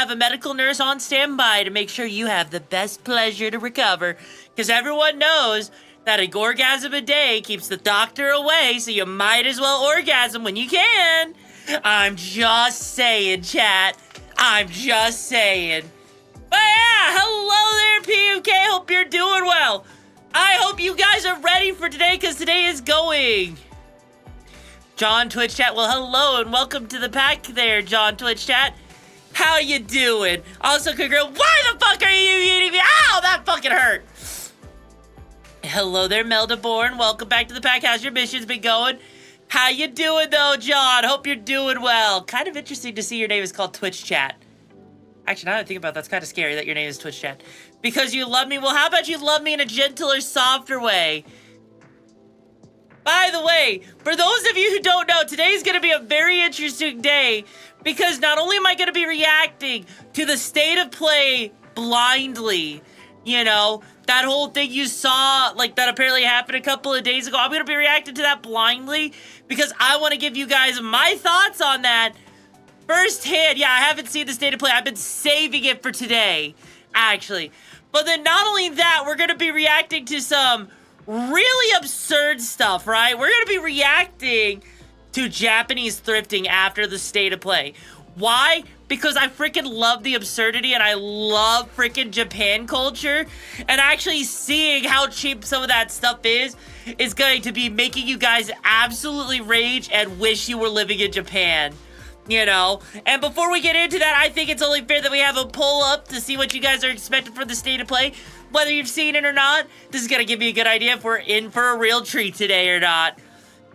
have a medical nurse on standby to make sure you have the best pleasure to recover. Because everyone knows that an orgasm a day keeps the doctor away, so you might as well orgasm when you can. I'm just saying, chat. I'm just saying. But yeah, hello there, PUK. Hope you're doing well. I hope you guys are ready for today, because today is going. John Twitch chat, well, hello and welcome to the pack there, John Twitch chat. How you doing? Also, congrats. Why the fuck are you eating me? Ow, that fucking hurt. Hello there, Meldaborn. Welcome back to the pack. How's your mission's been going? How you doing, though, John? Hope you're doing well. Kind of interesting to see your name is called Twitch chat. Actually, now that I think about it, that's kind of scary that your name is Twitch chat. Because you love me? Well, how about you love me in a gentler, softer way? By the way, for those of you who don't know, today's going to be a very interesting day because not only am I going to be reacting to the state of play blindly, you know, that whole thing you saw, like, that apparently happened a couple of days ago, I'm going to be reacting to that blindly because I want to give you guys my thoughts on that firsthand. Yeah, I haven't seen the state of play. I've been saving it for today, actually. But then not only that, we're going to be reacting to some really absurd stuff, right? We're going to be reacting to Japanese thrifting after the state of play. Why? Because I freaking love the absurdity and I love freaking Japan culture. And actually seeing how cheap some of that stuff is going to be making you guys absolutely rage and wish you were living in Japan. You know? And before we get into that, I think it's only fair that we have a poll up to see what you guys are expecting for the state of play. Whether you've seen it or not, this is going to give me a good idea if we're in for a real treat today or not.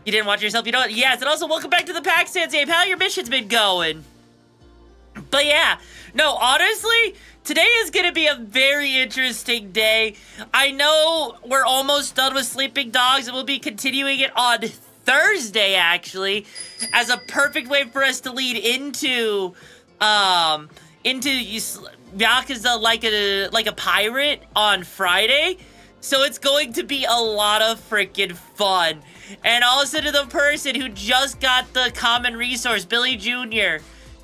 You didn't watch yourself, you know what? Yes, and also welcome back to the Pack Sans Ape. How your mission's been going? But yeah, no, honestly, today is going to be a very interesting day. I know we're almost done with Sleeping Dogs, and we'll be continuing it on Thursday, actually, as a perfect way for us to lead into Yakuza like a pirate on Friday. So it's going to be a lot of freaking fun. And also to the person who just got the common resource, Billy Jr.,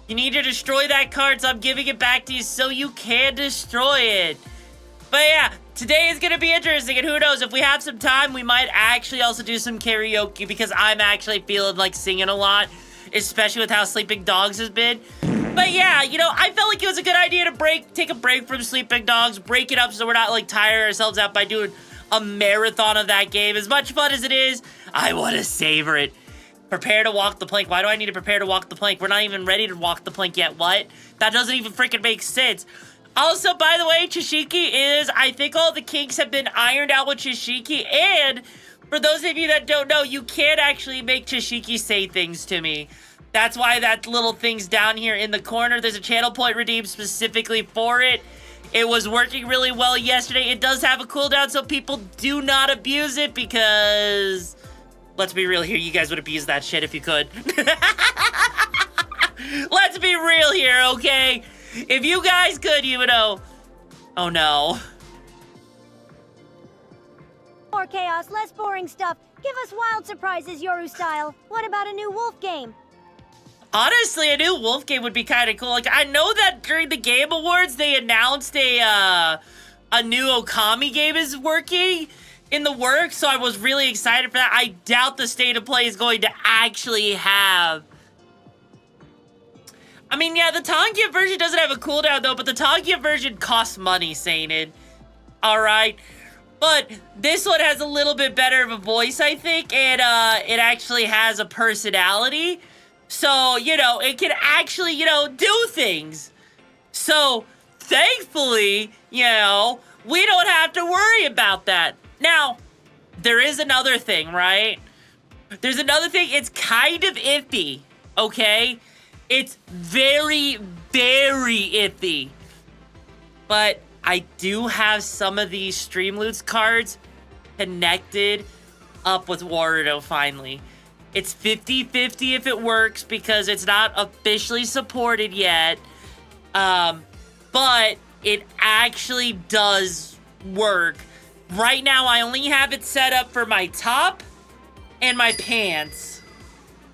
you need to destroy that card, so I'm giving it back to you so you can destroy it. But yeah, today is going to be interesting, and who knows, if we have some time, we might actually also do some karaoke, because I'm actually feeling like singing a lot, especially with how Sleeping Dogs has been. But yeah, you know, I felt like it was a good idea to take a break from Sleeping Dogs, break it up so we're not, like, tiring ourselves out by doing a marathon of that game. As much fun as it is, I want to savor it. Prepare to walk the plank. Why do I need to prepare to walk the plank? We're not even ready to walk the plank yet. What? That doesn't even freaking make sense. Also, by the way, Chishiki is, I think all the kinks have been ironed out with Chishiki, and for those of you that don't know, you can't actually make Chishiki say things to me. That's why that little thing's down here in the corner. There's a channel point redeemed specifically for it. It was working really well yesterday. It does have a cooldown, so people do not abuse it because, let's be real here, you guys would abuse that shit if you could. Let's be real here, okay? If you guys could, you would know. Oh no. More chaos, less boring stuff. Give us wild surprises, Yoru style. What about a new wolf game? Honestly, a new wolf game would be kind of cool. Like, I know that during the Game Awards, they announced a new Okami game is working in the works, so I was really excited for that. I doubt the state of play is going to actually have... I mean, yeah, the Tangia version doesn't have a cooldown, though, but the Tangia version costs money, Sainin. Alright? But this one has a little bit better of a voice, I think, and it actually has a personality. So, you know, it can actually, you know, do things. So, thankfully, you know, we don't have to worry about that. Now, there is another thing, right? There's another thing. It's kind of iffy, okay? It's very, very iffy. But I do have some of these Streamloots cards connected up with Warudo finally. It's 50-50 if it works because it's not officially supported yet. But it actually does work. Right now, I only have it set up for my top and my pants.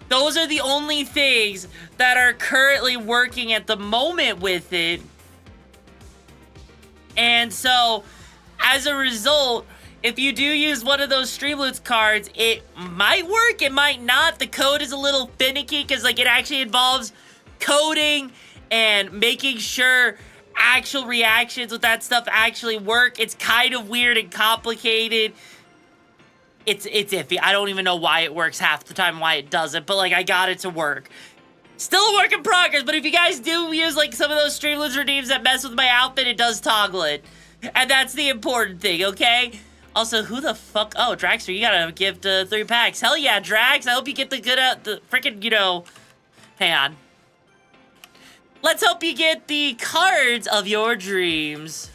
Those are the only things that are currently working at the moment with it. And so, as a result, if you do use one of those Streamloots cards, it might work, it might not. The code is a little finicky because, like, it actually involves coding and making sure actual reactions with that stuff actually work. It's kind of weird and complicated. It's iffy. I don't even know why it works half the time, why it doesn't, but, like, I got it to work. Still a work in progress, but if you guys do use, like, some of those Streamloots redeems that mess with my outfit, it does toggle it. And that's the important thing, okay? Also, who the fuck? Oh, Draxter, you gotta gift 3 packs. Hell yeah, Drax. I hope you get the good, the freaking, you know... Hang on. Let's hope you get the cards of your dreams.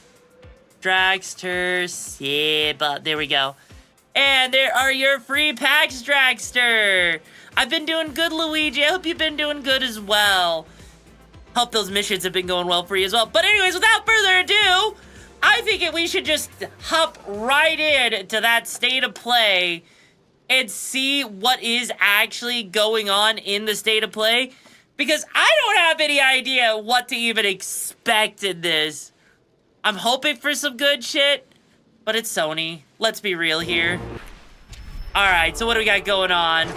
Dragster, Seba. There we go. And there are your free packs, Dragster. I've been doing good, Luigi. I hope you've been doing good as well. Hope those missions have been going well for you as well. But anyways, without further ado, I think we should just hop right in to that state of play and see what is actually going on in the state of play. Because I don't have any idea what to even expect in this. I'm hoping for some good shit, but it's Sony. Let's be real here. Alright, so what do we got going on?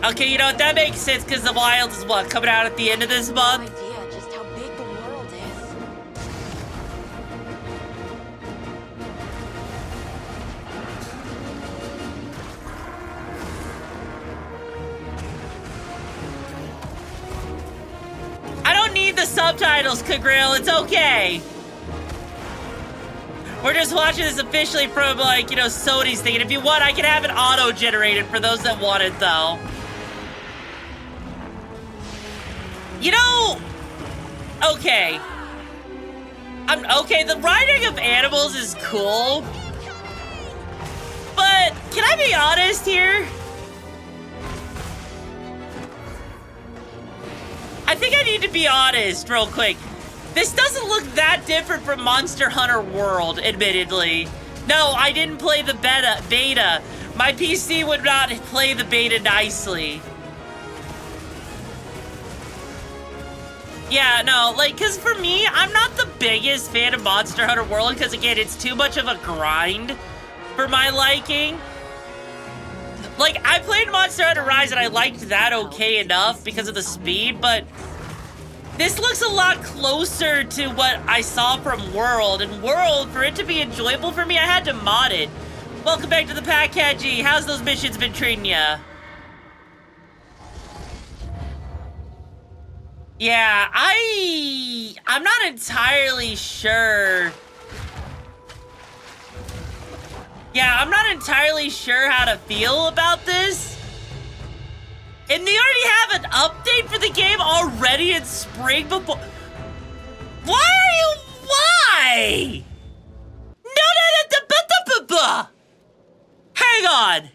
Okay, you know what? That makes sense because the Wild is what, coming out at the end of this month? No idea just how big the world is. I don't need the subtitles, Kagrill. It's okay. We're just watching this officially from, like, you know, Sony's thing. And if you want, I can have it auto-generated for those that want it, though. You know... Okay. Okay, the riding of animals is cool. But, can I be honest here? I think I need to be honest real quick. This doesn't look that different from Monster Hunter World, admittedly. No, I didn't play the beta. My PC would not play the beta nicely. Yeah, no, like, because for me, I'm not the biggest fan of Monster Hunter World because, again, it's too much of a grind for my liking. Like, I played Monster Hunter Rise and I liked that okay enough because of the speed, but this looks a lot closer to what I saw from World. And World, for it to be enjoyable for me, I had to mod it. Welcome back to the Packagey. How's those missions been treating ya? Yeah, I'm not entirely sure. Yeah, I'm not entirely sure how to feel about this. And they already have an update for the game already in spring before. Why? No. Hang on.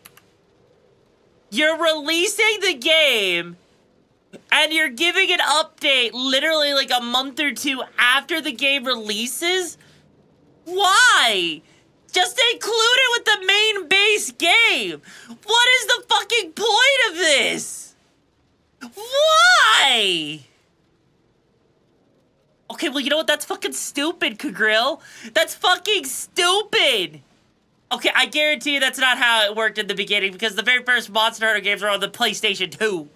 You're releasing the game and you're giving an update literally like a month or two after the game releases? Why? Just include it with the main base game. What is the fucking point of this? Why? Okay, well, you know what? That's fucking stupid, Kagrill. That's fucking stupid. Okay, I guarantee you that's not how it worked in the beginning because the very first Monster Hunter games were on the PlayStation 2.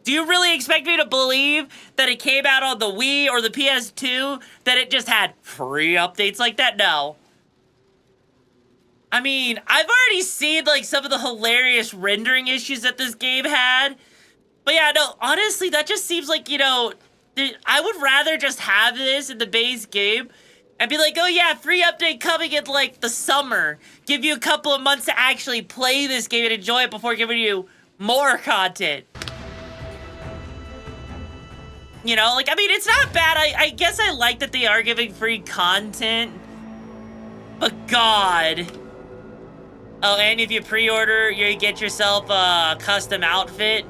Do you really expect me to believe that it came out on the Wii or the PS2, that it just had free updates like that? No. I mean, I've already seen, like, some of the hilarious rendering issues that this game had. But yeah, no, honestly, that just seems like, you know, I would rather just have this in the base game and be like, oh yeah, free update coming in, like, the summer. Give you a couple of months to actually play this game and enjoy it before giving you more content. You know, like, I mean, it's not bad. I guess I like that they are giving free content. But God. Oh, and if you pre-order, you get yourself a custom outfit.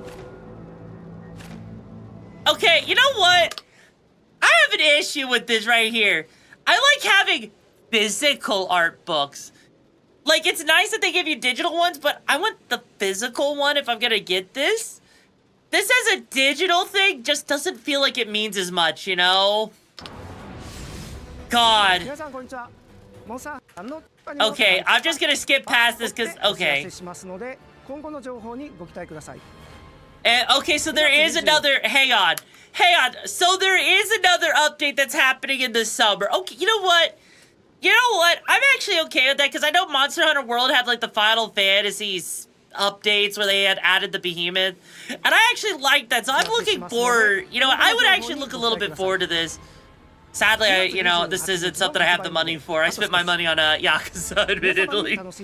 Okay, you know what? I have an issue with this right here. I like having physical art books. Like, it's nice that they give you digital ones, but I want the physical one if I'm gonna get this. This as a digital thing just doesn't feel like it means as much, you know? God. Okay, I'm just gonna skip past this because, okay. Okay, so there is another, hang on. So there is another update that's happening in the summer. Okay, you know what? I'm actually okay with that because I know Monster Hunter World had like the Final Fantasy updates where they had added the behemoth. And I actually like that, so I'm looking forward, I would actually look a little bit forward to this. Sadly, this isn't something I have the money for. I spent my money on Yakuza, admittedly. I was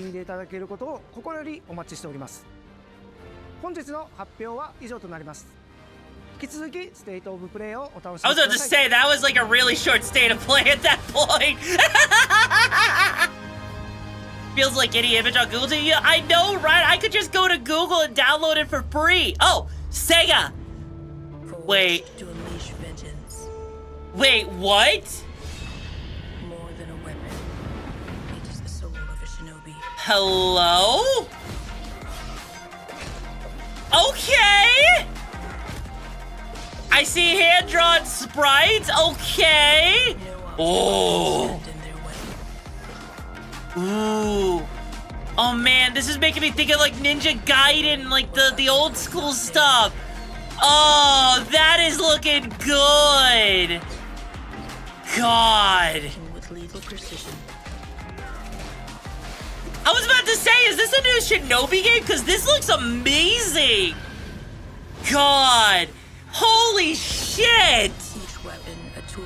about to say, that was like a really short state of play at that point. Feels like any image on Google. Yeah, I know, right? I could just go to Google and download it for free. Oh, Sega. Wait. Wait, what? More than a weapon. It is the soul of a shinobi. Hello? Okay. I see hand-drawn sprites. Okay. Oh. Ooh. Oh man, this is making me think of like Ninja Gaiden, like the old school stuff. Oh, that is looking good. God. With lethal precision. I was about to say, is this a new Shinobi game? Because this looks amazing. God. Holy shit. Each weapon a tool.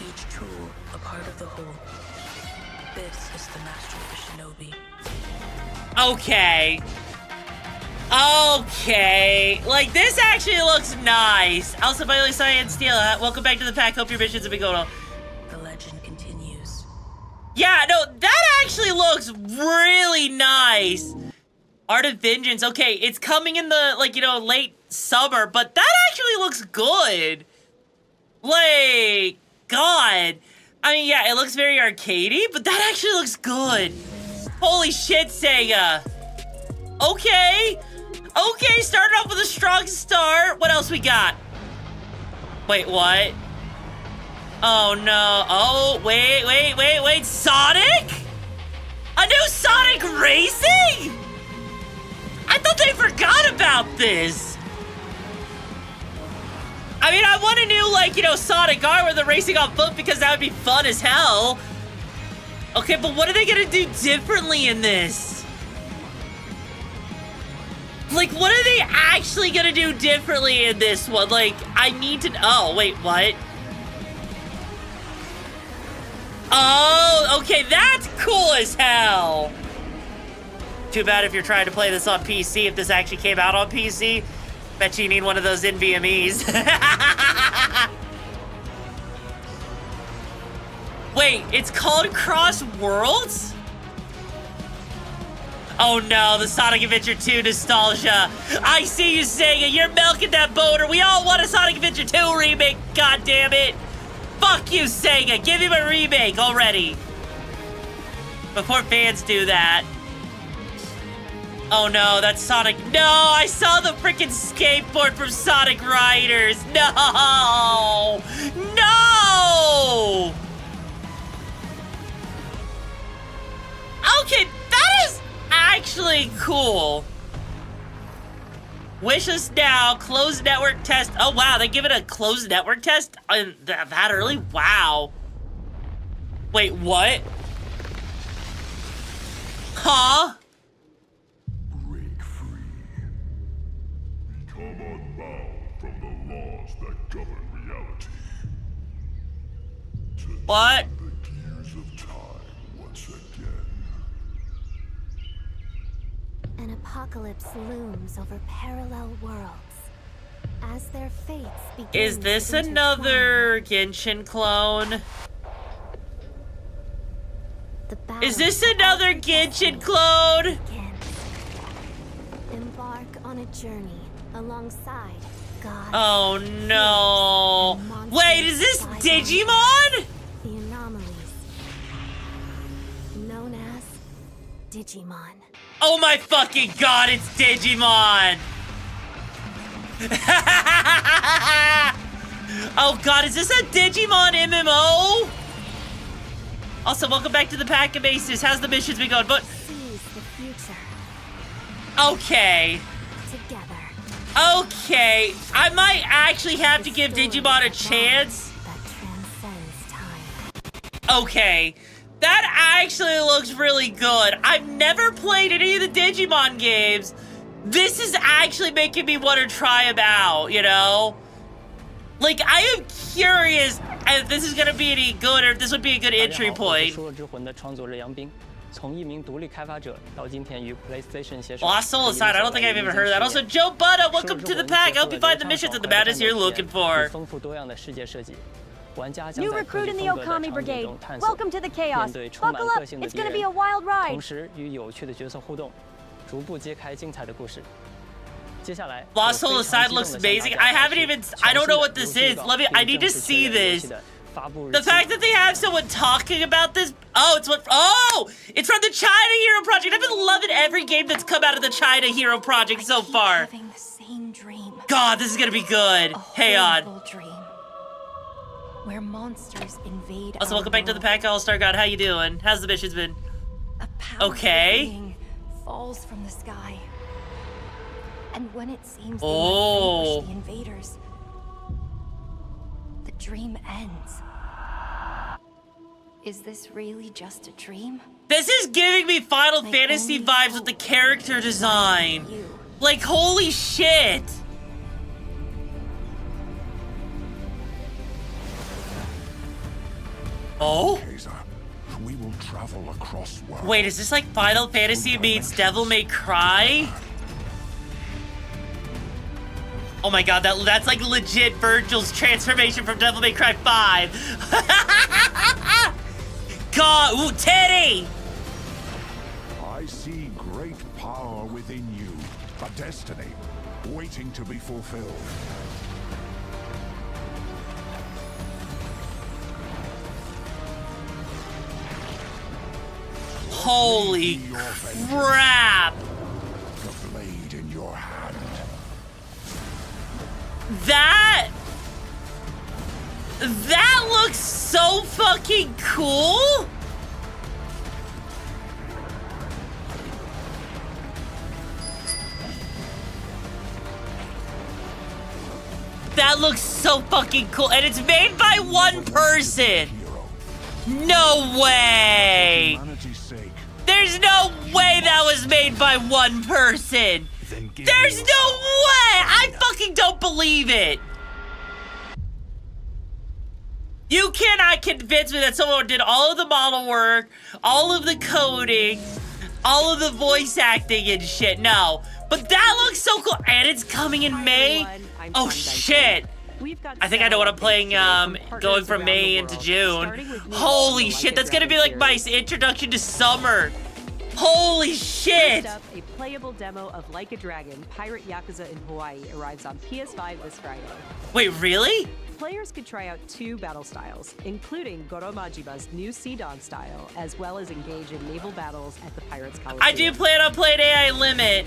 Each tool a part of the whole. This is the master of a shinobi. Okay. Okay. Like, this actually looks nice. Also, by the way, Cyan Steel, welcome back to the pack. Hope your missions have been going on. The legend continues. Yeah, no, that actually looks really nice. Art of Vengeance. Okay, it's coming in the, late summer, but that actually looks good. Like, God. I mean, yeah, it looks very arcadey, but that actually looks good. Holy shit, Sega. Okay. Okay, starting off with a strong start. What else we got? Wait, what? Oh, no. Oh, wait. Sonic? A new Sonic Racing? I thought they forgot about this. I mean, I want a new, Sonic R with the racing on foot because that would be fun as hell. Okay, but what are they gonna do differently in this? Like, what are they actually gonna do differently in this one? Like, I need to... Oh, wait, what? Oh, okay, that's cool as hell. Too bad if you're trying to play this on PC, if this actually came out on PC. Bet you need one of those NVMEs. Wait, it's called Cross Worlds? Oh no, the Sonic Adventure 2 nostalgia. I see you, Sega. You're milking that boner. We all want a Sonic Adventure 2 remake. God damn it. Fuck you, Sega. Give him a remake already. Before fans do that. Oh no, that's Sonic. No, I saw the freaking skateboard from Sonic Riders. No. No. Okay, that is actually cool. Wish us now, closed network test. Oh wow, they give it a closed network test that early? Wow. Wait, what? Huh? Break free. Become unbound from the laws that govern reality. What? The gears of time once again. An apocalypse looms over parallel worlds as their fates begin. Is this another Genshin clone? Is this another Genshin clone? Embark on a journey alongside God. Oh no. Wait, is this Digimon? The anomalies known as Digimon. Oh my fucking god, it's Digimon! Oh god, is this a Digimon MMO? Also, welcome back to the Pack of Aces. How's the missions been going? But Seize the future okay. together. Okay. I might actually have to give Digimon a chance. That transcends time. Okay. That actually looks really good. I've never played any of the Digimon games. This is actually making me want to try them out, you know? Like, I am curious if this is going to be any good or if this would be a good entry point. Lost Soul aside, I don't think I've ever heard of that. Also, Joe Butta, welcome to the pack. I hope you find the missions and the madness you're looking for. New recruit in the Okami Brigade. Welcome to the chaos. Buckle up, it's gonna be a wild ride. Lost Soul aside looks amazing. I don't know what this is. I need to see this. The fact that they have someone talking about this. It's from the China Hero Project. I've been loving every game that's come out of the China Hero Project so far. Having the same dream. God, this is gonna be good. Hey on. Horrible dream. Where monsters invade. Also, our welcome back to the world. Pack All-Star God. How you doing? How's the missions been? A powerful Okay. being falls from the sky. And when it seems they Oh. might vanquish the invaders, the dream ends. Is this really just a dream? This is giving me Final My Fantasy only vibes with the hope character design. You. Like, holy shit. Oh? Kaiser, we will travel across worlds. Wait, is this like Final Fantasy meets Devil May Cry? Oh my god, that's like legit Virgil's transformation from Devil May Cry 5. God, ooh, Teddy! I see great power within you, a destiny waiting to be fulfilled. Holy crap! The blade in your hand. That looks so fucking cool! That looks so fucking cool, and it's made by one person! Hero. No way! Humanity's sake, There's no way that was made by one person! then give There's me no your way! I fucking don't believe it! You cannot convince me that someone did all of the model work, all of the coding, all of the voice acting and shit. No. But that looks so cool. And it's coming in May? Oh, shit. I think I know what I'm playing, going from May into June. Holy shit, that's gonna be like my introduction to summer. Holy shit! First up, a playable demo of Like a Dragon, Pirate Yakuza in Hawaii arrives on PS5 this Friday. Wait, really? Players could try out 2 battle styles, including Goro Majiba's new Sea Dawn style, as well as engage in naval battles at the Pirates Coliseum. I do plan on playing AI Limit.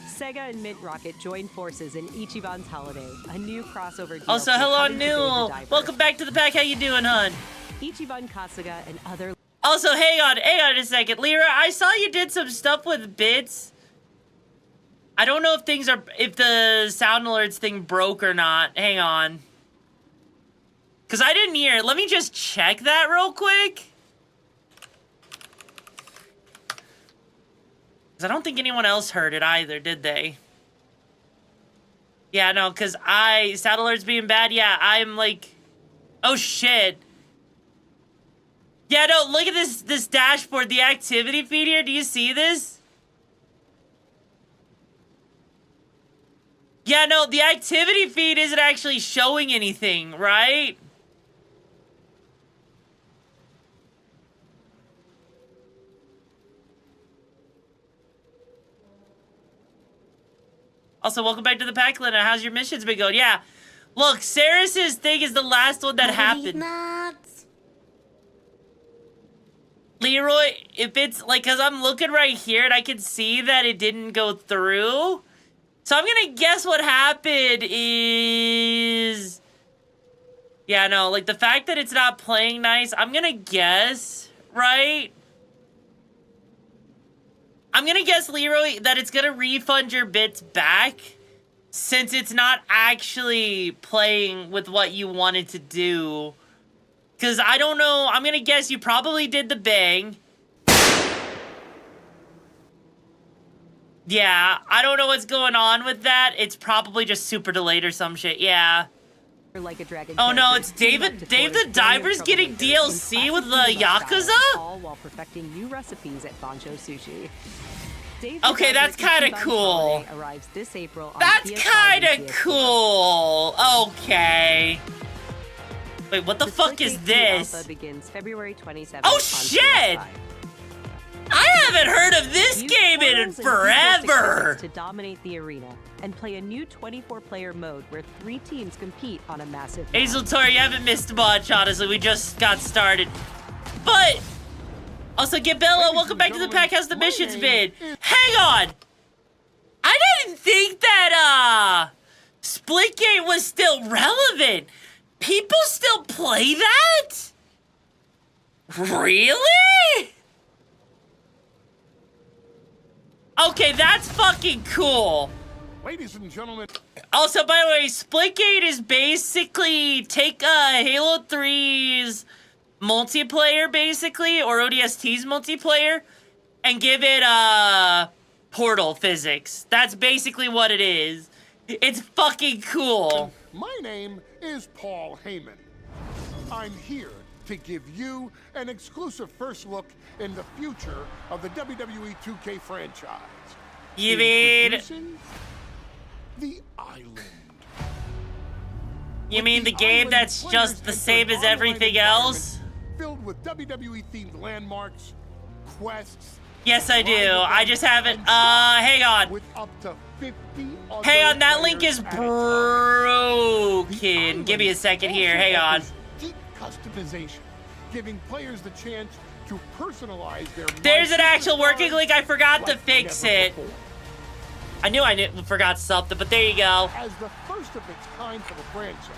Sega and Mint Rocket join forces in Ichiban's Holiday, a new crossover DLC. Also, hello, coming to Data Newell. Diver. Welcome back to the pack. How you doing, hon? Ichiban Kasuga and other Also, hang on a second. Lyra, I saw you did some stuff with bits. I don't know if the sound alerts thing broke or not. Hang on. Because I didn't hear it. Let me just check that real quick. Because I don't think anyone else heard it either, did they? Yeah, no, because sound alerts being bad, yeah, I'm like, oh shit. Yeah, no, look at this dashboard, the activity feed here. Do you see this? Yeah, no, the activity feed isn't actually showing anything, right? Also, welcome back to the pack, Lena. How's your missions been going? Yeah. Look, Saris's thing is the last one that happened. Leroy, if it's like, cause I'm looking right here and I can see that it didn't go through. So I'm gonna guess what happened is, yeah, no, like the fact that it's not playing nice, I'm gonna guess, right? I'm gonna guess, Leroy, that it's gonna refund your bits back since it's not actually playing with what you wanted to do. Because I don't know, I'm gonna guess you probably did the bang. Yeah, I don't know what's going on with that. It's probably just super delayed or some shit, yeah. Like a dragon oh no, it's Dave the Diver's getting DLC with the Yakuza? All while perfecting new recipes at Bancho Sushi. Okay, that's kind of cool. Arrives this April on that's PS5 kind and of PS4. cool. Okay. Wait, what the fuck is this? Alpha begins February 27th Oh on shit! PS5. I haven't heard of this Use game in portals and forever. to dominate the arena and play a new 24-player mode where 3 teams compete on a massive map. Hazel Tori, you haven't missed much, honestly. We just got started. But also, Gabella, welcome back to the pack. How's the missions been? Hang on. I didn't think that Splitgate was still relevant. People still play that? Really? Okay, that's fucking cool. Ladies and gentlemen. Also, by the way, Splitgate is basically take Halo 3's multiplayer, basically, or ODST's multiplayer, and give it Portal physics. That's basically what it is. It's fucking cool. My name is Paul Heyman. I'm here to give you an exclusive first look in the future of the WWE 2K franchise. You mean... Introducing The Island. You mean the game that's just the same as everything else? Filled with WWE-themed landmarks, quests... Yes, I do. I just haven't... hang on. With up to 50 Hang on, that link is broken. Give me a second here. Hang on. Deep customization, giving players the chance to personalize their... There's an actual working link. I forgot to fix it. I knew forgot something, but there you go. As the first of its kind for the franchise,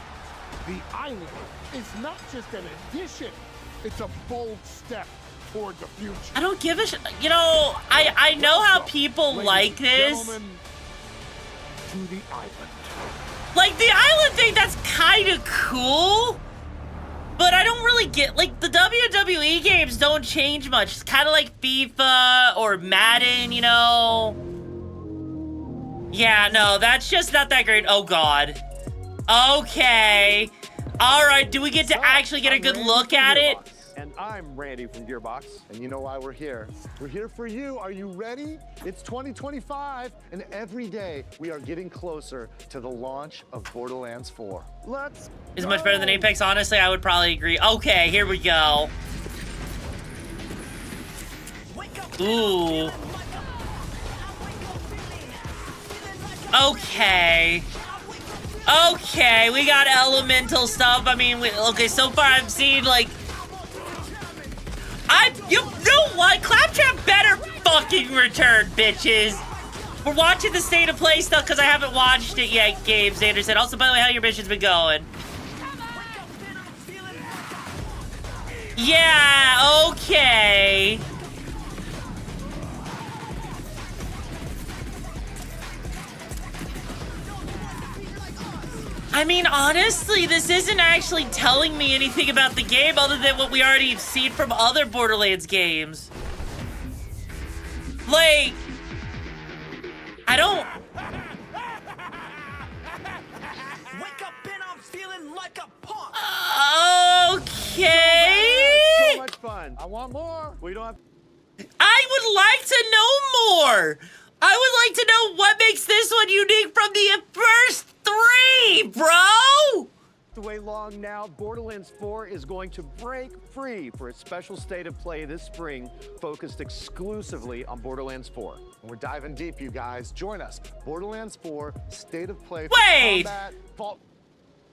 the island is not just an addition, it's a bold step toward the future. I don't give a shit. You know, I know how people like this. To the island. Like, the island thing, that's kind of cool. But I don't really get, like, the WWE games don't change much. It's kind of like FIFA or Madden, you know. Yeah, no, that's just not that great. Oh, God. Okay. All right, do we get to actually get a good look at it? And I'm Randy from Gearbox. And you know why we're here. We're here for you. Are you ready? It's 2025, and every day we are getting closer to the launch of Borderlands 4. Let's Is much better than Apex, honestly, I would probably agree. Okay, here we go. Ooh. Okay. Okay, we got elemental stuff. I mean, okay, so far I've seen, like... You know what? Claptrap better fucking return, bitches. We're watching the state of play stuff because I haven't watched it yet, Gabe Anderson. Also, by the way, how your mission's been going? Yeah, okay. I mean, honestly, this isn't actually telling me anything about the game other than what we already have seen from other Borderlands games. Like, I don't... Wake up and I'm feeling like a punk. Okay. so much fun. I want more. We don't have... I would like to know more. I would like to know what makes this one unique from the first 3, bro! The way long now, Borderlands 4 is going to break free for its special state of play this spring, focused exclusively on Borderlands 4. And we're diving deep, you guys. Join us. Borderlands 4, state of play for Wait! combat,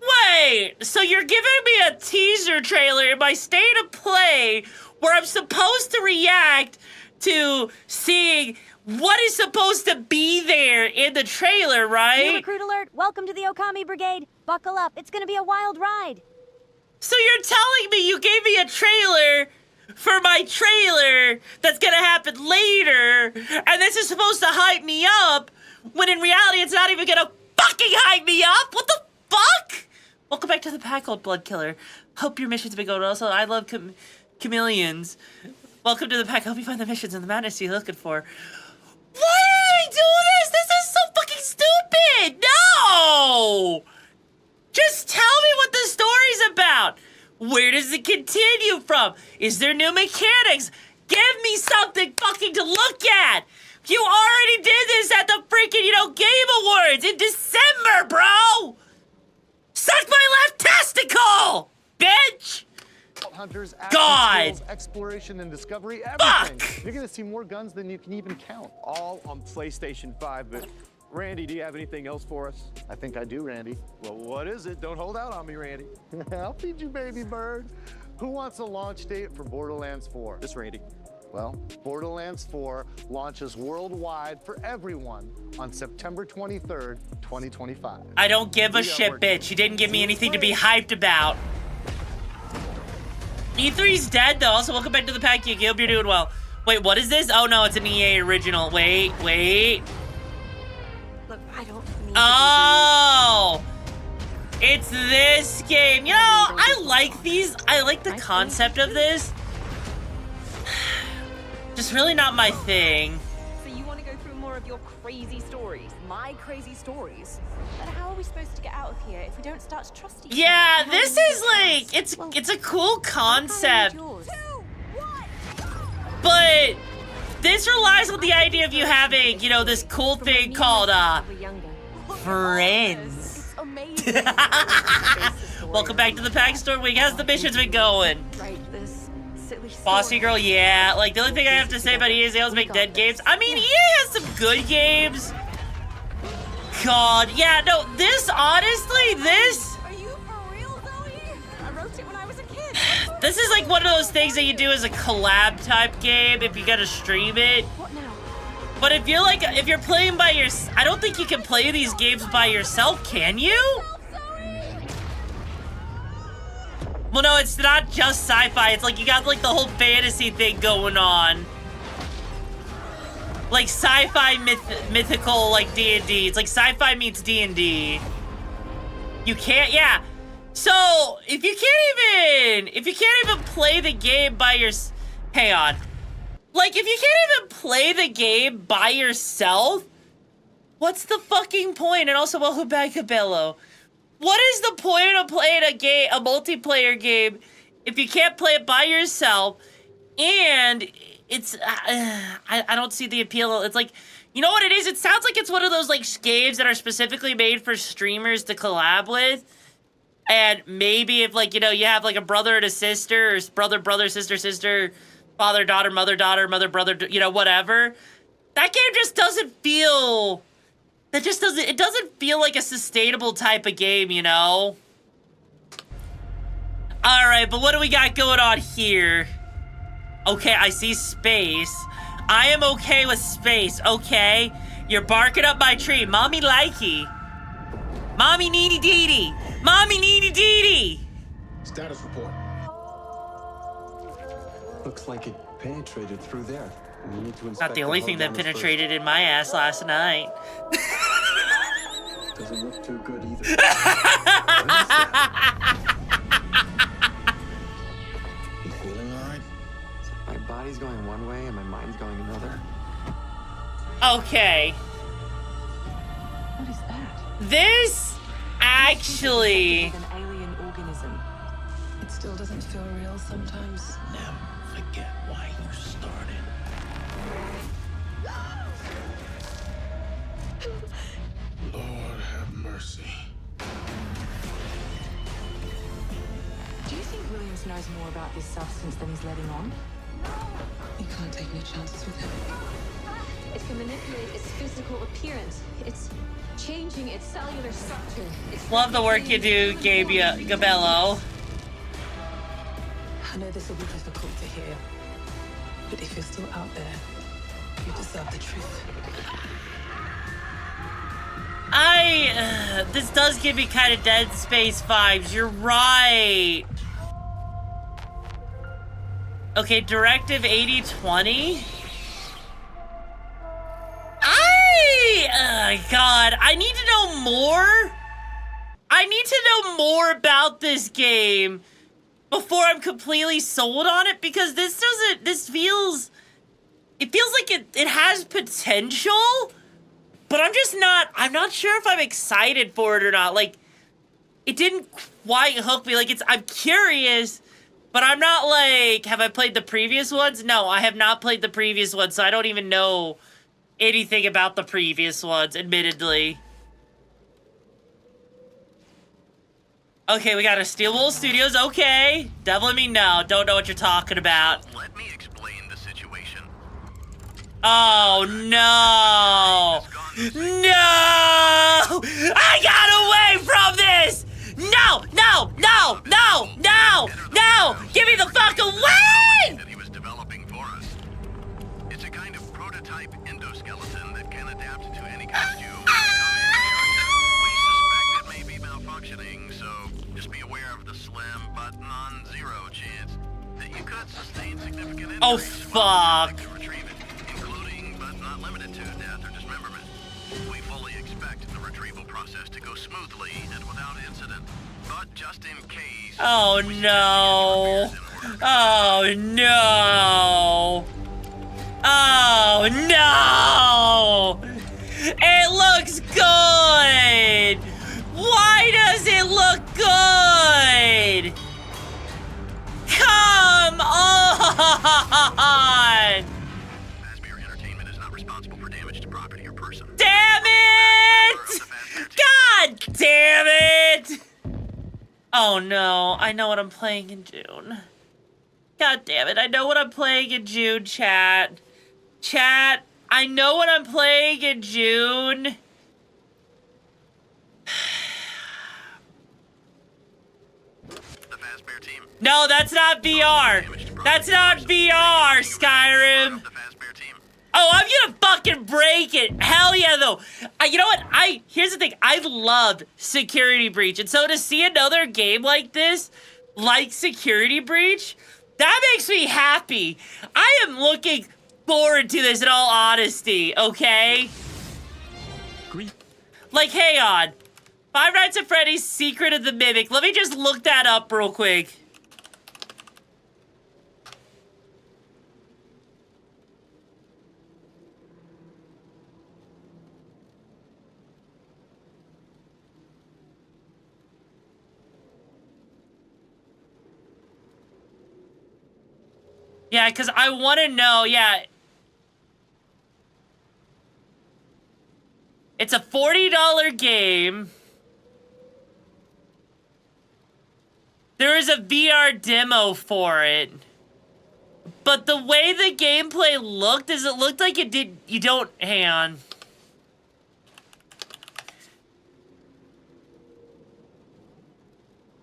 Wait, so you're giving me a teaser trailer in my state of play where I'm supposed to react to seeing what is supposed to be there in the trailer, New right? recruit alert. Welcome to the Okami Brigade. Buckle up. It's gonna be a wild ride. So you're telling me you gave me a trailer for my trailer that's gonna happen later, and this is supposed to hype me up, when in reality it's not even gonna fucking hype me up? What the fuck? Welcome back to the pack, old blood killer. Hope your mission's been going well. Also, I love chameleons. Welcome to the pack. Hope you find the missions and the madness you're looking for. Why did they do this? This is so fucking stupid! No! Just tell me what the story's about. Where does it continue from? Is there new mechanics? Give me something fucking to look at. You already did this at the freaking, Game Awards in December, bro! Suck my left testicle, bitch! Hunters, God! skills, exploration and discovery, everything. Fuck! You're gonna see more guns than you can even count. All on PlayStation 5, but Randy, do you have anything else for us? I think I do, Randy. Well, what is it? Don't hold out on me, Randy. I'll feed you, baby bird. Who wants a launch date for Borderlands 4? This Randy. Well, Borderlands 4 launches worldwide for everyone on September 23rd, 2025. I don't give a shit, bitch. You didn't give me anything to be hyped about. E3's dead, though. Also, welcome back to the pack, Yuki. Hope you're doing well. Wait, what is this? Oh, no, it's an EA original. Wait. Look, I don't need Oh! It's this game. I like these. I like the concept of this. Just really not my thing. So you want to go through more of your crazy stories? My crazy stories? But how are we supposed to get out of here if we don't start to trust each other? Yeah, this is like, it's a cool concept. But this relies on the idea of you having, this cool thing called, friends. Amazing. Welcome back to the pack store week. How's the missions been going? Right, this silly Bossy girl, yeah. Like, the only thing I have to say about EA is they always make dead games. I mean, EA has some good games. God, yeah, no, this, honestly, this... Are you for real, Zoe? I wrote it when I was a kid. This is like one of those things that you do as a collab type game if you gotta stream it. What now? But if you're playing by yourself, I don't think you can play these games by yourself, can you? Well, no, it's not just sci-fi. It's like you got like the whole fantasy thing going on. Like sci-fi mythical like D&D. It's like sci-fi meets D&D. You can't, yeah. So, if you can't even play the game by hang on. Like, if you can't even play the game by yourself, what's the fucking point? And also, welcome back, Cabello. What is the point of playing a multiplayer game if you can't play it by yourself? And it's, I don't see the appeal. It's like, you know what it is? It sounds like it's one of those, like, games that are specifically made for streamers to collab with. And maybe if, like, you have, like, a brother and a sister, or brother, sister, father, daughter, mother, brother, whatever. That game just doesn't feel... it doesn't feel like a sustainable type of game, Alright, but what do we got going on here? Okay, I see space. I am okay with space, okay? You're barking up my tree. Mommy likey. Mommy needy deedy. Mommy needy deedy. Status report. Looks like it penetrated through there. We need to inspect Not the only thing that penetrated in my ass last night. Doesn't look too good either. You feeling all right? My body's going one way and my mind's going another. Okay. What is that? This actually... An alien organism. It still doesn't feel real sometimes. Never forget why you started. Lord have mercy. Do you think Williams knows more about this substance than he's letting on? You can't take any chances with him. It can manipulate its physical appearance, its changing its cellular structure. Love the work you do, Gabello. I know this will be difficult to hear, but if you're still out there, you deserve the truth. This does give me kind of Dead Space vibes. You're right. Okay, Directive 8020. God, I need to know more. I need to know more about this game before I'm completely sold on it, because it feels like it has potential, but I'm not sure if I'm excited for it or not. Like, it didn't quite hook me. Like, I'm curious, but I'm not like, have I played the previous ones? No, I have not played the previous ones, so I don't even know anything about the previous ones, admittedly. Okay, we got a Steelwool Studios, okay. Devil in me, no. Don't know what you're talking about. Let me explain the situation. Oh, no. No! I got away from this! No! No! No! No! No! No! Give me the fuck away! That he was developing for us. It's a kind of prototype endoskeleton that can adapt to any costume. We suspect it may be malfunctioning, so just be aware of the slim but non-zero chance that you could sustain significant injuries. Oh, fuck. To retrieve it, including but not limited to death or dismemberment. We fully expect the retrieval process to go smoothly and without incident, but just in case. Oh, no. Oh, no. Oh, no. It looks good. Why does it look good? Come on. Damn it! God damn it! Oh no, I know what I'm playing in June. God damn it, I know what I'm playing in June, chat. Chat, I know what I'm playing in June. No, that's not VR. That's not VR, Skyrim. Oh, I'm gonna fucking break it. Hell yeah, though. You know what? Here's the thing. I love Security Breach. And so to see another game like this, like Security Breach, that makes me happy. I am looking forward to this in all honesty, okay? Like, hang on. Five Nights at Freddy's Secret of the Mimic. Let me just look that up real quick. Yeah, because I want to know, yeah. It's a $40 game. There is a VR demo for it. But the way the gameplay looked is it looked like it did, you don't, hang on.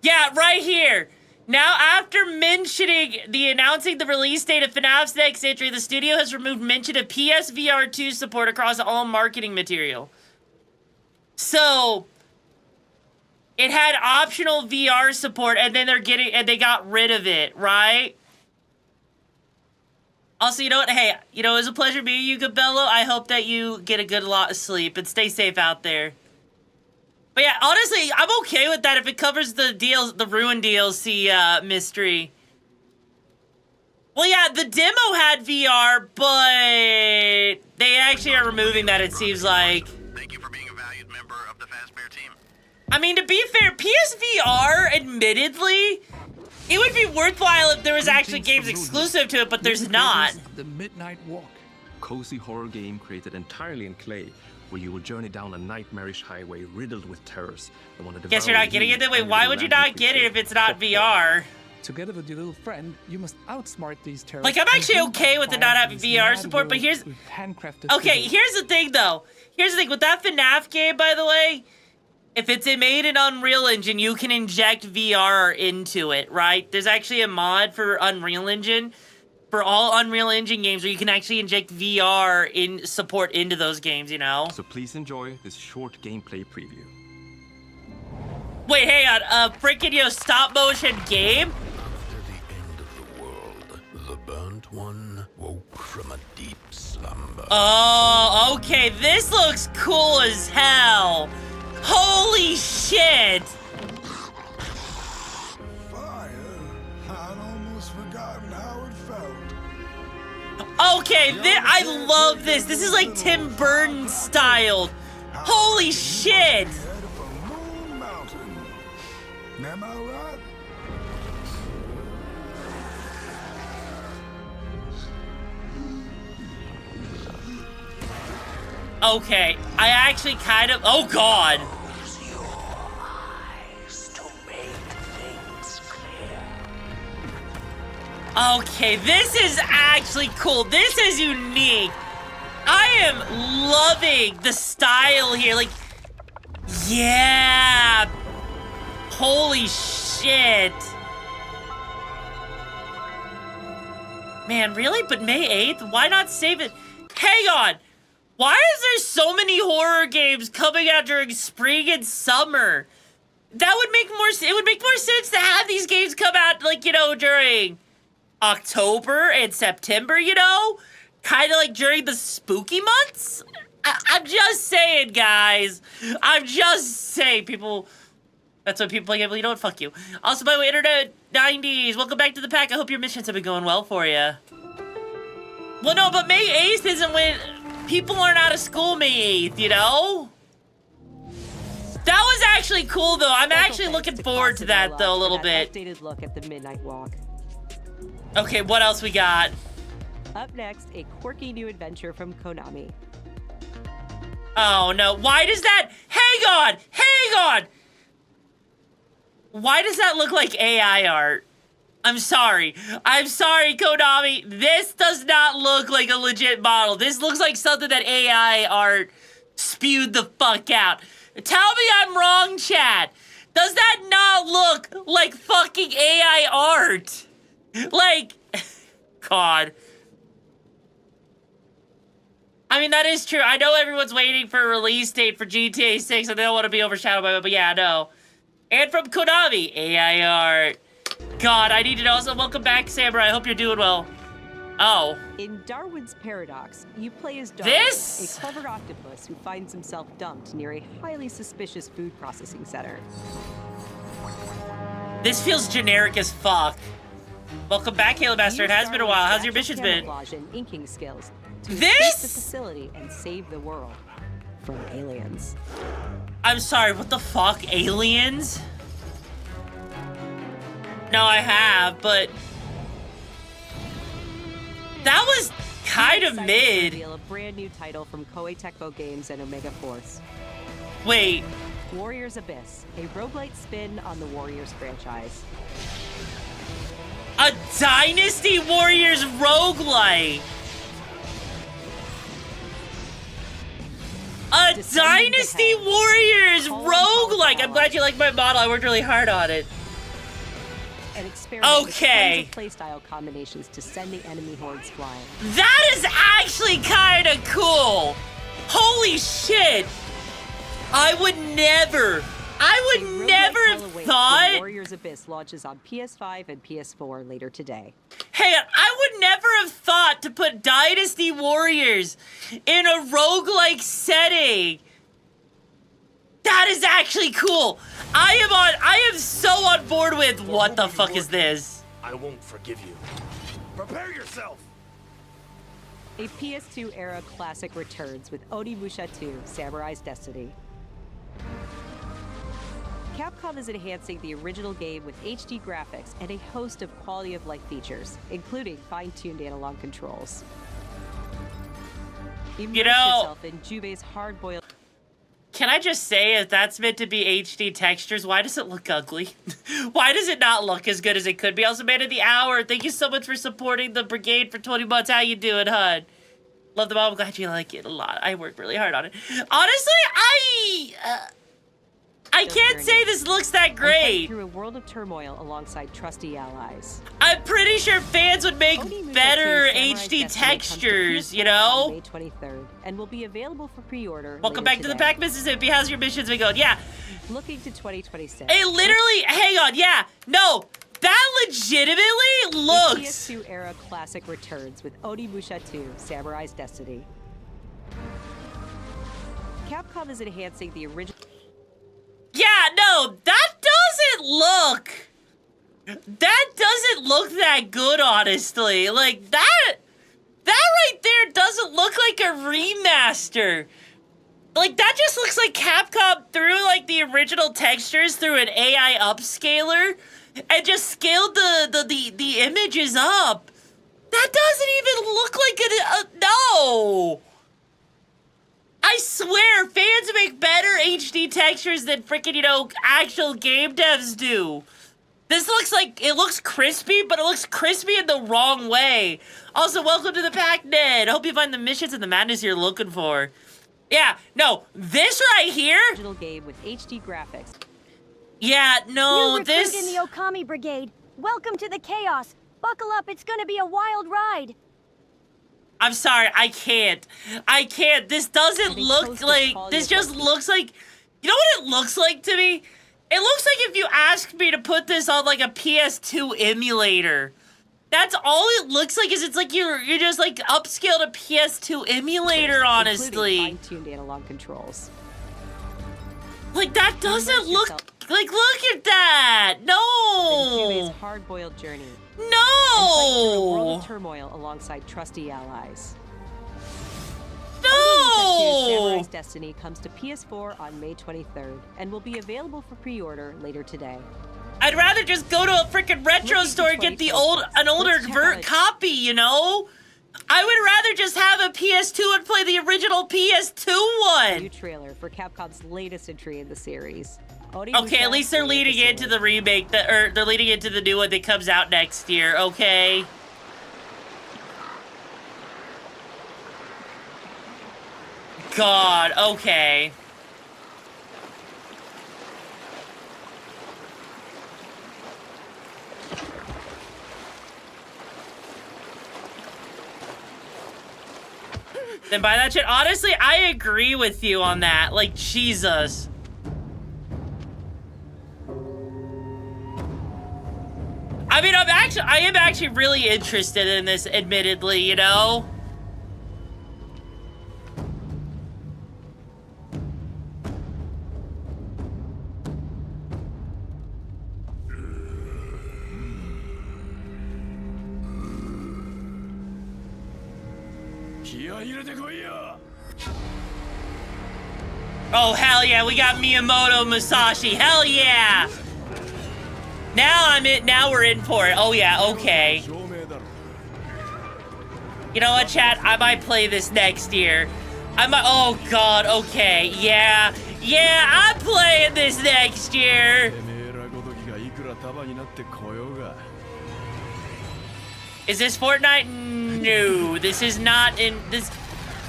Yeah, right here. Now, after mentioning announcing the release date of FNAF's next entry, the studio has removed mention of PSVR 2 support across all marketing material. So, it had optional VR support, and then they got rid of it, right? Also, you know what? Hey, you know, it was a pleasure meeting you, Gabello. I hope that you get a good lot of sleep and stay safe out there. But yeah, honestly, I'm okay with that if it covers the Ruin DLC mystery. Well, yeah, the demo had VR, but they actually are removing that, it seems like. Thank you for being a valued member of the Fazbear team. I mean, to be fair, PSVR, admittedly, it would be worthwhile if there was actually games exclusive to it, but there's not. The Midnight Walk, cozy horror game created entirely in clay, where you will journey down a nightmarish highway riddled with terrors. Guess you're not getting it then? Wait, why would you not get it if it's not VR? Together with your little friend, you must outsmart these terrorists. Like, I'm actually okay with it not having VR support, but here's... Okay, here's the thing, though. Here's the thing. With that FNAF game, by the way, if it's made in Unreal Engine, you can inject VR into it, right? There's actually a mod for Unreal Engine, for all Unreal Engine games, where you can actually inject VR in support into those games, you know? So please enjoy this short gameplay preview. Wait, hang on. A freaking, stop-motion game? The burnt one woke from a deep slumber. Oh, okay. This looks cool as hell. Holy shit. Fire. I'd almost forgotten how it felt. Okay, I love this. This is like Tim Burton styled. Holy shit. Am I right? Okay, I actually kind of... Oh, God. Okay, this is actually cool. This is unique. I am loving the style here. Like, yeah. Holy shit. Man, really? But May 8th? Why not save it? Hang on. Why is there so many horror games coming out during spring and summer? That would make more... It would make more sense to have these games come out, like, during October and September, Kind of like during the spooky months? I'm just saying, guys. I'm just saying, people... That's what people play. Well, you know what? Fuck you. Also, by the way, Internet 90s, welcome back to the pack. I hope your missions have been going well for you. Well, no, but May 8th isn't when... People aren't out of school May 8th, That was actually cool, though. I'm actually looking forward to that, though, a little bit. Updated look at the Midnight Walk. Okay, what else we got? Up next, a quirky new adventure from Konami. Oh, no. Why does that... Hang on! Hang on! Why does that look like AI art? I'm sorry. I'm sorry, Konami. This does not look like a legit model. This looks like something that AI art spewed the fuck out. Tell me I'm wrong, chat. Does that not look like fucking AI art? Like, God. I mean, that is true. I know everyone's waiting for a release date for GTA 6 and they don't want to be overshadowed by it, but yeah, I know. And from Konami, AI art. God, I need to know. Also, welcome back, Samurai. I hope you're doing well. Oh. In Darwin's Paradox, you play as Darwin, a clever octopus who finds himself dumped near a highly suspicious food processing center. This feels generic as fuck. Welcome back, Halo Master. It has been a while. How's your missions been? Camouflage and inking skills to this? escape the facility and save the world from aliens. I'm sorry, what the fuck? Aliens? No, I have, but... That was kind of mid. Reveal a brand new title from Koei Tecmo Games and Omega Force. Wait. Warriors Abyss, a roguelite spin on the Warriors franchise. A Dynasty Warriors roguelite! A Dynasty Warriors roguelike! I'm glad you like my model. I worked really hard on it. And experiment with okay. tons of playstyle combinations to send the enemy hordes flying. That is actually kind of cool. Holy shit! I would never have thought. Warriors Abyss launches on PS5 and PS4 later today. Hey, I would never have thought to put Dynasty Warriors in a roguelike setting. That is actually cool. I am so on board with what the fuck is this? I won't forgive you. Prepare yourself. A PS2 era classic returns with Onimusha 2: Samurai's Destiny. Capcom is enhancing the original game with HD graphics and a host of quality-of-life features, including fine-tuned analog controls. Immerse yourself in Jubei's hard-boiled... Can I just say, if that's meant to be HD textures, why does it look ugly? Why does it not look as good as it could be? Also, man of the hour, thank you so much for supporting the brigade for 20 months. How you doing, hon? Love the mom. I'm glad you like it a lot. I worked really hard on it. Honestly, I can't say this looks that great. Through a world of turmoil alongside trusty allies. I'm pretty sure fans would make better HD textures, you know? May 23rd, and will be available for pre-order. Welcome back to the pack, Mississippi. How's your missions been going? Yeah. Looking to 2026. It literally, hang on, yeah. No, that legitimately looks. The PS2 era classic returns with Onimusha 2, Samurai's Destiny. Capcom is enhancing the original. Yeah, no, that doesn't look that good, honestly. Like, that right there doesn't look like a remaster. Like, that just looks like Capcom threw, like, the original textures through an AI upscaler and just scaled the images up. That doesn't even look like no. I swear, fans make better HD textures than freaking, you know, actual game devs do. This looks like, it looks crispy, but it looks crispy in the wrong way. Also, welcome to the pack, Ned. Hope you find the missions and the madness you're looking for. Yeah, no, this right here. Digital game with HD graphics. Yeah, no, New this. recruit in the Okami Brigade. Welcome to the chaos. Buckle up, it's gonna be a wild ride. I'm sorry, I can't. This doesn't look like, this just looks like, you know what it looks like to me? It looks like if you asked me to put this on like a PS2 emulator. That's all it looks like, is it's like you're just like upscaled a PS2 emulator, honestly. Fine-tuned analog controls. Like, that doesn't look, like, look at that. No. Hard-boiled journey. No! World of turmoil alongside trusty allies. No! Samurai's Destiny comes to PS4 on May 23rd and will be available for pre-order later today. I'd rather just go to a freaking retro store and get an older copy, you know? I would rather just have a PS2 and play the original PS2 one. New trailer for Capcom's latest entry in the series. Okay, at least they're leading into the remake, or they're leading into the new one that comes out next year, okay? God, okay. Then buy that shit. Honestly, I agree with you on that. Like, Jesus. I mean, I am actually really interested in this, admittedly, you know? Oh, hell yeah, we got Miyamoto Musashi. Hell yeah! Now we're in for it. Oh yeah, okay. You know what, chat? I might play this next year. Oh god, okay. Yeah, I'm playing this next year. Is this Fortnite? No, this is not in this.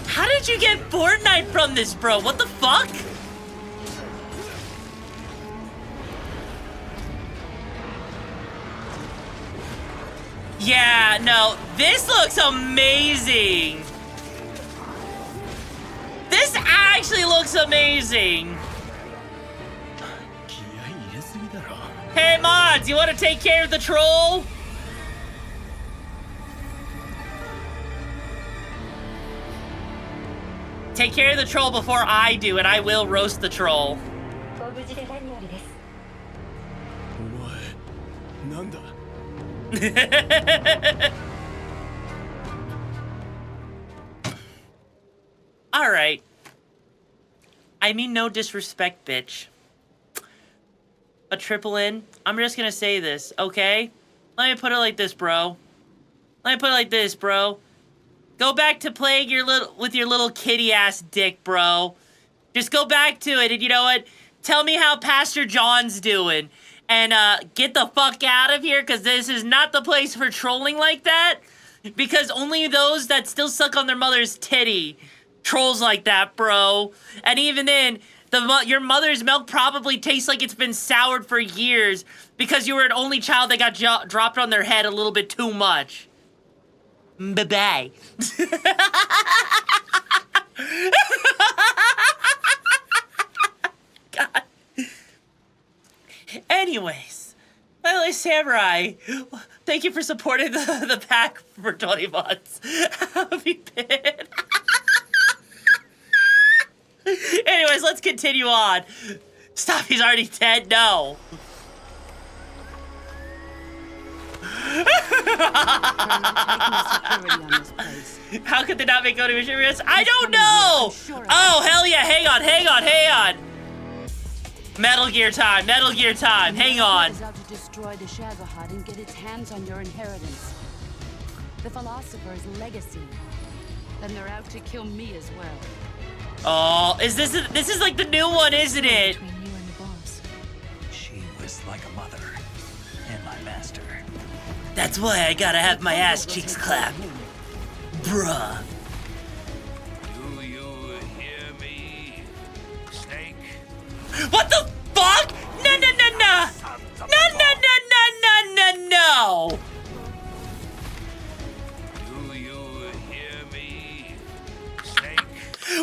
How did you get Fortnite from this, bro? What the fuck? Yeah, no, this looks amazing. This actually looks amazing. Hey, mods, you want to take care of the troll? Take care of the troll before I do, and I will roast the troll. All right. I mean, no disrespect, bitch. A triple in. I'm just gonna say this, okay? Let me put it like this, bro. Go back to playing with your little kitty ass dick, bro. Just go back to it, and you know what? Tell me how Pastor John's doing. And get the fuck out of here, because this is not the place for trolling like that. Because only those that still suck on their mother's titty trolls like that, bro. And even then, your mother's milk probably tastes like it's been soured for years because you were an only child that got dropped on their head a little bit too much. Bye-bye. God. Anyways, Lily Samurai, thank you for supporting the pack for 20 months. How have you been? Anyways, let's continue on. Stop, he's already dead? No. How could they not make Oni mysterious? I don't know! Oh, hell yeah, hang on. Metal Gear time, hang on. Is out to destroy the Shagohod and get its hands on your inheritance. The Philosopher's legacy. Then they're out to kill me as well. Oh, this is like the new one, isn't it? Between you and the boss. She was like a mother and my master. That's why I gotta have my ass cheeks clapped. Bruh. Do you hear me, Snake? What the fuck? No. No. Do you hear me, Snake?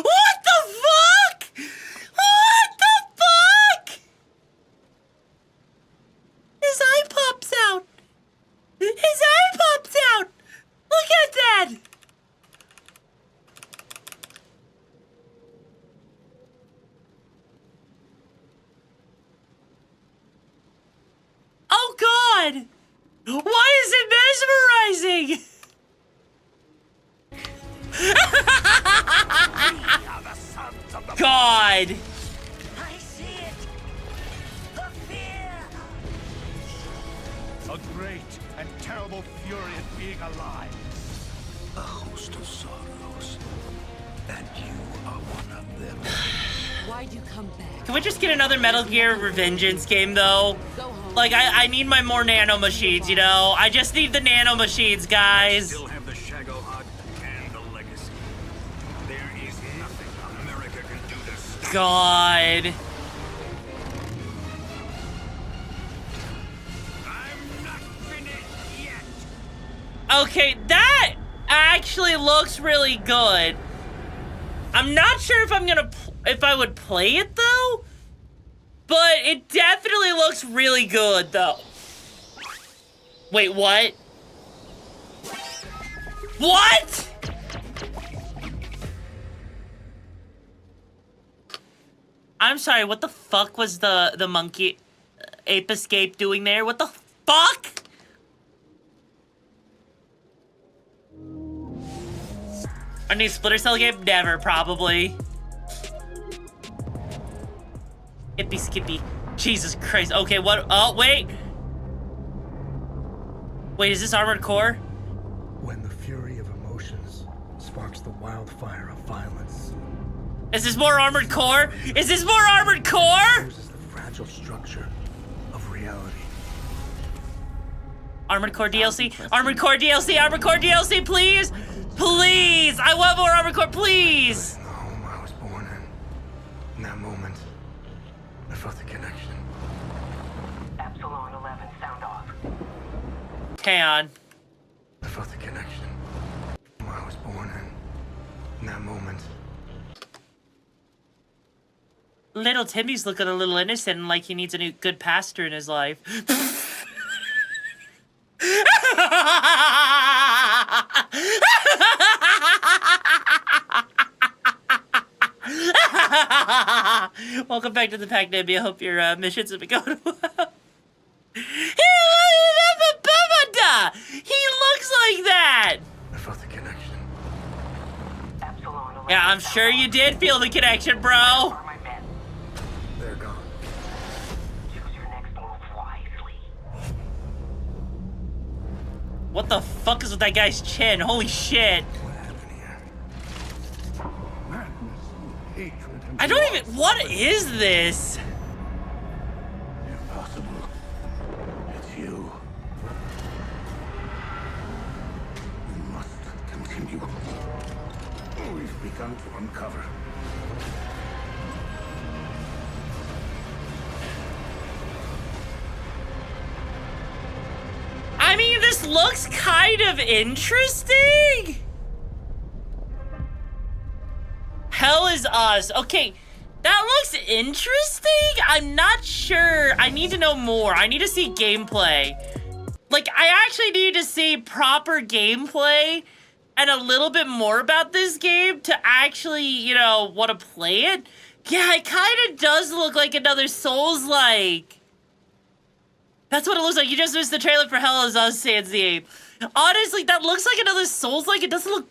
What the fuck? His eye pops out. Look at that. Oh God! Why is it mesmerizing? God! I see it. The fear. A great and terrible fury at being alive. A host of sorrows, and you are one of them. Why'd you come back? Can we just get another Metal Gear Revengeance game, though? Like, I need my more nano machines, you know? I just need the nano machines, guys. Still have the Shagohod and the legacy. There is nothing America can do to stop. God. I'm not finished yet. Okay, that actually looks really good. I'm not sure if if I would play it, though. But it definitely looks really good, though. Wait, what? What? I'm sorry, what the fuck was the monkey ape escape doing there? What the fuck? A new Splinter Cell game? Never, probably. Ippy skippy. Jesus Christ. Okay, what? Oh, wait. Wait, is this Armored Core? When the fury of emotions sparks the wildfire of violence. Is this more Armored Core? Is this more Armored Core? This is the fragile structure of reality. Armored Core DLC? Armored Core DLC? Armored Core DLC, please? Please! I want more Armored Core, please! The home I was born in that moment, I felt the connection. Epsilon 11, sound off. Hang on. I felt the connection. The home I was born in that moment. Little Timmy's looking a little innocent and like he needs a new good pastor in his life. Welcome back to the pack, Nimby. I hope your missions have been going well. He looks like that! I felt the connection. Yeah, I'm sure you did feel the connection, bro. They're gone. Choose your next move wisely. What the fuck is with that guy's chin? Holy shit. What happened here? Madness, hatred, and I don't even. What is this? Impossible. It's you. We must continue. We've begun to uncover. I mean, this looks kind of interesting. Hell is us. Okay, that looks interesting. I'm not sure. I need to know more. I need to see gameplay. Like, I actually need to see proper gameplay and a little bit more about this game to actually, you know, want to play it. Yeah, it kind of does look like another Souls-like. That's what it looks like. You just missed the trailer for Hell is Us, Sans the Ape. Honestly, that looks like another Souls-like. It doesn't look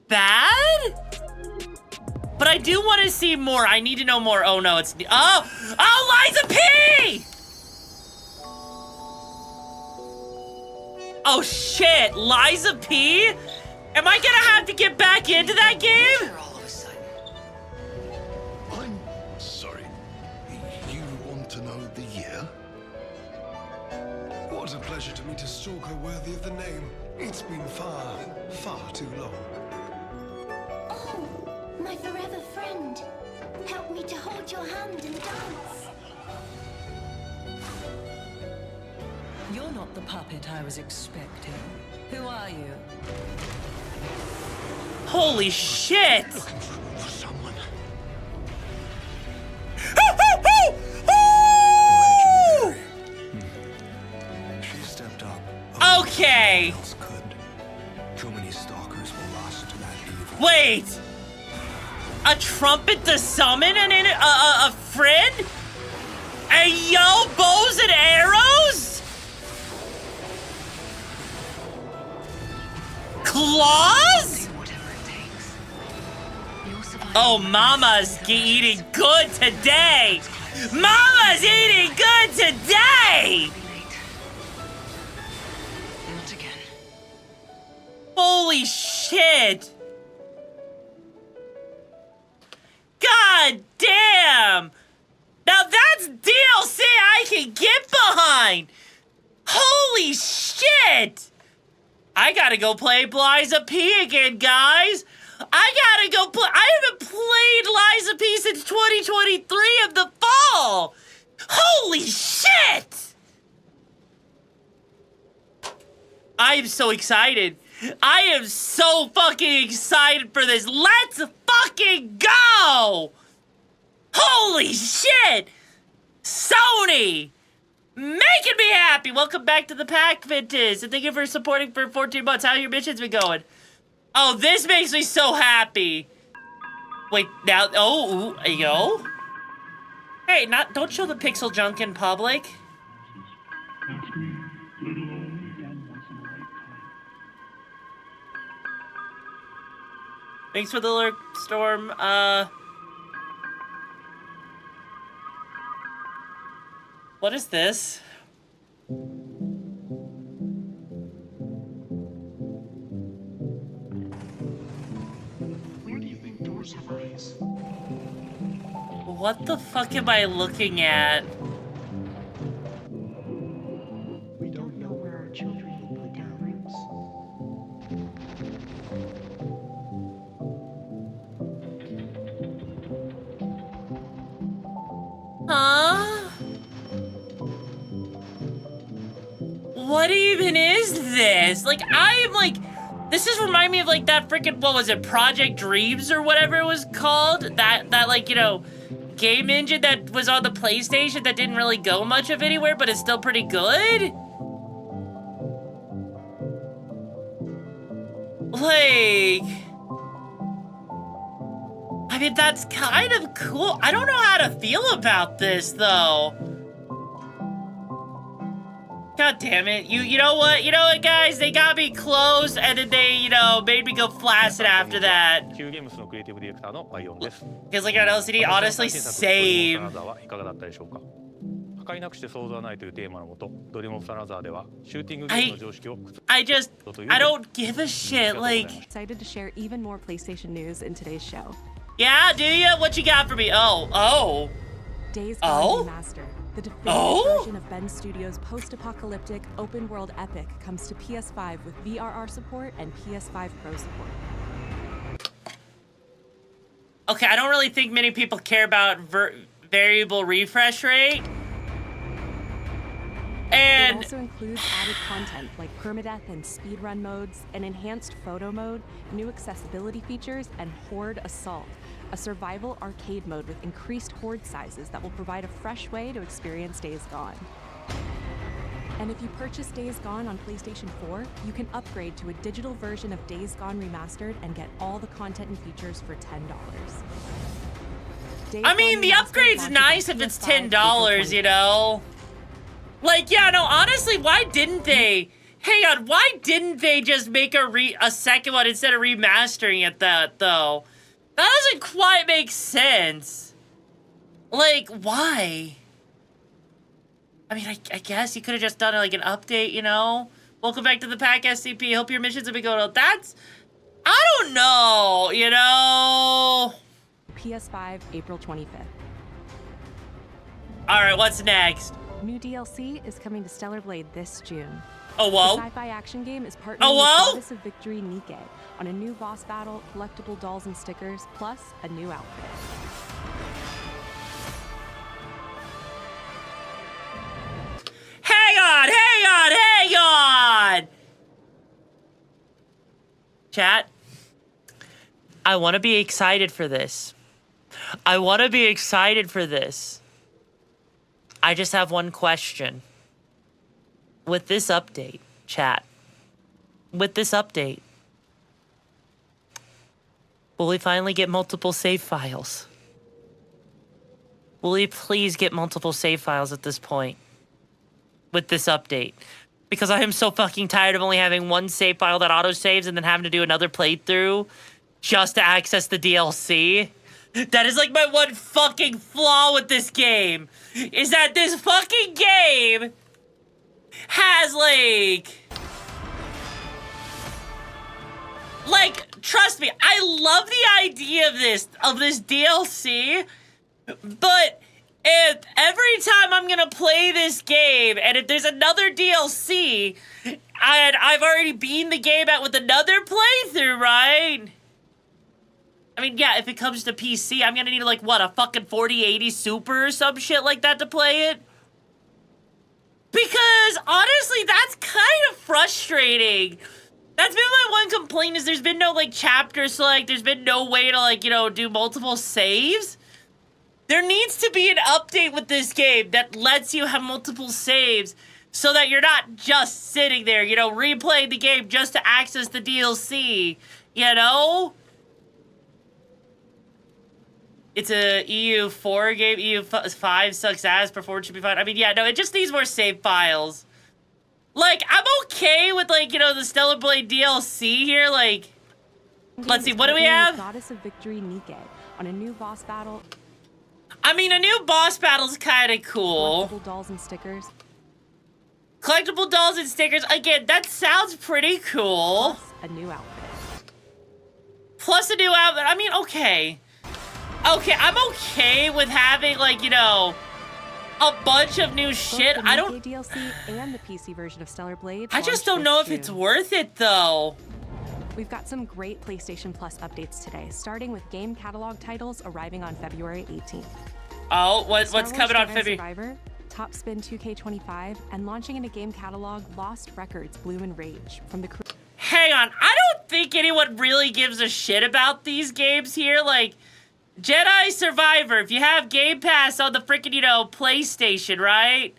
bad. But I do want to see more. I need to know more. Oh, no, it's... Oh, Liza P! Oh, shit. Liza P? Am I gonna have to get back into that game? I'm sorry. You want to know the year? What a pleasure to meet a stalker worthy of the name. It's been far, far too long. Oh, my forever friend. Help me to hold your hand and dance. You're not the puppet I was expecting. Who are you? Holy shit! Looking for someone. She stepped up. Okay. Else could. Too many stalkers were lost to that evil. Wait! A trumpet to summon a friend? Hey, yo, bows and arrows? Claws? Oh, Mama's eating good today. Mama's eating good today. Not again. Holy shit. God damn. Now that's DLC I can get behind. Holy shit. I gotta go play Liza P again, guys. I gotta go play. I haven't played Liza P since 2023 of the fall. Holy shit! I am so excited. I am so fucking excited for this. Let's fucking go! Holy shit! Sony! Making me happy! Welcome back to the pack, Vintage, and thank you for supporting for 14 months. How have your missions been going? Oh, this makes me so happy. Wait, now, oh, yo. Hey, don't show the pixel junk in public. Thanks for the alert, Storm. What is this? Where do you think doors have eyes? What the fuck am I looking at? We don't know where our children will put their roots. Huh? What even is this? Like, I am like, this just remind me of like that freaking, what was it, Project Dreams or whatever it was called? That like, you know, game engine that was on the PlayStation that didn't really go much of anywhere, but it's still pretty good? Like, I mean, that's kind of cool. I don't know how to feel about this, though. God damn it. You know what? You know what, guys? They got me close, and then they, you know, made me go flaccid after that. Because like on LCD, honestly, same. I don't give a shit, like... Excited to share even more PlayStation news in today's show. Yeah, do you? What you got for me? Oh. Days Gone Remastered. The definitive version of Ben Studios' post-apocalyptic open-world epic comes to PS5 with VRR support and PS5 Pro support. Okay, I don't really think many people care about variable refresh rate. And it also includes added content like permadeath and speedrun modes, an enhanced photo mode, new accessibility features, and Horde Assault, a survival arcade mode with increased horde sizes that will provide a fresh way to experience Days Gone. And if you purchase Days Gone on PlayStation 4, you can upgrade to a digital version of Days Gone Remastered and get all the content and features for $10. I mean, the upgrade's nice if it's $10, you know? Like, yeah, no, honestly, why didn't they? Hang on, why didn't they just make a second one instead of remastering it though? That doesn't quite make sense. Like, why? I mean, I guess you could have just done like an update, you know? Welcome back to the pack, SCP. Hope your missions have been going well. That's, I don't know, you know? PS5, April 25th. All right, what's next? New DLC is coming to Stellar Blade this June. Oh, whoa. The sci-fi action game is partnering with Goddess of Victory Nike on a new boss battle, collectible dolls and stickers, plus a new outfit. Hang on! Chat, I want to be excited for this. I just have one question. With this update, chat, will we finally get multiple save files? Will we please get multiple save files at this point? With this update? Because I am so fucking tired of only having one save file that auto-saves and then having to do another playthrough just to access the DLC. That is like my one fucking flaw with this game. Is that this fucking game has like, trust me, I love the idea of this DLC, but if every time I'm gonna play this game, and if there's another DLC, and I've already beaten the game out with another playthrough, right? I mean, yeah, if it comes to PC, I'm gonna need, like, what, a fucking 4080 Super or some shit like that to play it? Because, honestly, that's kind of frustrating. That's been my one complaint, is there's been no, like, chapter select, there's been no way to, like, you know, do multiple saves. There needs to be an update with this game that lets you have multiple saves so that you're not just sitting there, you know, replaying the game just to access the DLC, you know? It's a EU4 game, EU5 sucks ass, performance should be fine. I mean, yeah, no, it just needs more save files. Like, I'm okay with, like, you know, the Stellar Blade DLC here, like, let's see, what do we have? Goddess of Victory Nike on a new boss battle. I mean, a new boss battle's kind of cool. Collectible dolls and stickers. Collectible dolls and stickers. Again, that sounds pretty cool. Plus a new outfit. I mean, okay. Okay, I'm okay with having, like, you know, a bunch of new shit. I don't. DLC and the PC version of Stellar Blade. I just don't know if it's worth it, though. We've got some great PlayStation Plus updates today, starting with game catalog titles arriving on February 18th. Oh, what's coming on February? Survivor, Top Spin 2K25, and launching in a game catalog, Lost Records Bloom and Rage from the crew. Hang on, I don't think anyone really gives a shit about these games here. Like, Jedi Survivor, if you have Game Pass on the freaking, you know, PlayStation, right?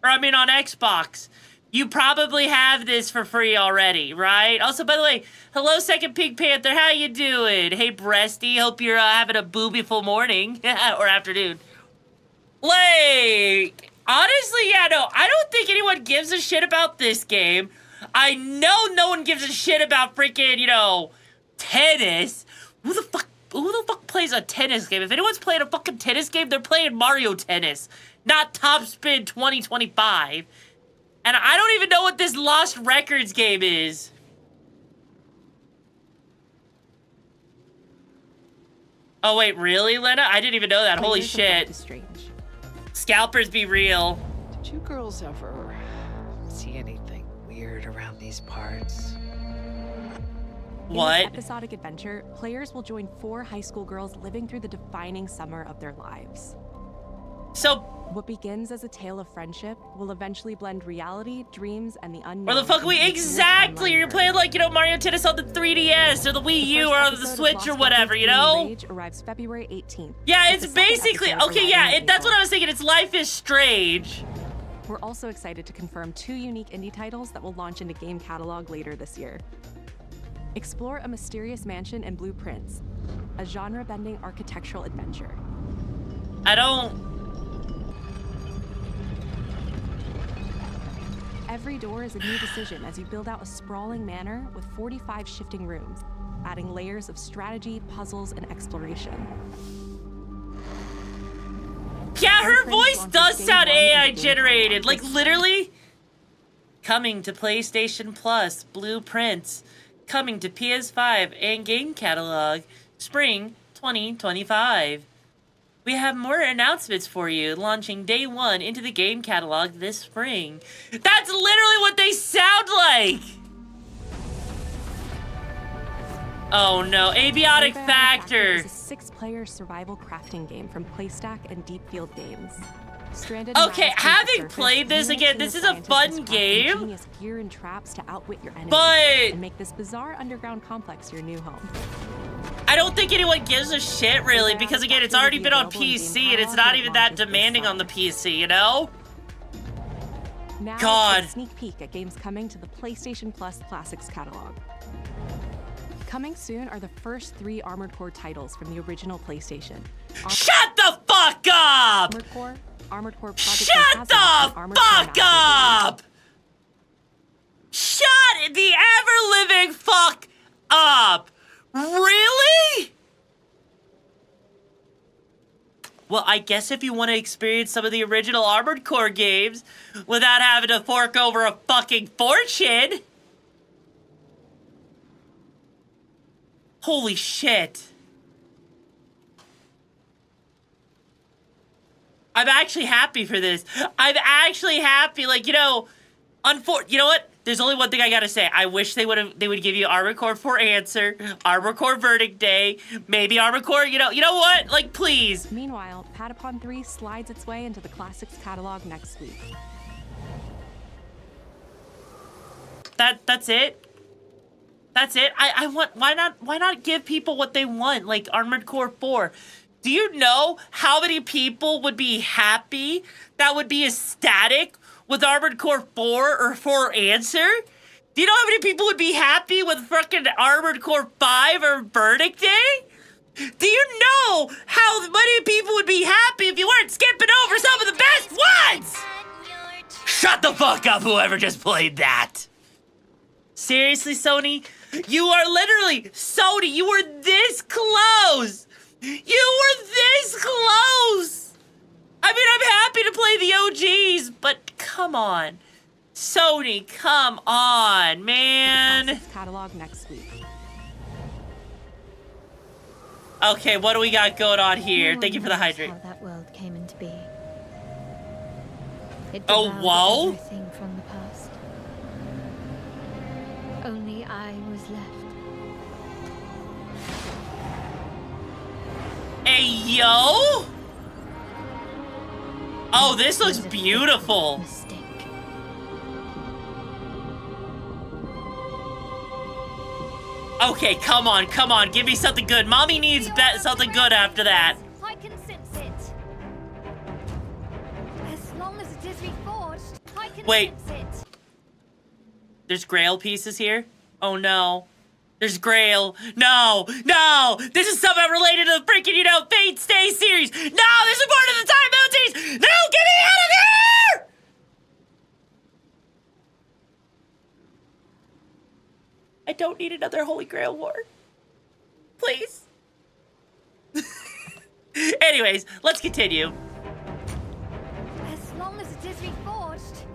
Or, I mean, on Xbox, you probably have this for free already, right? Also, by the way, hello, Second Pink Panther, how you doing? Hey, Breasty, hope you're having a boobiful morning or afternoon. Like, honestly, yeah, no, I don't think anyone gives a shit about this game. I know no one gives a shit about freaking, you know, tennis. Who the fuck plays a tennis game? If anyone's playing a fucking tennis game, they're playing Mario Tennis, not Top Spin 2025. And I don't even know what this Lost Records game is. Oh wait, really, Lena? I didn't even know that. Holy shit. Strange. Scalpers be real. Did you girls ever see anything weird around these parts? What? In this episodic adventure, players will join 4 high school girls living through the defining summer of their lives. So, what begins as a tale of friendship will eventually blend reality, dreams, and the unknown. where the fuck are we exactly? You're playing like, you know, Mario Tennis on the 3DS or the Wii U or on the Switch or whatever, you know? Rage arrives February 18th. Yeah, it's basically, okay, yeah, that's what I was thinking. It's Life is Strange. We're also excited to confirm 2 unique indie titles that will launch into game catalog later this year. Explore a mysterious mansion and blueprints, a genre-bending architectural adventure. I don't... Every door is a new decision as you build out a sprawling manor with 45 shifting rooms, adding layers of strategy, puzzles, and exploration. Yeah, her voice does sound AI generated. Like, literally. Coming to PlayStation Plus, Blueprints. Coming to PS5 and game catalog. Spring 2025. We have more announcements for you, launching day 1 into the game catalog this spring. That's literally what they sound like! Oh no, Abiotic Factor! It's a 6-player survival crafting game from Playstack and Deep Field Games. Stranded okay, having played this again, this is a fun game. Genius gear and traps to outwit your enemies but and make this bizarre underground complex your new home. I don't think anyone gives a shit, really, because again, it's already been on PC, and it's not even that demanding on the PC, you know? Now, God. A sneak peek at games coming to the PlayStation Plus Classics catalog. Coming soon are the first 3 Armored Core titles from the original PlayStation. Shut the fuck up! Armored Core Project Shut the fuck up! Shut the ever-living fuck up! Really? Well, I guess if you want to experience some of the original Armored Core games without having to fork over a fucking fortune. Holy shit. I'm actually happy for this. I'm actually happy. Like, you know, you know what? There's only one thing I gotta say. I wish they would give you Armored Core 4 Answer, Armored Core Verdict Day, maybe Armored Core, you know what? Like, please. Meanwhile, Patapon 3 slides its way into the Classics catalog next week. That's it? That's it? I want, why not give people what they want, like Armored Core 4? Do you know how many people would be happy, that would be ecstatic with Armored Core 4 or 4 Answer? Do you know how many people would be happy with fucking Armored Core 5 or Verdict Day? Do you know how many people would be happy if you weren't skipping over some of the best ones? Shut the fuck up, whoever just played that. Seriously, Sony? You are literally, Sony, you were this close. You were this close. I mean, I'm happy to play the OGs, but come on. Sony, come on, man. Catalog next week. Okay, what do we got going on here? Thank you for the hydrate. How that world came into being. It Oh, whoa. Everything from the past. Only I was left. Hey, yo! Oh, this looks beautiful. Mistake. Okay, come on. Give me something good. Mommy needs something good after that. I can sense it. As long as it is reforged, I can sense it. There's Grail pieces here? Oh no. There's Grail. No! This is somehow related to the freaking, you know, Fate Stay series. No! This is part of the Time Mode series! No! Get me out of here! I don't need another Holy Grail war. Please. Anyways, let's continue. As long as it is reforged.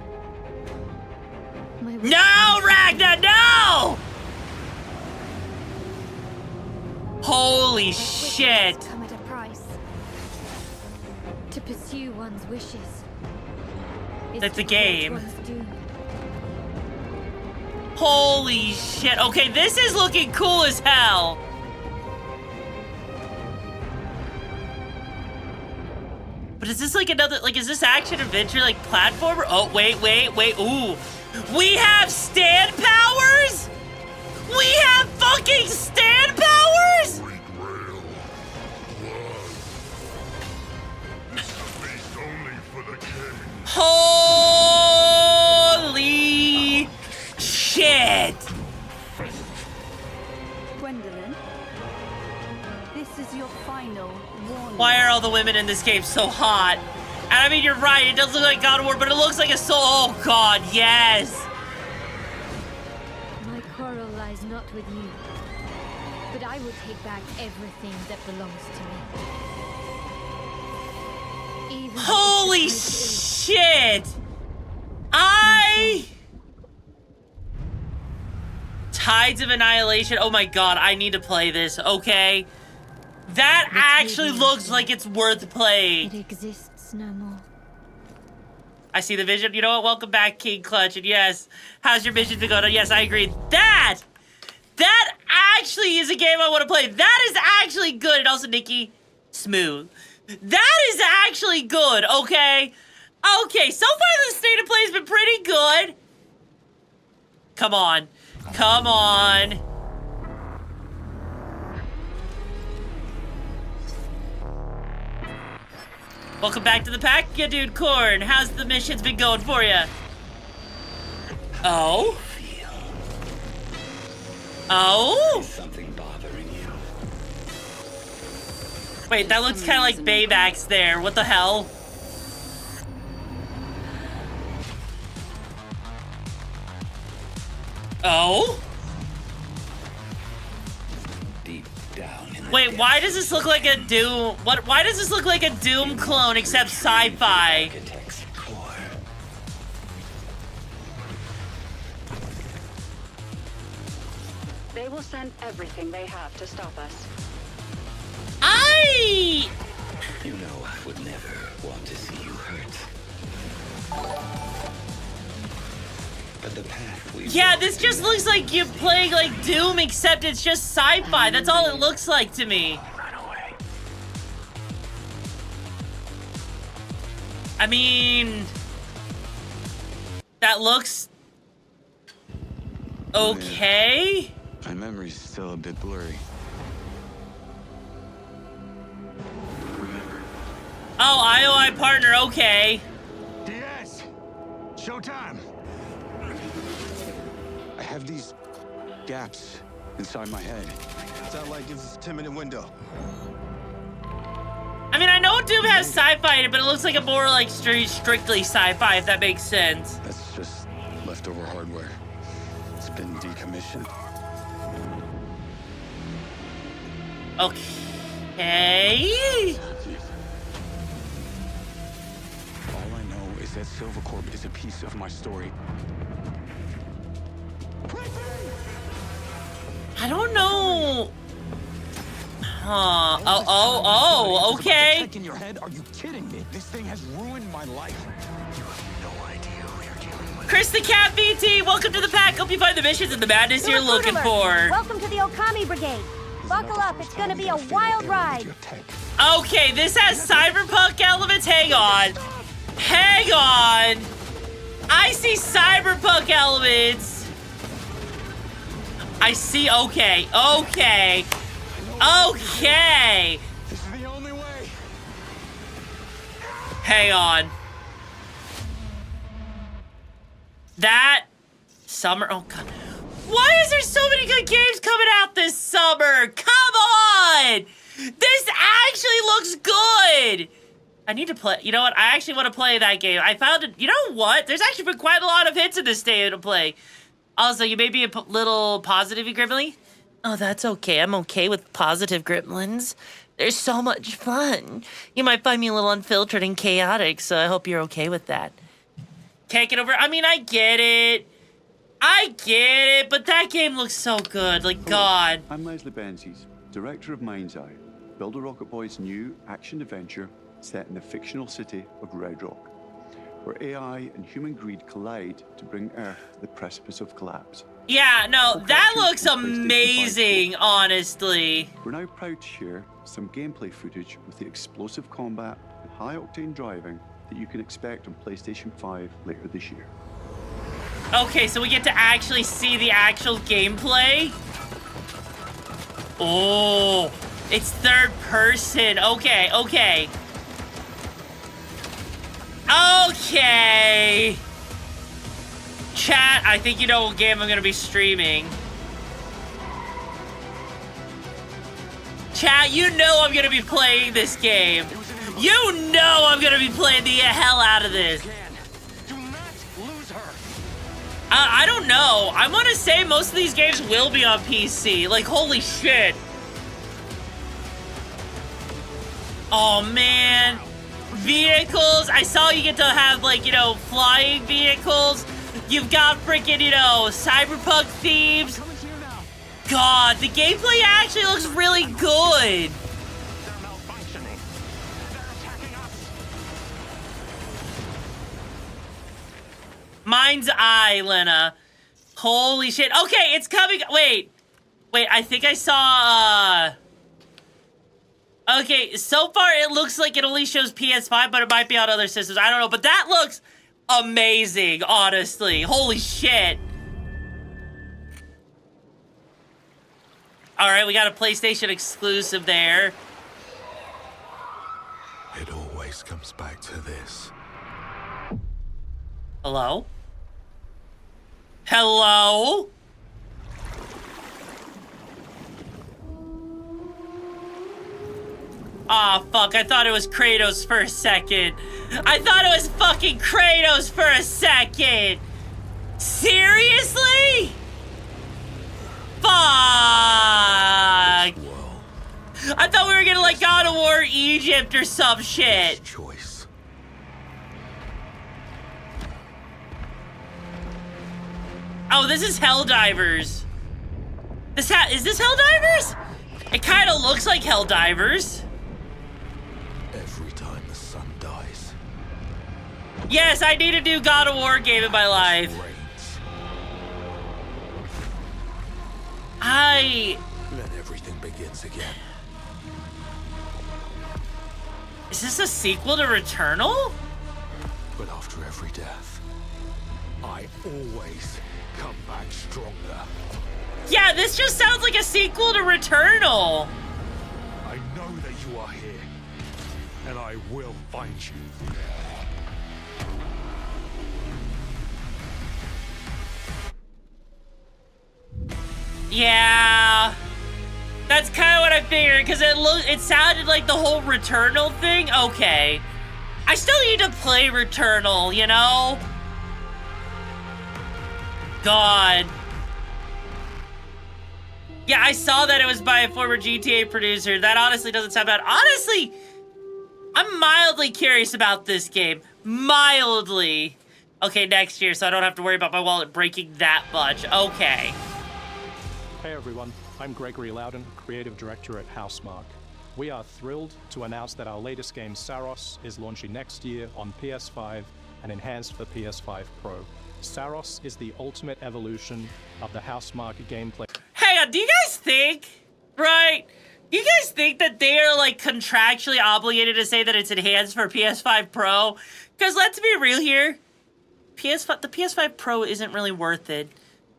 No, Ragnar, no! Holy shit. Come at a price. To pursue one's wishes. That's the game. Holy shit. Okay, this is looking cool as hell. But is this like another, like, is this action adventure, like, platformer? Oh, wait. Ooh. We have stand powers? We have fucking stand powers? Holy shit. Gwendolyn, this is your final warning. Why are all the women in this game so hot? And I mean, you're right, it does look like God of War, but it looks like a soul. Oh God, yes. My quarrel lies not with you, but I will take back everything that belongs to me. Even Holy shit. Tides of Annihilation. Oh my God, I need to play this, okay? That actually looks like it's worth playing. It exists no more. I see the vision. You know what? Welcome back, King Clutch. And yes, how's your mission been going? Yes, I agree. That actually is a game I want to play. That is actually good. And also, Nikki, smooth. That is actually good, okay? Okay, so far the state of play has been pretty good. Come on. Come on. Welcome back to the pack, ya dude Corn. How's the missions been going for you? Oh? Oh? Something bothering you. Wait, that looks kind of like Baymax there. What the hell? Oh? Deep down in Wait, why does this look like a Doom? Why does this look like a Doom clone except sci-fi? They will send everything they have to stop us. You know I would never want to see you hurt. But the path we Yeah, this just looks like you're playing like Doom except it's just sci-fi. That's all it looks like to me. I mean, that looks okay. My memory's still a bit blurry. Oh, IOI partner, okay. DS! Showtime! I have these gaps inside my head. Sound like it's a 10-minute window. I mean, I know Doom has sci-fi in it, but it looks like a more like strictly sci-fi, if that makes sense. That's just leftover hardware. It's been decommissioned. Okay. All I know is that Silvercorp is a piece of my story. I don't know. Huh. Oh, okay. In your head? Are you kidding me? This thing has ruined my life. You have no idea who you're dealing with. Chris the Cat VT, welcome to the pack. Hope you find the missions and the madness you're looking for. Welcome to the Okami Brigade. Buckle up, it's gonna be a wild ride. Okay, this has Cyberpunk elements. Hang on. Hang on. I see Cyberpunk elements. I see, okay. This is the only way. Hang on. That summer, oh God. Why is there so many good games coming out this summer? Come on! This actually looks good! I need to play, you know what? I actually want to play that game. I found it, you know what? There's actually been quite a lot of hits in this day to play. Also, you may be a little positive, Gribbly. Oh, that's okay. I'm okay with positive gremlins. They're so much fun. You might find me a little unfiltered and chaotic, so I hope you're okay with that. Take it over. I mean, I get it, but that game looks so good. Like, God. I'm Leslie Benzies. director of Mind's Eye, Builder Rocket Boy's new action-adventure set in the fictional city of Red Rock, where AI and human greed collide to bring Earth to the precipice of collapse. Yeah, no, that looks amazing, honestly. We're now proud to share some gameplay footage with the explosive combat and high-octane driving that you can expect on PlayStation 5 later this year. Okay, so we get to actually see the actual gameplay. Oh, it's third person. Okay, okay. Okay. Chat, I think you know what game I'm gonna be streaming. Chat, you know I'm gonna be playing this game. You know I'm gonna be playing the hell out of this. I don't know. I want to say most of these games will be on PC. Like, holy shit. Oh, man. Vehicles. I saw you get to have, like, you know, flying vehicles. You've got freaking, you know, Cyberpunk themes. God, the gameplay actually looks really good. Mind's Eye, Lena. Holy shit. Okay, it's coming. Wait, I think I saw, okay, so far it looks like it only shows PS5, but it might be on other systems. I don't know, but that looks amazing, honestly. Holy shit. All right, we got a PlayStation exclusive there. It always comes back to this. Hello? Hello? Aw, fuck, I thought it was Kratos for a second. I thought it was fucking Kratos for a second. Seriously? Fuck. I thought we were gonna like God of War Egypt or some shit. Oh, this is Helldivers. Is this Helldivers? It kind of looks like Helldivers. Every time the sun dies. Yes, I need a new God of War game in my life. Then everything begins again. Is this a sequel to Returnal? But after every death, I always come back stronger. Yeah, this just sounds like a sequel to Returnal. I know that you are here, and I will find you. Yeah, that's kind of what I figured, because it sounded like the whole Returnal thing. Okay, I still need to play Returnal, you know? God. Yeah, I saw that it was by a former GTA producer. That honestly doesn't sound bad. Honestly, I'm mildly curious about this game. Mildly. Okay, next year, so I don't have to worry about my wallet breaking that much. Okay. Hey everyone, I'm Gregory Loudon, Creative Director at Housemarque. We are thrilled to announce that our latest game, Saros, is launching next year on PS5 and enhanced for PS5 Pro. Saros is the ultimate evolution of the Housemarque gameplay. Hang on, do you guys think, right? Do you guys think that they are like contractually obligated to say that it's enhanced for PS5 Pro? Because let's be real here, the PS5 Pro isn't really worth it.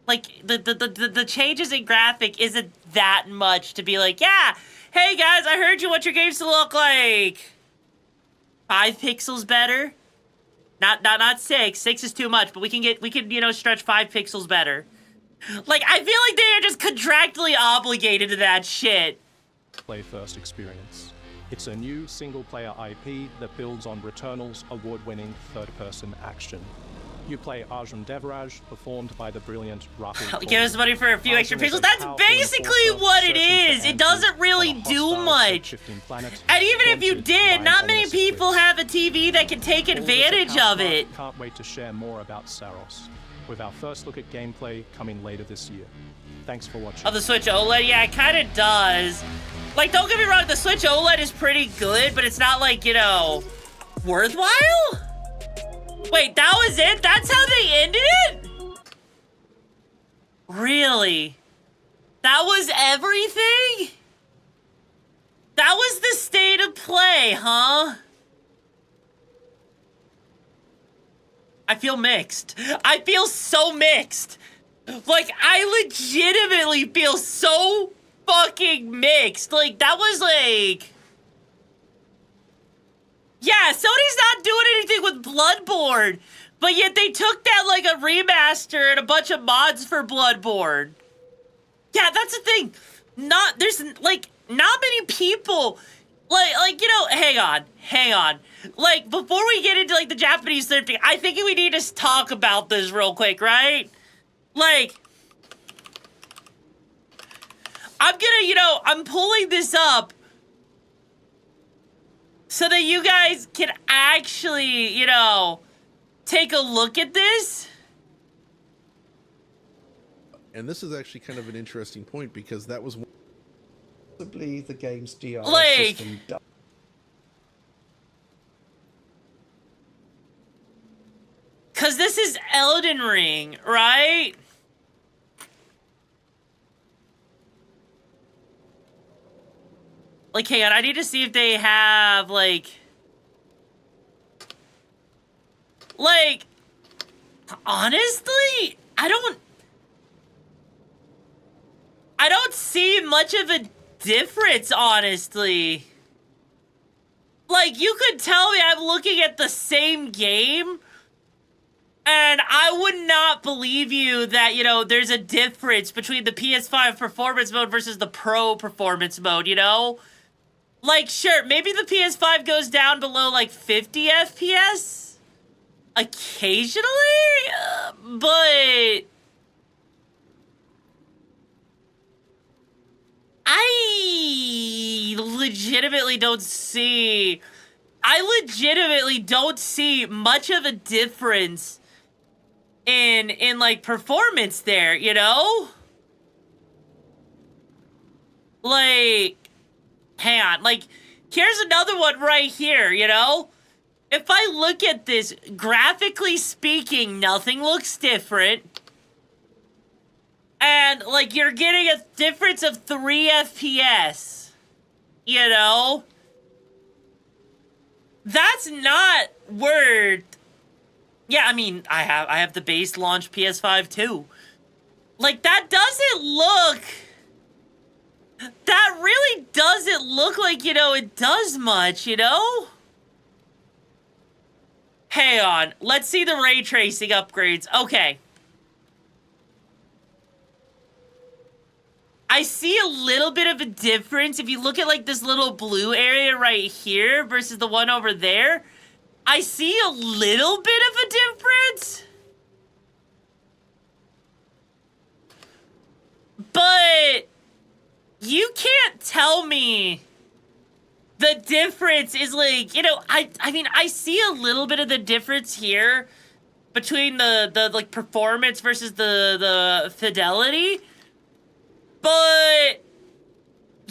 Like, the changes in graphic isn't that much to be like, yeah, hey guys, I heard you want your games to look like 5 pixels better. Not 6. 6 is too much, but we can you know, stretch 5 pixels better. Like, I feel like they are just contractually obligated to that shit. Play first experience. It's a new single-player IP that builds on Returnal's award-winning third-person action. You play Arjun Devraj, performed by the brilliant Rahul. Give us money for a few extra pixels. That's basically what it is. It doesn't really do much. And even if you did, not many people have a TV that can take advantage of it. Can't wait to share more about Saros, with our first look at gameplay coming later this year. Thanks for watching. Of the Switch OLED? Yeah, it kind of does. Like, don't get me wrong, the Switch OLED is pretty good, but it's not like, you know, worthwhile? Wait, that was it? That's how they ended it? Really? That was everything? That was the state of play, huh? I feel mixed. I feel so mixed. Like, I legitimately feel so fucking mixed. Like, that was like... Yeah, Sony's not doing anything with Bloodborne, but yet they took that like a remaster and a bunch of mods for Bloodborne. Yeah, that's the thing. There's like not many people like you know, hang on. Like, before we get into like the Japanese thrifting, I think we need to talk about this real quick, right? Like, I'm gonna, you know, I'm pulling this up so that you guys can actually, you know, take a look at this. And this is actually kind of an interesting point, because that was possibly the game's DR system. Because this is Elden Ring, right? Like, hang on, I need to see if they have, like, honestly, I don't see much of a difference, honestly. Like, you could tell me I'm looking at the same game, and I would not believe you that, you know, there's a difference between the PS5 performance mode versus the Pro performance mode, you know? Like, sure, maybe the PS5 goes down below, like, 50 FPS? Occasionally? But... I legitimately don't see much of a difference in like, performance there, you know? Like... Hang on, like, here's another one right here, you know? If I look at this, graphically speaking, nothing looks different. And, like, you're getting a difference of 3 FPS. You know? That's not worth... Yeah, I mean, I have the base launch PS5 too. Like, that doesn't look... That really doesn't look like, you know, it does much, you know? Hang on. Let's see the ray tracing upgrades. Okay. I see a little bit of a difference. If you look at, like, this little blue area right here versus the one over there, I see a little bit of a difference. But... you can't tell me the difference is like, you know, I mean, I see a little bit of the difference here between the like performance versus the fidelity, but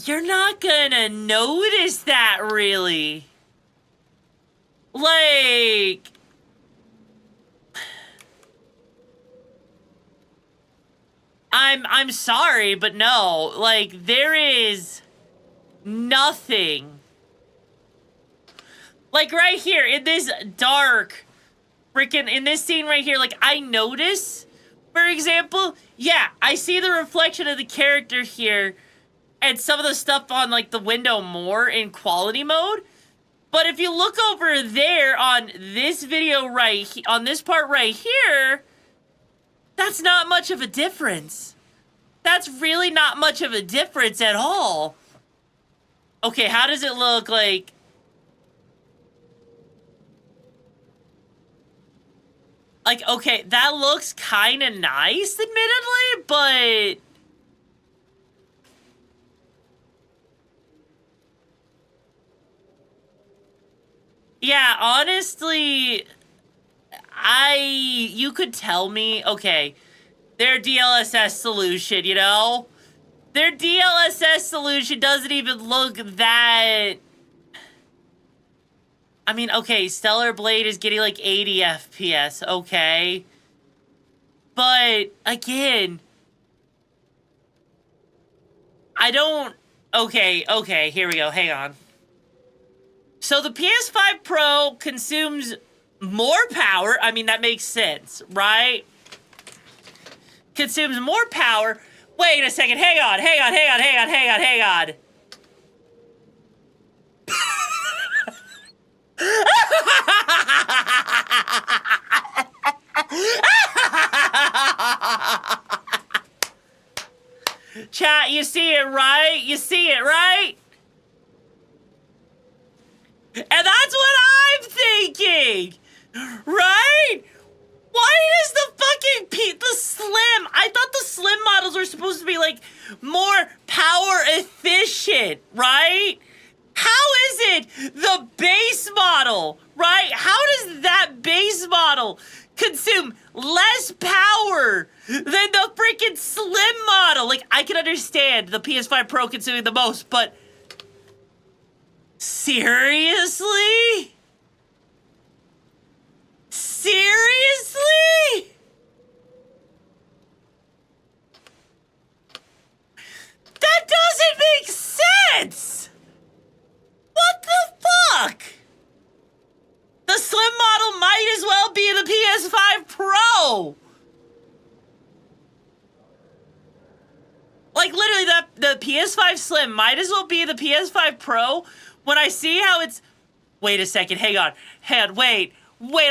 you're not gonna notice that really. Like, I'm sorry, but no, like, there is nothing. Like, right here, in this dark, in this scene right here, like, I notice, for example, yeah, I see the reflection of the character here, and some of the stuff on, like, the window more in quality mode, but if you look over there on this video on this part right here, that's not much of a difference. That's really not much of a difference at all. Okay, how does it look like? Like, okay, that looks kind of nice, admittedly, but... Yeah, honestly, you could tell me, okay, their DLSS solution, you know? Their DLSS solution doesn't even look that... I mean, okay, Stellar Blade is getting like 80 FPS, okay? But, again, I don't... Okay, here we go, hang on. So the PS5 Pro consumes more power. I mean, that makes sense, right? Consumes more power. Wait a second, hang on. Chat, you see it, right? And that's what I'm thinking, right? Why is the fucking the Slim? I thought the Slim models were supposed to be like more power efficient, right? How is it the base model, right? How does that base model consume less power than the freaking Slim model? Like, I can understand the PS5 Pro consuming the most, but seriously? Seriously? That doesn't make sense! What the fuck? The Slim model might as well be the PS5 Pro! Like, literally, the PS5 Slim might as well be the PS5 Pro when I see how it's... Wait a second, hang on, wait,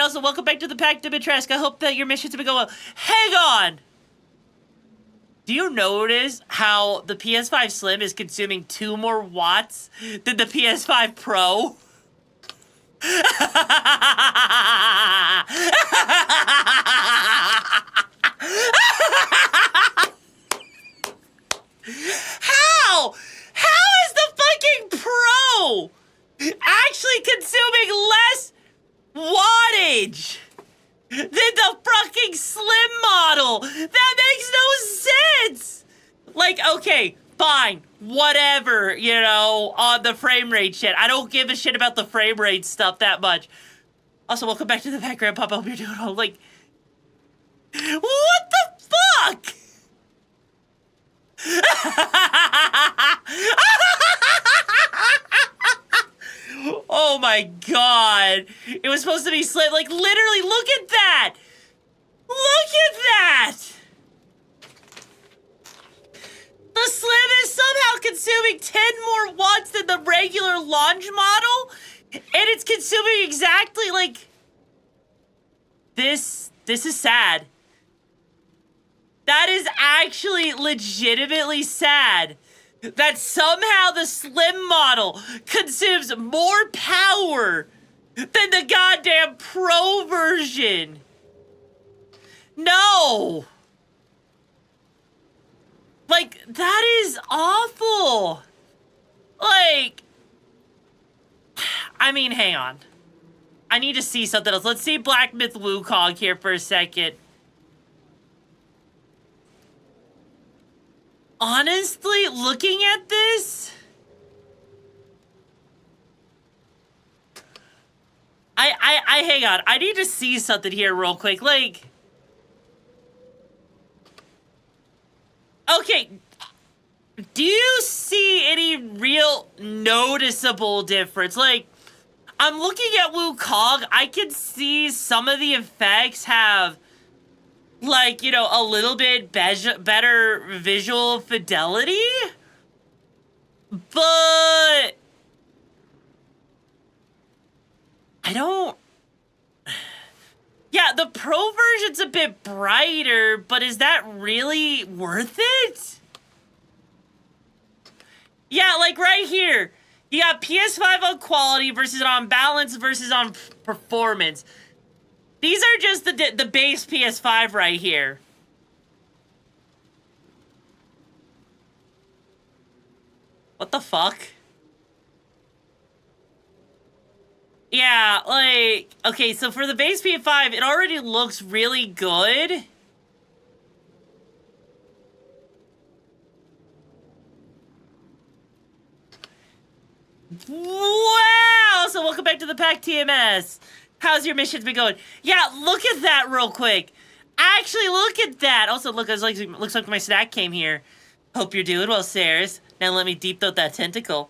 also, welcome back to the pack, Dimitrescu. I hope that your missions have been going well. Hang on! Do you notice how the PS5 Slim is consuming 2 more watts than the PS5 Pro? How? How is the fucking Pro actually consuming less wattage than the fucking Slim model? That makes no sense! Like, okay, fine, whatever, you know, on the frame rate shit. I don't give a shit about the frame rate stuff that much. Also, welcome back to the background, Papa. I hope you're doing all, like... What the fuck? Oh my god. It was supposed to be Slim. Like, literally, look at that! Look at that! The Slim is somehow consuming 10 more watts than the regular launch model, and it's consuming exactly, like... This is sad. That is actually legitimately sad. That somehow the Slim model consumes more power than the goddamn Pro version. No. Like, that is awful. Like, I mean, hang on. I need to see something else. Let's see Black Myth Wukong here for a second. Honestly, looking at this, I hang on. I need to see something here real quick. Like, okay, do you see any real noticeable difference? Like, I'm looking at Wukong. I can see some of the effects have, like, you know, a little bit better visual fidelity, but I don't... Yeah, the Pro version's a bit brighter, but is that really worth it? Yeah, like right here, you got PS5 on quality versus on balance versus on performance. These are just the base PS5 right here. What the fuck? Yeah, like, okay, so for the base PS5, it already looks really good. Wow! So welcome back to the pack, TMS. How's your missions been going? Yeah, look at that real quick. Actually, look at that. Also, look, it looks like my snack came here. Hope you're doing well, Saris. Now let me deep throat that tentacle.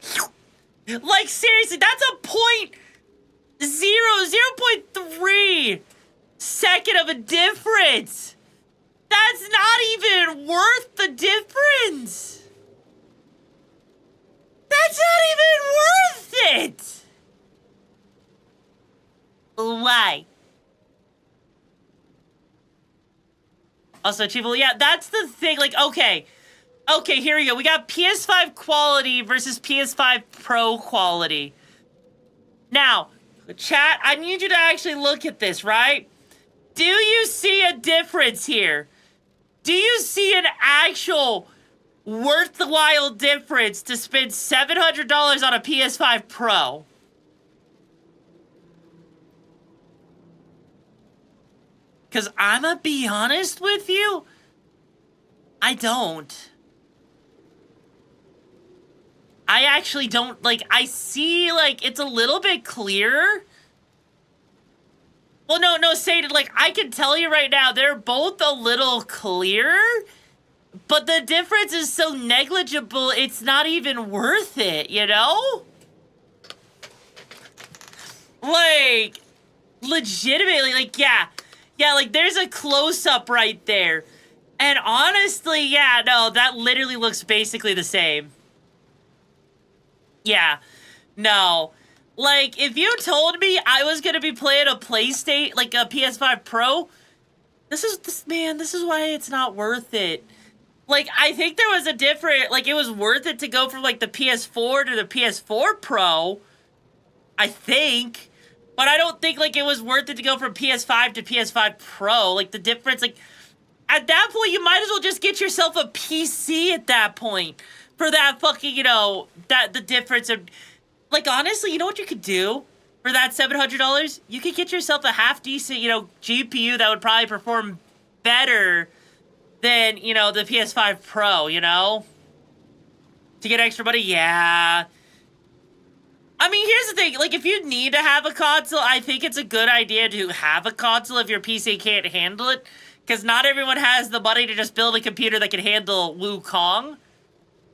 Like, seriously, that's a 0.3 second of a difference. That's not even worth the difference. That's not even worth it. Why? Also, Chivo, yeah, that's the thing. Like, okay, here we go. We got PS5 quality versus PS5 Pro quality. Now, chat, I need you to actually look at this, right? Do you see a difference here? Do you see an actual worthwhile difference to spend $700 on a PS5 Pro? Because I'm gonna be honest with you, I don't. I actually don't, like, I see, like, it's a little bit clearer. Well, no, Sadie, like, I can tell you right now, they're both a little clearer, but the difference is so negligible, it's not even worth it, you know? Like, legitimately, like, yeah, like, there's a close-up right there. And honestly, yeah, no, that literally looks basically the same. Yeah, no. Like, if you told me I was gonna be playing a PlayStation, like a PS5 Pro, this is why it's not worth it. Like, I think there was a different, like, it was worth it to go from, like, the PS4 to the PS4 Pro, I think. But I don't think, like, it was worth it to go from PS5 to PS5 Pro. Like, the difference, like, at that point, you might as well just get yourself a PC at that point. For that fucking, you know, the difference of, like, honestly, you know what you could do? For that $700, you could get yourself a half-decent, you know, GPU that would probably perform better than, you know, the PS5 Pro, you know? To get extra money, yeah. I mean, here's the thing. Like, if you need to have a console, I think it's a good idea to have a console if your PC can't handle it. Because not everyone has the money to just build a computer that can handle Wukong.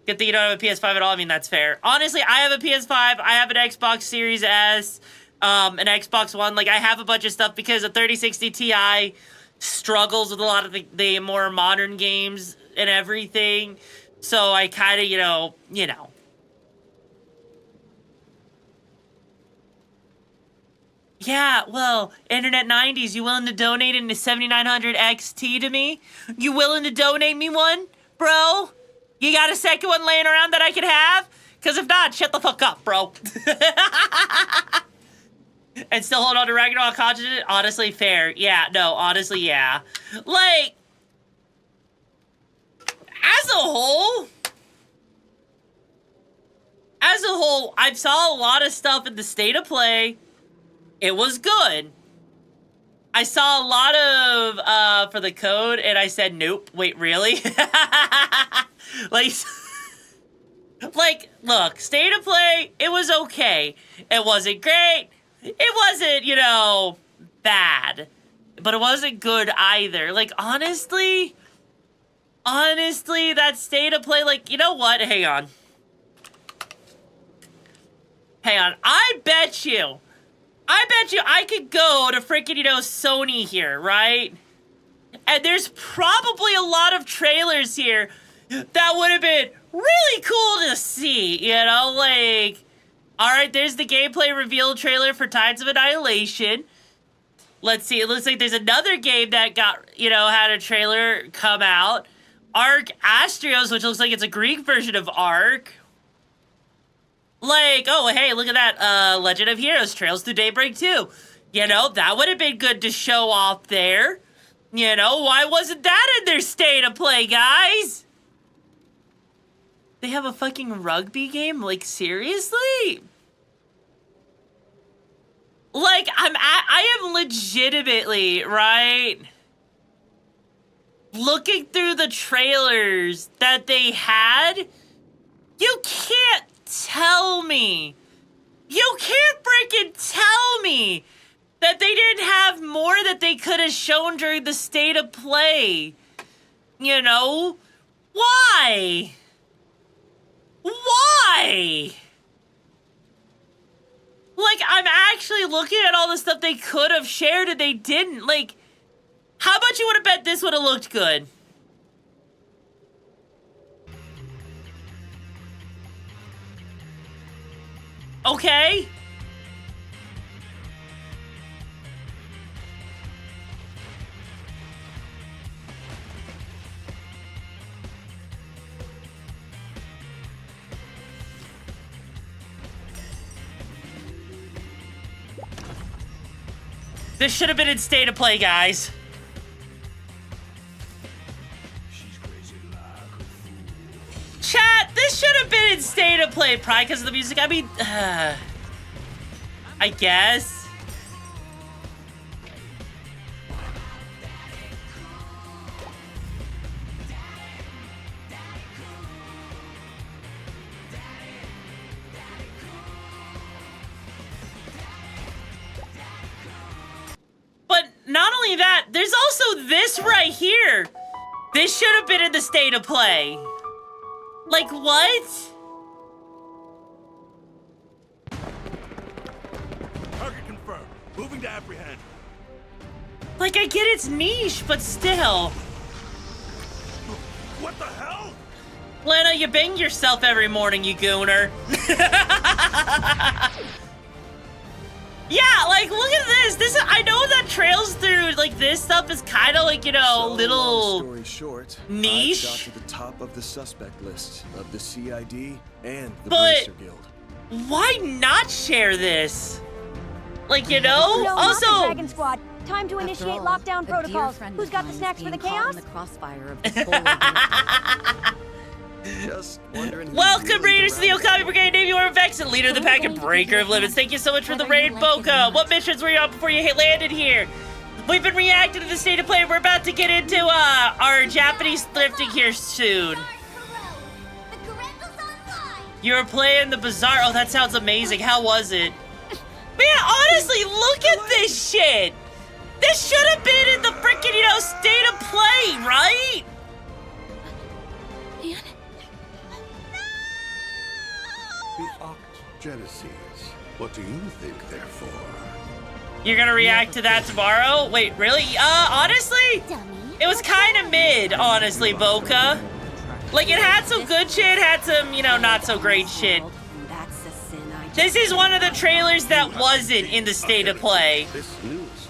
Good thing you don't have a PS5 at all. I mean, that's fair. Honestly, I have a PS5. I have an Xbox Series S, an Xbox One. Like, I have a bunch of stuff because a 3060 Ti struggles with a lot of the more modern games and everything. So I kind of, you know. Yeah, well, Internet 90s, you willing to donate into 7900 XT to me? You willing to donate me one, bro? You got a second one laying around that I could have? Because if not, shut the fuck up, bro. And still hold on to Ragnarok Continent? Honestly, fair. Yeah, no, honestly, yeah. Like, as a whole, I saw a lot of stuff in the State of Play. It was good. I saw a lot of, for the code, and I said, nope. Wait, really? Like, look, State of Play, it was okay. It wasn't great. It wasn't, you know, bad. But it wasn't good either. Like, honestly, that State of Play, like, you know what? Hang on. I bet you I could go to freaking, you know, Sony here, right? And there's probably a lot of trailers here that would have been really cool to see, you know? Like, alright, there's the gameplay reveal trailer for Tides of Annihilation. Let's see, it looks like there's another game that got, you know, had a trailer come out. Ark Astrios, which looks like it's a Greek version of Ark. Like, oh, hey, look at that, Legend of Heroes, Trails Through Daybreak 2. You know, that would have been good to show off there. You know, why wasn't that in their state of play, guys? They have a fucking rugby game? Like, seriously? Like, I am legitimately, right, looking through the trailers that they had. You can't tell me. You can't freaking tell me that they didn't have more that they could have shown during the state of play. You know? Why? Why? Like, I'm actually looking at all the stuff they could have shared and they didn't. Like, how much you would have bet this would have looked good? Okay. This should have been in state of play, guys. Chat, this should have been in state of play, probably because of the music. I mean, I guess. But not only that, there's also this right here. This should have been in the state of play. Like, what? Target confirmed. Moving to apprehend. Like, I get it's niche, but still. What the hell? Lena, you bang yourself every morning, you gooner. Yeah, like, look at this. This is, I know that trails through, like, this stuff is kind of like, you know, little story short, niche. I got to the top of the suspect list of the CID and the But Bracer Guild. why not share this? Like, you know? No, Also, not the Dragon Squad. Time to initiate all, lockdown a dear protocols. friend Who's of got the mine snacks is for the being caught chaos? in the crossfire of this whole Just wondering. who welcome, really Raiders to the Okami Brigade. Name YoruVexa, leader of the pack and breaker of limits. Thank you so much for the raid, Boca. What missions were you on before you landed here? We've been reacting to the state of play. We're about to get into our Japanese thrifting here soon. You were playing the Bazaar. Oh, that sounds amazing. How was it? Man, honestly, look at this shit. This should have been in the freaking, you know, state of play, right? The Octgenesis. What do you think they're for? You're gonna react to that tomorrow? Wait, really? Honestly, it was kind of mid, honestly, Boca. Like, it had some good shit, had some, you know, not so great shit. This is one of the trailers that wasn't in the state of play. This news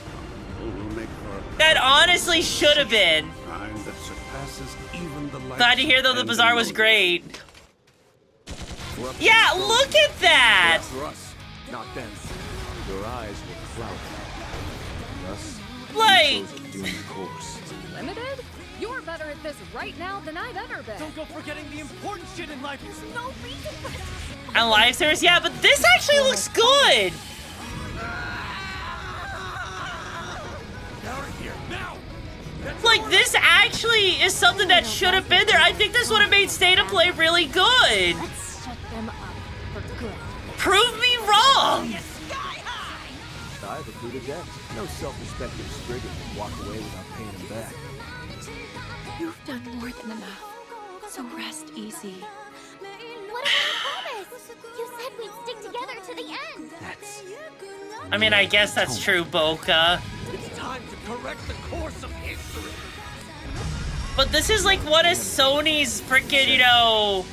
will make for That honestly should have been. crime that surpasses even the light. Glad to hear, though, the Bazaar was great. Yeah, look at that! For us, not them. Your eyes were clouded. Thus, Like, you chose a doomed course. Limited? You're better at this right now than I've ever been. Don't go forgetting the important shit in life. There's no reason for this. and live service, yeah, but this actually looks good. Out of here now. Like, this actually is something that should have been there. I think this would have made state of play really good. Let's shut them up for good. Prove me wrong. I have a coup de debt. No self-respecting brigand can walk away without paying him back. You've done more than enough. So rest easy. What about a promise? You said we'd stick together to the end. That's... I mean, I guess that's true, Boca. It's time to correct the course of history. But this is like one of Sony's freaking, you know,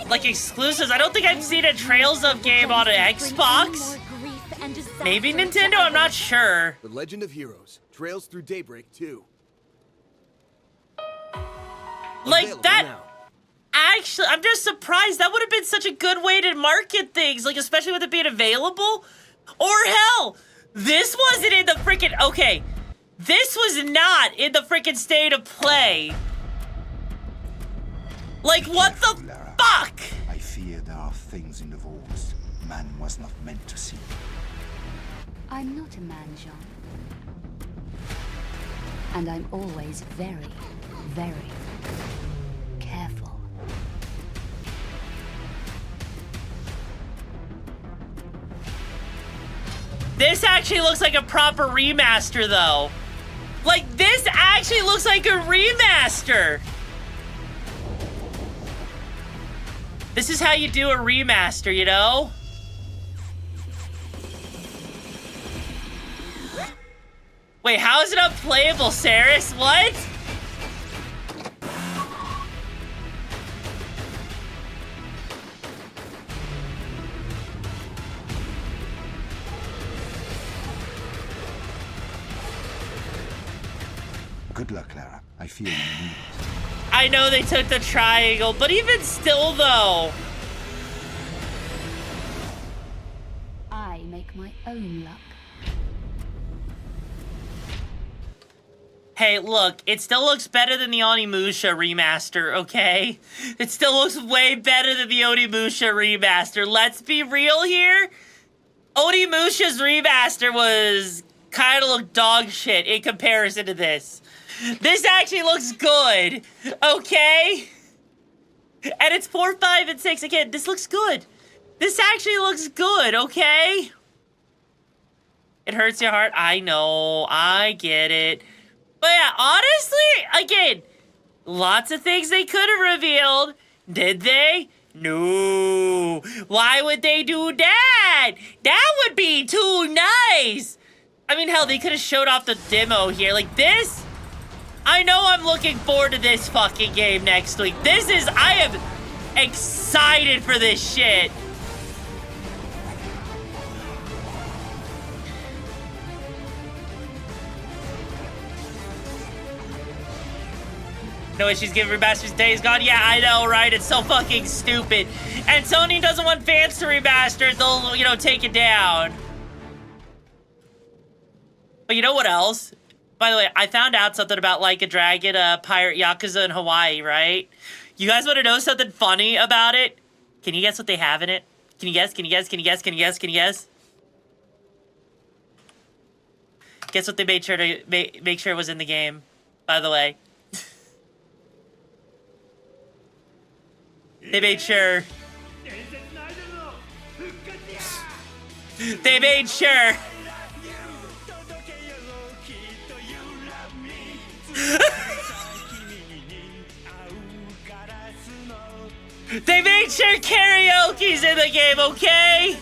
like exclusives. I don't think I've seen a Trails of game on an Xbox. Maybe Nintendo, I'm not sure. The Legend of Heroes. Trails through Daybreak 2. Like, Available that, now. actually, I'm just surprised. That would have been such a good way to market things, like, especially with it being available. Or hell, This wasn't in the freaking... Okay. This was not in the freaking state of play. Like, what the fuck? I fear there are things in the vaults man was not meant to see. I'm not a man, Jean. And I'm always very, very careful. This actually looks like a proper remaster, though. Like, this actually looks like a remaster. This is how you do a remaster, you know? Wait, how is it unplayable, Saris? What? Good luck, Clara. I feel you need it. I know they took the triangle, but even still, though. I make my own luck. Hey, look, it still looks better than the Onimusha remaster, okay? It still looks way better than the Onimusha remaster. Let's be real here. Onimusha's remaster was kind of look dog shit in comparison to this. This actually looks good, okay? And it's 4, 5, and 6. Again, this looks good. This actually looks good, okay? It hurts your heart. I know. I get it. But yeah, honestly, again, lots of things they could have revealed. Did they? No. Why would they do that? That would be too nice. I mean, hell, they could have showed off the demo here. Like this, I know I'm looking forward to this fucking game next week. I am excited for this shit. No issues giving remasters Days Gone. Yeah, I know, right? It's so fucking stupid. And Sony doesn't want fans to remaster it. They'll, you know, take it down. But you know what else? By the way, I found out something about Like a Dragon, Pirate Yakuza in Hawaii, right? You guys want to know something funny about it? Can you guess what they have in it? Can you guess? Can you guess? Can you guess? Can you guess? Can you guess? Guess what they made sure to make sure it was in the game, by the way. They made sure. They made sure. They made sure karaoke's in the game, okay?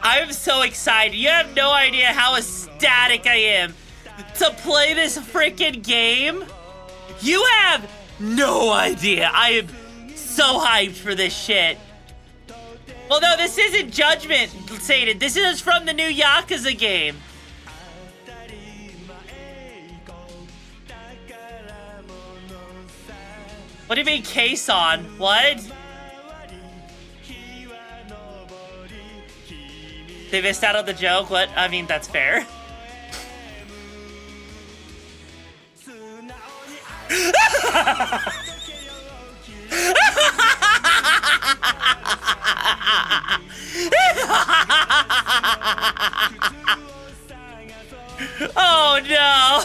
I'm so excited. You have no idea how ecstatic I am to play this freaking game. You have no idea. I am so hyped for this shit. Well, no, this isn't Judgment, Satan. This is from the new Yakuza game. What do you mean, Kason? What? They missed out on the joke? What? I mean, that's fair. Oh, no.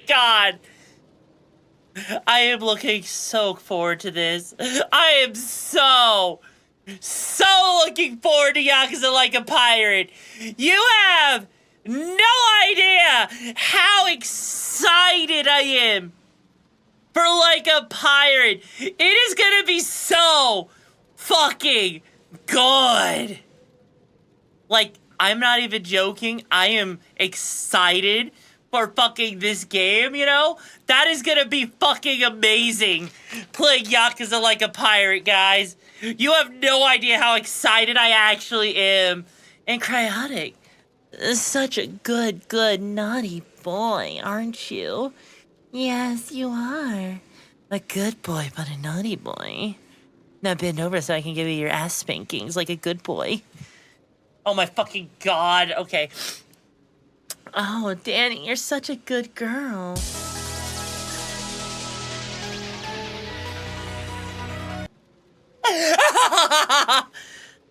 God. I am looking so forward to this. I am so looking forward to Yakuza Like a Pirate. You have no idea how excited I am for Like a Pirate. It is gonna be so fucking good. Like, I'm not even joking. I am excited for fucking this game, you know? That is gonna be fucking amazing. Playing Yakuza like a pirate, guys. You have no idea how excited I actually am. And Cryotic, such a good, naughty boy, aren't you? Yes, you are. A good boy, but a naughty boy. Now bend over so I can give you your ass spankings like a good boy. Oh my fucking god. Okay. Oh, Danny, you're such a good girl.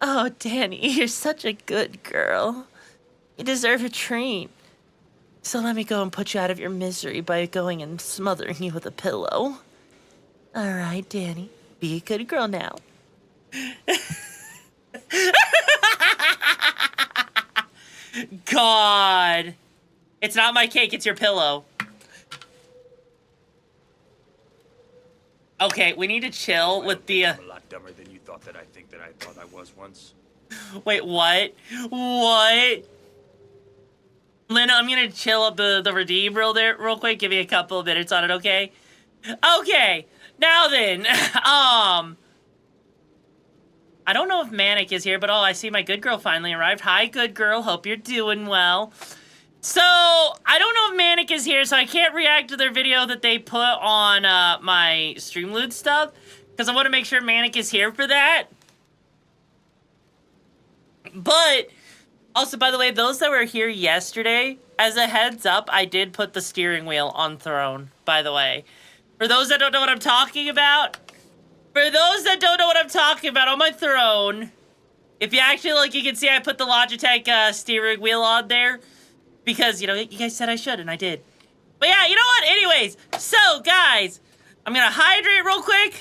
Oh, Danny, you're such a good girl. You deserve a treat. So let me go and put you out of your misery by going and smothering you with a pillow. All right, Danny, be a good girl now. God. It's not my cake, it's your pillow. Okay, we need to chill with the... I'm a lot dumber than you thought that I thought I was once. Wait, what? What? Lena, I'm gonna chill up the redeem real quick. Give me a couple of minutes on it, okay? Okay, now then, I don't know if Manic is here, but oh, I see my good girl finally arrived. Hi, good girl. Hope you're doing well. So, I don't know if Manic is here, so I can't react to their video that they put on my Streamloot stuff, because I want to make sure Manic is here for that. But, also, by the way, those that were here yesterday, as a heads up, I did put the steering wheel on Throne, by the way. For those that don't know what I'm talking about, on my Throne, if you actually look, you can see I put the Logitech steering wheel on there. Because, you know, you guys said I should, and I did. But yeah, you know what? Anyways, so, guys, I'm gonna hydrate real quick.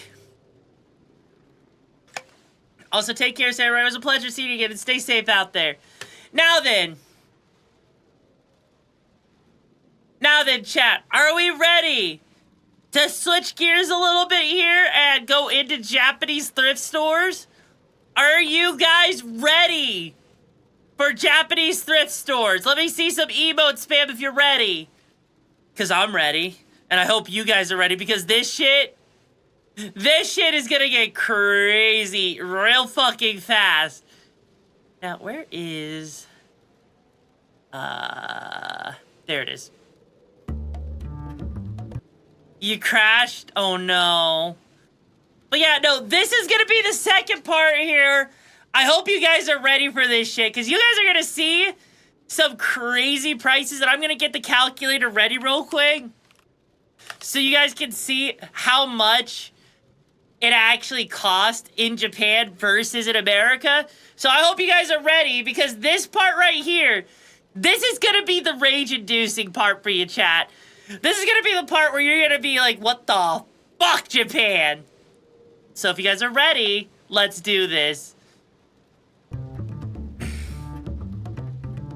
Also, take care, Sarah. It was a pleasure seeing you again, and stay safe out there. Now then, chat, are we ready to switch gears a little bit here and go into Japanese thrift stores? Are you guys ready for Japanese thrift stores? Let me see some emote spam if you're ready. Because I'm ready. And I hope you guys are ready, because this shit is gonna get crazy real fucking fast. Now, where is... there it is. You crashed? Oh no. But yeah, no, this is gonna be the second part here. I hope you guys are ready for this shit, because you guys are gonna see some crazy prices, and I'm gonna get the calculator ready real quick so you guys can see how much it actually cost in Japan versus in America. So I hope you guys are ready, because this part right here, this is gonna be the rage-inducing part for you, chat. This is gonna be the part where you're gonna be like, what the fuck, Japan? So if you guys are ready, let's do this.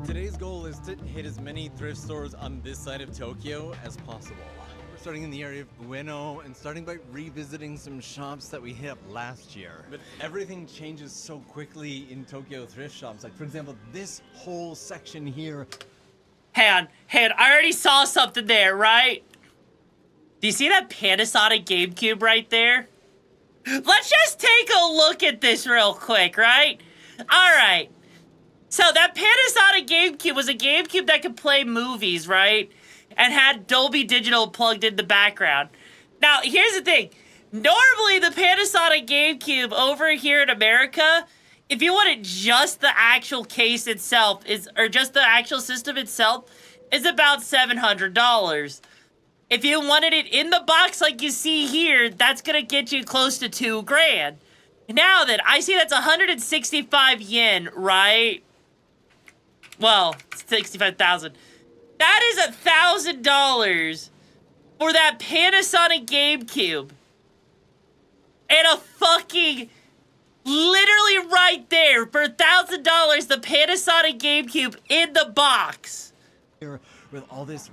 Today's goal is to hit as many thrift stores on this side of Tokyo as possible. We're starting in the area of Ueno and starting by revisiting some shops that we hit up last year. But everything changes so quickly in Tokyo thrift shops. Like, for example, this whole section here. Hang on, I already saw something there, right? Do you see that Panasonic GameCube right there? Let's just take a look at this real quick, right? Alright. So that Panasonic GameCube was a GameCube that could play movies, right? And had Dolby Digital plugged in the background. Now, here's the thing. Normally, the Panasonic GameCube over here in America, if you wanted just the actual case itself, or just the actual system itself, is about $700. If you wanted it in the box like you see here, that's gonna get you close to $2,000. Now then, I see that's 165 yen, right? Well, 65,000. That is $1,000 for that Panasonic GameCube. And a fucking, literally right there, for $1,000, the Panasonic. Panasonic GameCube in the box. With all this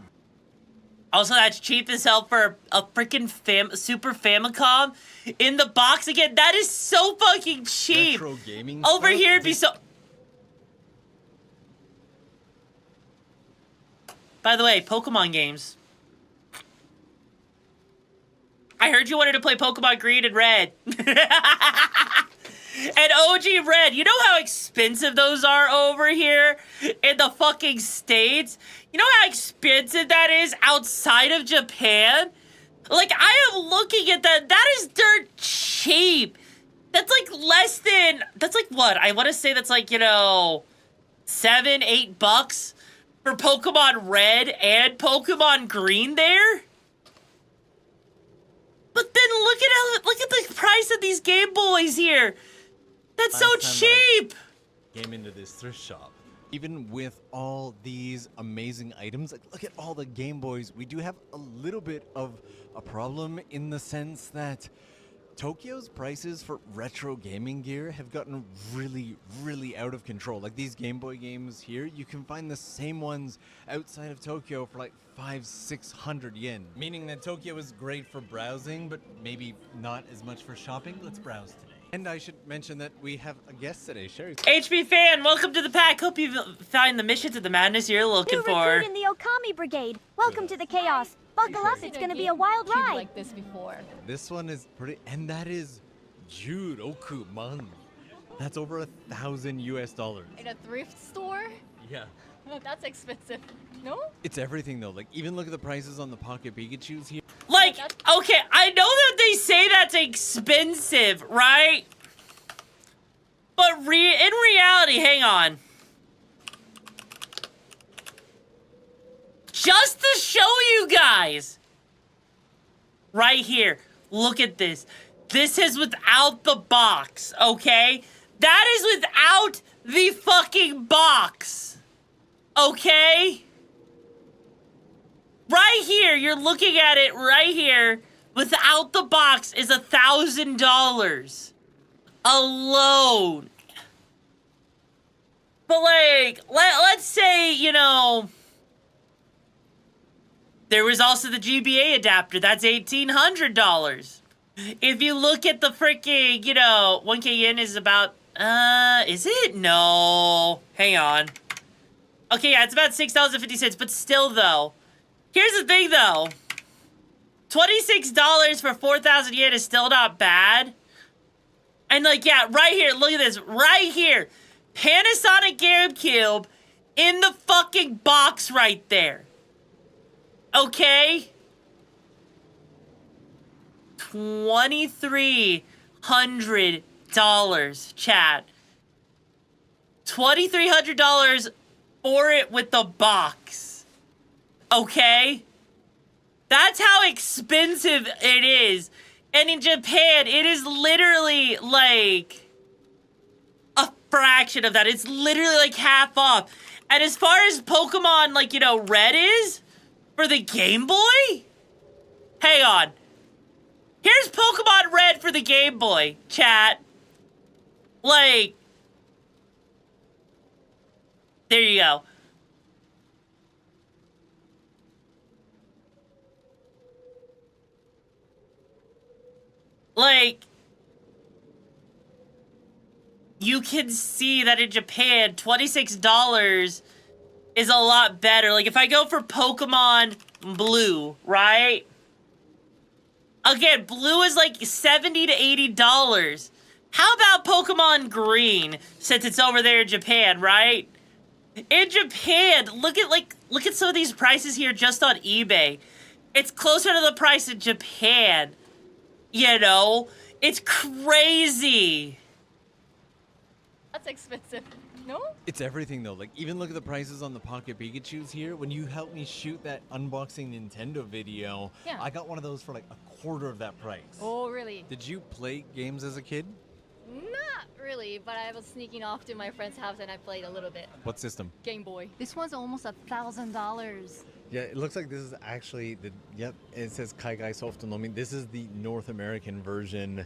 Also, that's cheap as hell for a freaking Super Famicom in the box again. That is so fucking cheap. Retro gaming Over stuff? here, it'd be so. By the way, Pokemon games. I heard you wanted to play Pokemon Green and Red. And OG Red. You know how expensive those are over here in the fucking States? You know how expensive that is outside of Japan? Like, I am looking at that. That is dirt cheap. That's like less than, that's like what? I want to say that's like, you know, $7, $8 for Pokemon Red and Pokemon Green there. But then look at the price of these Game Boys here. That's so cheap. Came into this thrift shop. Even with all these amazing items, like, look at all the Game Boys. We do have a little bit of a problem in the sense that Tokyo's prices for retro gaming gear have gotten really, really out of control. Like these Game Boy games here, you can find the same ones outside of Tokyo for like 500-600 yen. Meaning that Tokyo is great for browsing, but maybe not as much for shopping. Let's browse today. And I should mention that we have a guest today, Sherry. HB fan, welcome to the pack. Hope you find the mission to the madness you're looking for. New recruit in the Okami Brigade. Welcome to the chaos. Buckle up, it's gonna be a wild ride. Like this before. This one is pretty, and that is Juroku-man. That's over $1,000 US. In a thrift store? Yeah. That's expensive. No? It's everything though. Like even look at the prices on the Pocket Pikachus here. Like, okay, I know that they say that's expensive, right? But in reality, hang on. Just to show you guys. Right here. Look at this. This is without the box, okay? That is without the fucking box. Okay? Right here, you're looking at it right here. Without the box is $1,000 alone. But like, let's say, you know, there was also the GBA adapter. That's $1,800. If you look at the freaking, you know, 1K yen is about, is it? No. Hang on. Okay, yeah, it's about $6.50, but still though. Here's the thing, though. $26 for 4,000 yen is still not bad. And, like, yeah, right here. Look at this. Right here. Panasonic GameCube in the fucking box right there. Okay? $2,300, chat. $2,300 for it with the box. Okay? That's how expensive it is. And in Japan, it is literally like a fraction of that. It's literally like half off. And as far as Pokemon, like, you know, Red is for the Game Boy? Hang on. Here's Pokemon Red for the Game Boy, chat. Like, there you go. Like, you can see that in Japan, $26 is a lot better. Like, if I go for Pokemon Blue, right? Again, Blue is like $70 to $80. How about Pokemon Green, since it's over there in Japan, right? In Japan, look at some of these prices here just on eBay. It's closer to the price in Japan. You know, it's crazy. That's expensive. No? It's everything though. Like even look at the prices on the Pocket Pikachus here. When you helped me shoot that unboxing Nintendo video, yeah. I got one of those for like a quarter of that price. Oh, really? Did you play games as a kid? Not really, but I was sneaking off to my friend's house and I played a little bit. What system? Game Boy. This one's almost $1,000. Yeah, it looks like this is actually the, yep, it says Kaigai Soft Nomi. This is the North American version.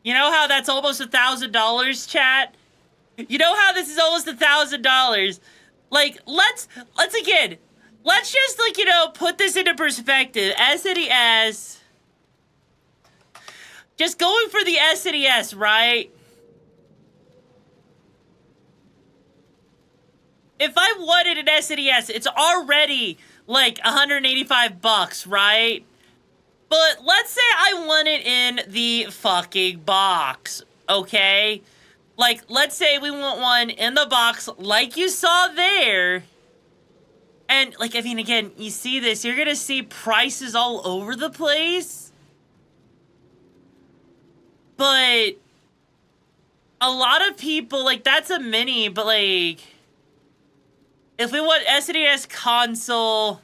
You know how that's almost $1,000, chat? You know how this is almost $1,000? Like, let's again, let's just, like, you know, put this into perspective. SNES. Just going for the SNES, right? If I wanted an SNES, it's already like $185, right? But let's say I want it in the fucking box, okay? Like, let's say we want one in the box like you saw there. And, like, I mean, again, you see this, you're gonna see prices all over the place. But a lot of people, like, that's a mini, but, like, if we want SNES console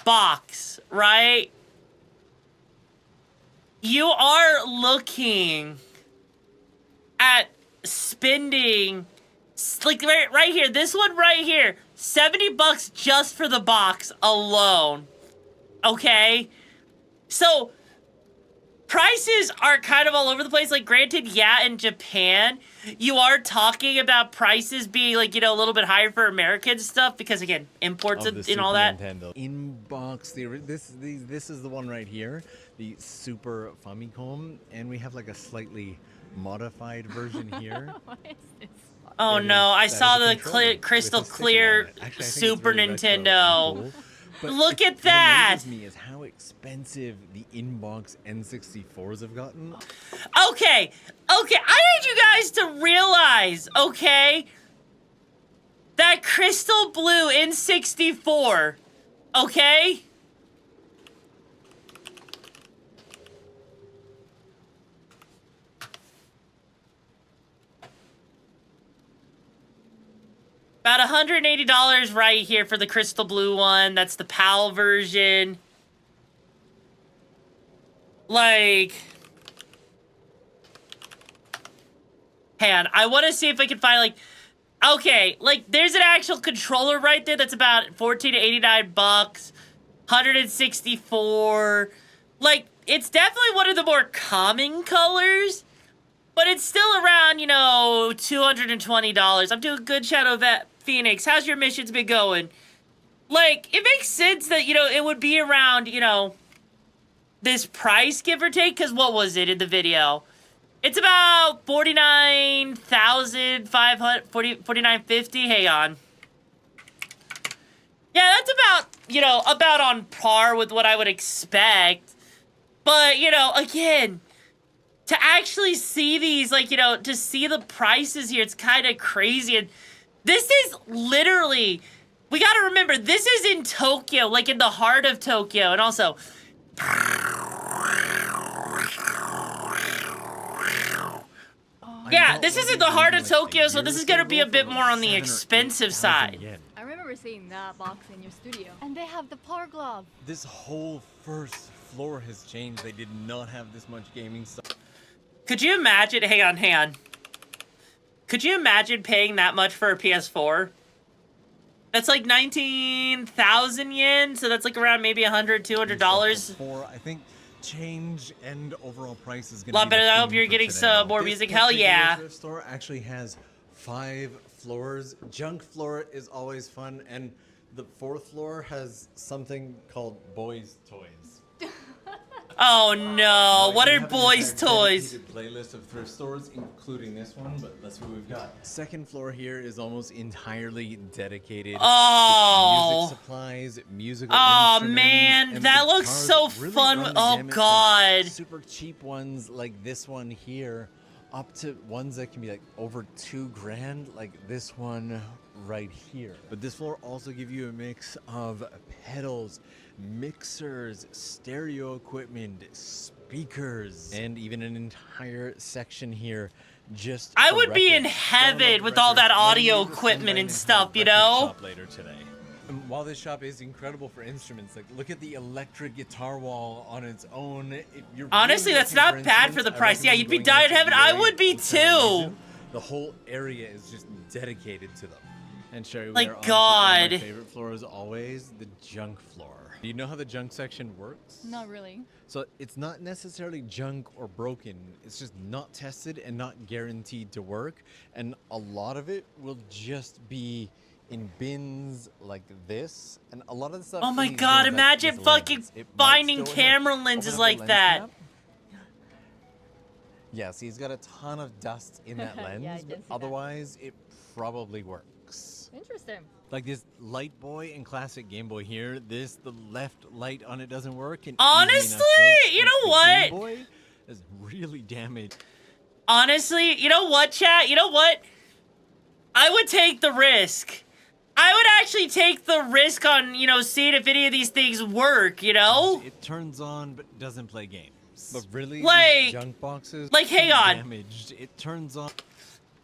box, right? You are looking at spending, like, right here, this one right here, $70 just for the box alone, okay? So, prices are kind of all over the place. Like, granted, yeah, in Japan, you are talking about prices being, like, you know, a little bit higher for American stuff because, again, imports and all that. Nintendo. Inbox, this is the one right here, the Super Famicom, and we have like a slightly modified version here. What is this? Oh no, I saw the crystal clear Super Nintendo. Cool. But look at that! What amazes me is how expensive the inbox N64s have gotten. Okay, I need you guys to realize, okay, that crystal blue N64, okay? About $180 right here for the crystal blue one. That's the PAL version. Like, hang on, I want to see if I can find, like, okay, like, there's an actual controller right there that's about $14 to $89, 164. Like, it's definitely one of the more common colors, but it's still around, you know, $220. I'm doing good, Shadow Vet Phoenix. How's your missions been going? Like, it makes sense that, you know, it would be around, you know, this price, give or take, because what was it in the video? It's about $49,500, $49.50. Hang on. Yeah, that's about, you know, about on par with what I would expect. But, you know, again, to actually see these, like, you know, to see the prices here, it's kind of crazy. And this is literally, we got to remember, this is in Tokyo, like in the heart of Tokyo. And also, yeah, this is in the heart of Tokyo, so this is going to be a bit more on the expensive side. I remember seeing that box in your studio. And they have the Power Glove. This whole first floor has changed. They did not have this much gaming stuff. Could you imagine, hang on. Could you imagine paying that much for a PS4? That's like 19,000 yen, so that's like around maybe $100, $200. For, I think, change and overall price is going to be a lot better. I hope you're getting some more music. Hell yeah. Thrift store actually has 5 floors. Junk floor is always fun, and the 4th floor has something called boys' toys. Oh no, what are boys' toys? Playlist of thrift stores, including this one, but that's what we've got. Second floor here is almost entirely dedicated to music supplies, musical instruments. Man, that looks so fun. Oh god. Super cheap ones like this one here, up to ones that can be like over $2,000, like this one right here. But this floor also gives you a mix of pedals, mixers, stereo equipment, speakers, and even an entire section here just I for would be in records. heaven with all that audio equipment and stuff, you know? Later today. And while this shop is incredible for instruments, like look at the electric guitar wall on its own. Honestly, that's not bad for the price. Yeah, you'd be dying in heaven. I would be too. The whole area is just dedicated to them. And Sherry, we like are on God. My favorite floor is always the junk floor. Do you know how the junk section works? Not really. So it's not necessarily junk or broken. It's just not tested and not guaranteed to work. And a lot of it will just be in bins like this, and a lot of the stuff. Oh my he's god, doing, like, imagine his fucking lens. It might finding still camera open lenses up like the lens that. cap. Yes, he's got a ton of dust in that Yeah, I lens, did but see that. otherwise it probably works. Interesting. Like this Light Boy and classic Game Boy here, the left light on it doesn't work. And Honestly, you know the what? Game Boy is really damaged. Honestly, you know what, chat? You know what? I would take the risk. I would actually take the risk on, you know, seeing if any of these things work, you know? It turns on but doesn't play games. But really, Like- these junk boxes like, hang on. damaged. It turns on.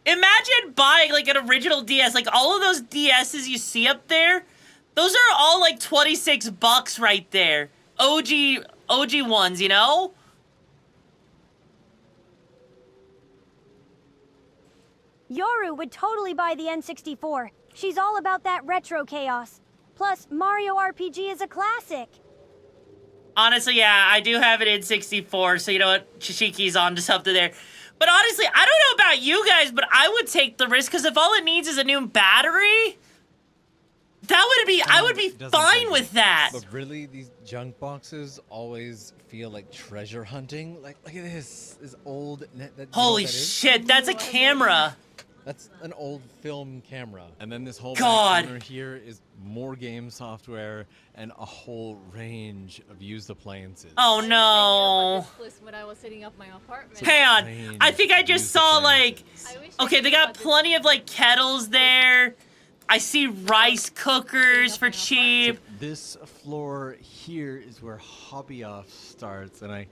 Imagine buying like an original DS, like all of those DSs you see up there, those are all like $26 right there. OG ones, you know? Yoru would totally buy the N64. She's all about that retro chaos. Plus, Mario RPG is a classic. Honestly, yeah, I do have an N64, so you know what? Shishiki's onto something there. But honestly, I don't know about you guys, but I would take the risk, because if all it needs is a new battery, that would be, I would be fine with that. But really, these junk boxes always feel like treasure hunting. Like, look at this old. Holy shit, that's a camera. That's an old film camera. And then this whole God. back corner here is more game software and a whole range of used appliances. Oh no. When I was setting up my apartment. Hang on, I think I just saw like, okay, they got plenty of like kettles there. I see rice cookers for cheap. This floor here is where Hobby Off starts, and I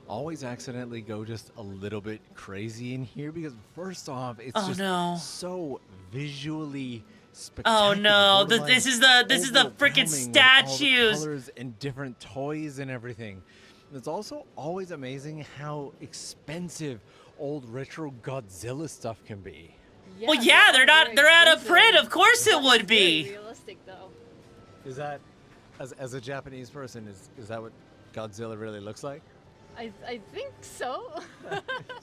always accidentally go just a little bit crazy in here because first off, it's just so visually spectacular. Oh no, this is the freaking statues. Colors and different toys and everything. It's also always amazing how expensive old retro Godzilla stuff can be. Well, yeah, they're out of print. Of course it would be. Realistic though. Is that, as a Japanese person, is that what Godzilla really looks like? I think so.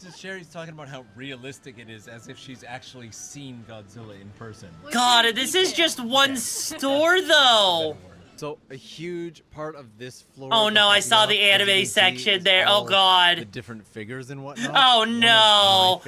Just Sherry's talking about how realistic it is, as if she's actually seen Godzilla in person. God, this is just one store though. So a huge part of this floor. Oh no, I saw the anime section there. Oh god. The different figures and whatnot. Oh no.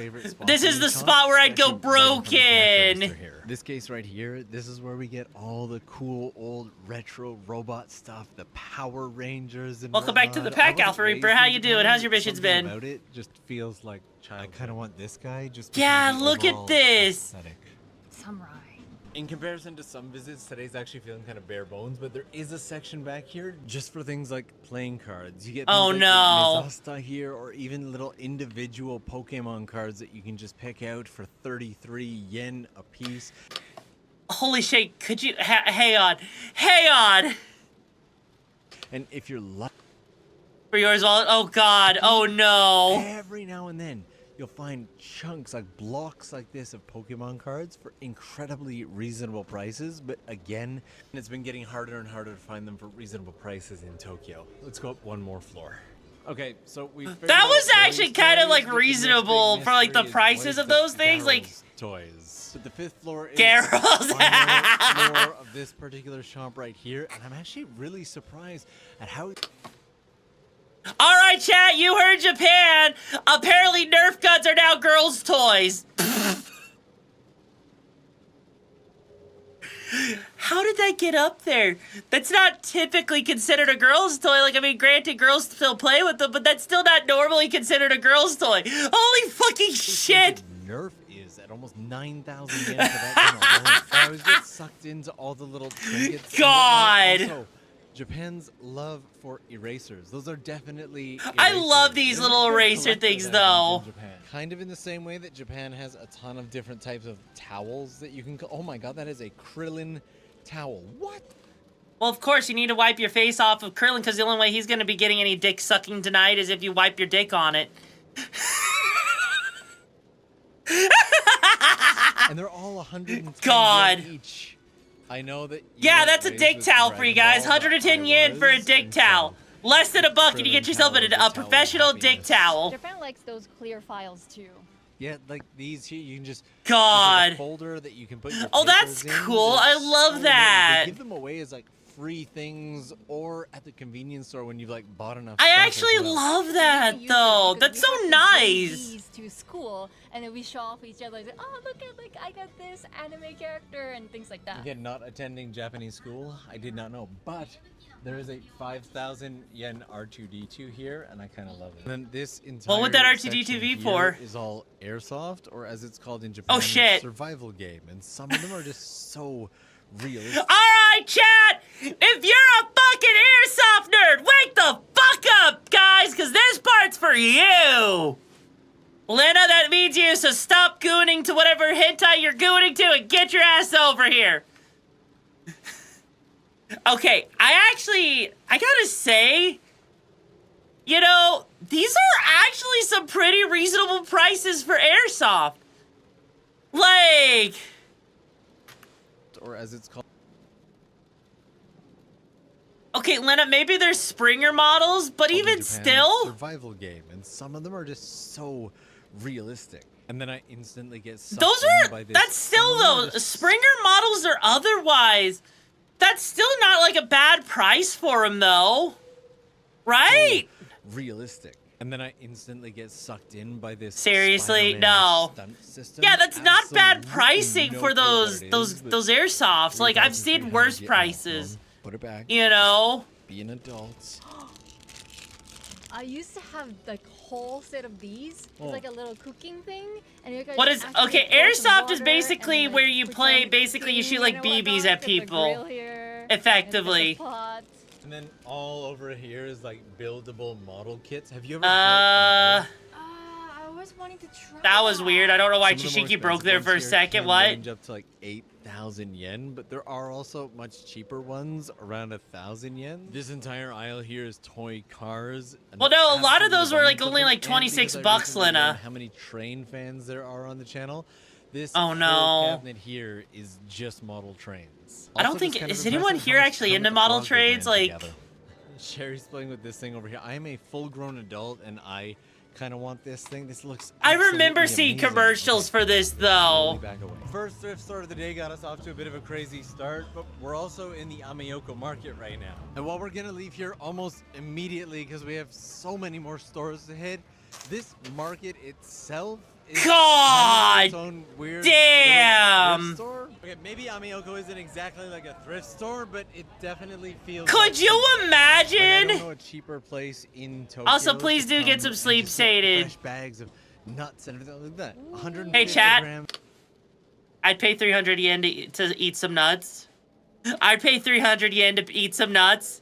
This is the spot where I'd go broken. This case right here, this is where we get all the cool old retro robot stuff, the Power Rangers and Welcome back to the pack, Alpha Reaper. How you doing? How's your missions been? About it just feels like childhood. I kind of want this guy just. Yeah, look at this. Samurai. In comparison to some visits, today's actually feeling kind of bare bones, but there is a section back here just for things like playing cards. You get things like no. Mizasta here, or even little individual Pokemon cards that you can just pick out for 33 yen a piece. Holy shit, could you, hang on. And if you're lucky for yours, oh god, oh no. Every now and then, you'll find chunks, like blocks like this of Pokemon cards for incredibly reasonable prices. But again, it's been getting harder and harder to find them for reasonable prices in Tokyo. Let's go up one more floor. Okay, so we that was actually kind of like reasonable for like the prices of those things, like toys. But the fifth floor is Garrels. the final floor of this particular shop right here, and I'm actually really surprised at how. All right, chat, you heard Japan. Apparently Nerf guns are now girls' toys. How did that get up there? That's not typically considered a girl's toy. Like, I mean, granted, girls still play with them, but that's still not normally considered a girl's toy. Holy fucking shit. Nerf is at almost 9,000 yen for that. I always get sucked into all the little trinkets. God. Also, Japan's love for erasers. Those are definitely erasers. I love these little eraser things, though. Kind of in the same way that Japan has a ton of different types of towels that you can... Oh my god, that is a Krillin towel. What? Well, of course, you need to wipe your face off of Krillin, because the only way he's going to be getting any dick sucking tonight is if you wipe your dick on it. And they're all 110 God. yen each. I know that. Yeah, that's a dick towel for you guys. 110 yen for a dick towel. Less than $1 and you get yourself a professional dick towel. Japan likes those clear files too. Yeah, like these here, you can just God. there's, like, a folder that you can put your Oh, that's papers in. cool. There's I so love many. that. They give them away as like free things, or at the convenience store when you've like bought enough. I stuff actually as well. love that though. That's so nice. These to school, and then we show off each other. Like, oh, look at I got this anime character and things like that. Again, not attending Japanese school, I did not know, but there is a 5,000 yen R2D2 here, and I kind of love it. And then this entire What would that R2D2 section be here for? Is all airsoft, or as it's called in Japan, Oh, shit. survival game, and some of them are just so realistic. Alright, chat! If you're a fucking airsoft nerd, wake the fuck up, guys, because this part's for you! Lena, that means you, so stop gooning to whatever hentai you're gooning to and get your ass over here. Okay, I gotta say, you know, these are actually some pretty reasonable prices for airsoft. Like... Or as it's called. Okay, Lena, maybe they're Springer models, but even Japan, still... survival game, and some of them are just so realistic. And then I instantly get sucked Those in are... by this. That's still, though, Springer models or otherwise, that's still not, like, a bad price for them, though. Right? So realistic. And then I instantly get sucked in by this. Seriously, Spider-Man no. stunt system. Yeah, that's not bad Absolutely pricing no for clue those what it those is, but those airsofts. Like, I've seen 3,300 worse yen. prices. Put it back. You know? Be an adult. I used to have like whole set of these. It's Oh. like a little cooking thing, and you guys What is... actually Okay, pour some airsoft is water basically and, like, where you play... pretend Basically, you shoot, cooking like, and BBs whatnot. at There's a people. grill here, Effectively. and there's a pot. And then all over here is like buildable model kits. Have you ever? I was wanting to try. That was weird. I don't know why Some of the more Chishiki broke there expensive for a ones here second. can What? range up to like 8,000 yen, but there are also much cheaper ones around 1,000 yen. This entire aisle here is toy cars. and Well, no, a lot of absolute those were like abundance of only them, like and 26 because I bucks, recently learned Lena. how many train fans there are on the channel. This Oh, whole no. cabinet here is just model trains. I don't Also, think... it's kind of Is anyone impressive here how much actually Kermit into the model Frog they've trades? ran Like... together. Sherry's playing with this thing over here. I am a full-grown adult, and I kind of want this thing. This looks I remember absolutely seeing amazing. commercials for this, Slowly though. back away. First thrift store of the day got us off to a bit of a crazy start, but we're also in the Amayoko market right now. And while we're gonna leave here almost immediately because we have so many more stores to hit, this market itself is God its own weird damn. little thrift store. Okay, maybe Amayoko isn't exactly like a thrift store, but it definitely feels. Could like you it. imagine? Like, I don't know a cheaper place in Tokyo. Also, please to do get come some and sleep just get sated. fresh bags of nuts and everything like that. 150 Hey, chat. grams. I'd pay 300 yen to eat some nuts. I'd pay 300 yen to eat some nuts.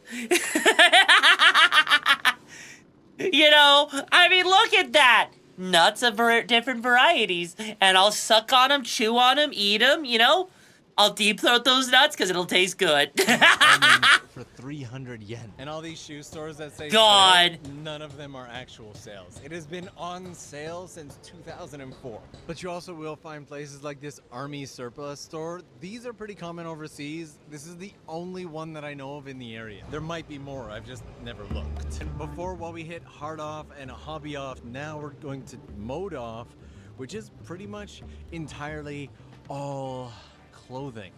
You know, I mean, look at that. Nuts of different varieties. And I'll suck on them, chew on them, eat them, you know? I'll deep throat those nuts because it'll taste good. For 300 yen. And all these shoe stores that say God. sale, none of them are actual sales. It has been on sale since 2004. But you also will find places like this army surplus store. These are pretty common overseas. This is the only one that I know of in the area. There might be more, I've just never looked. And before, while we hit hard off and hobby off, now we're going to mode off, which is pretty much entirely all clothing.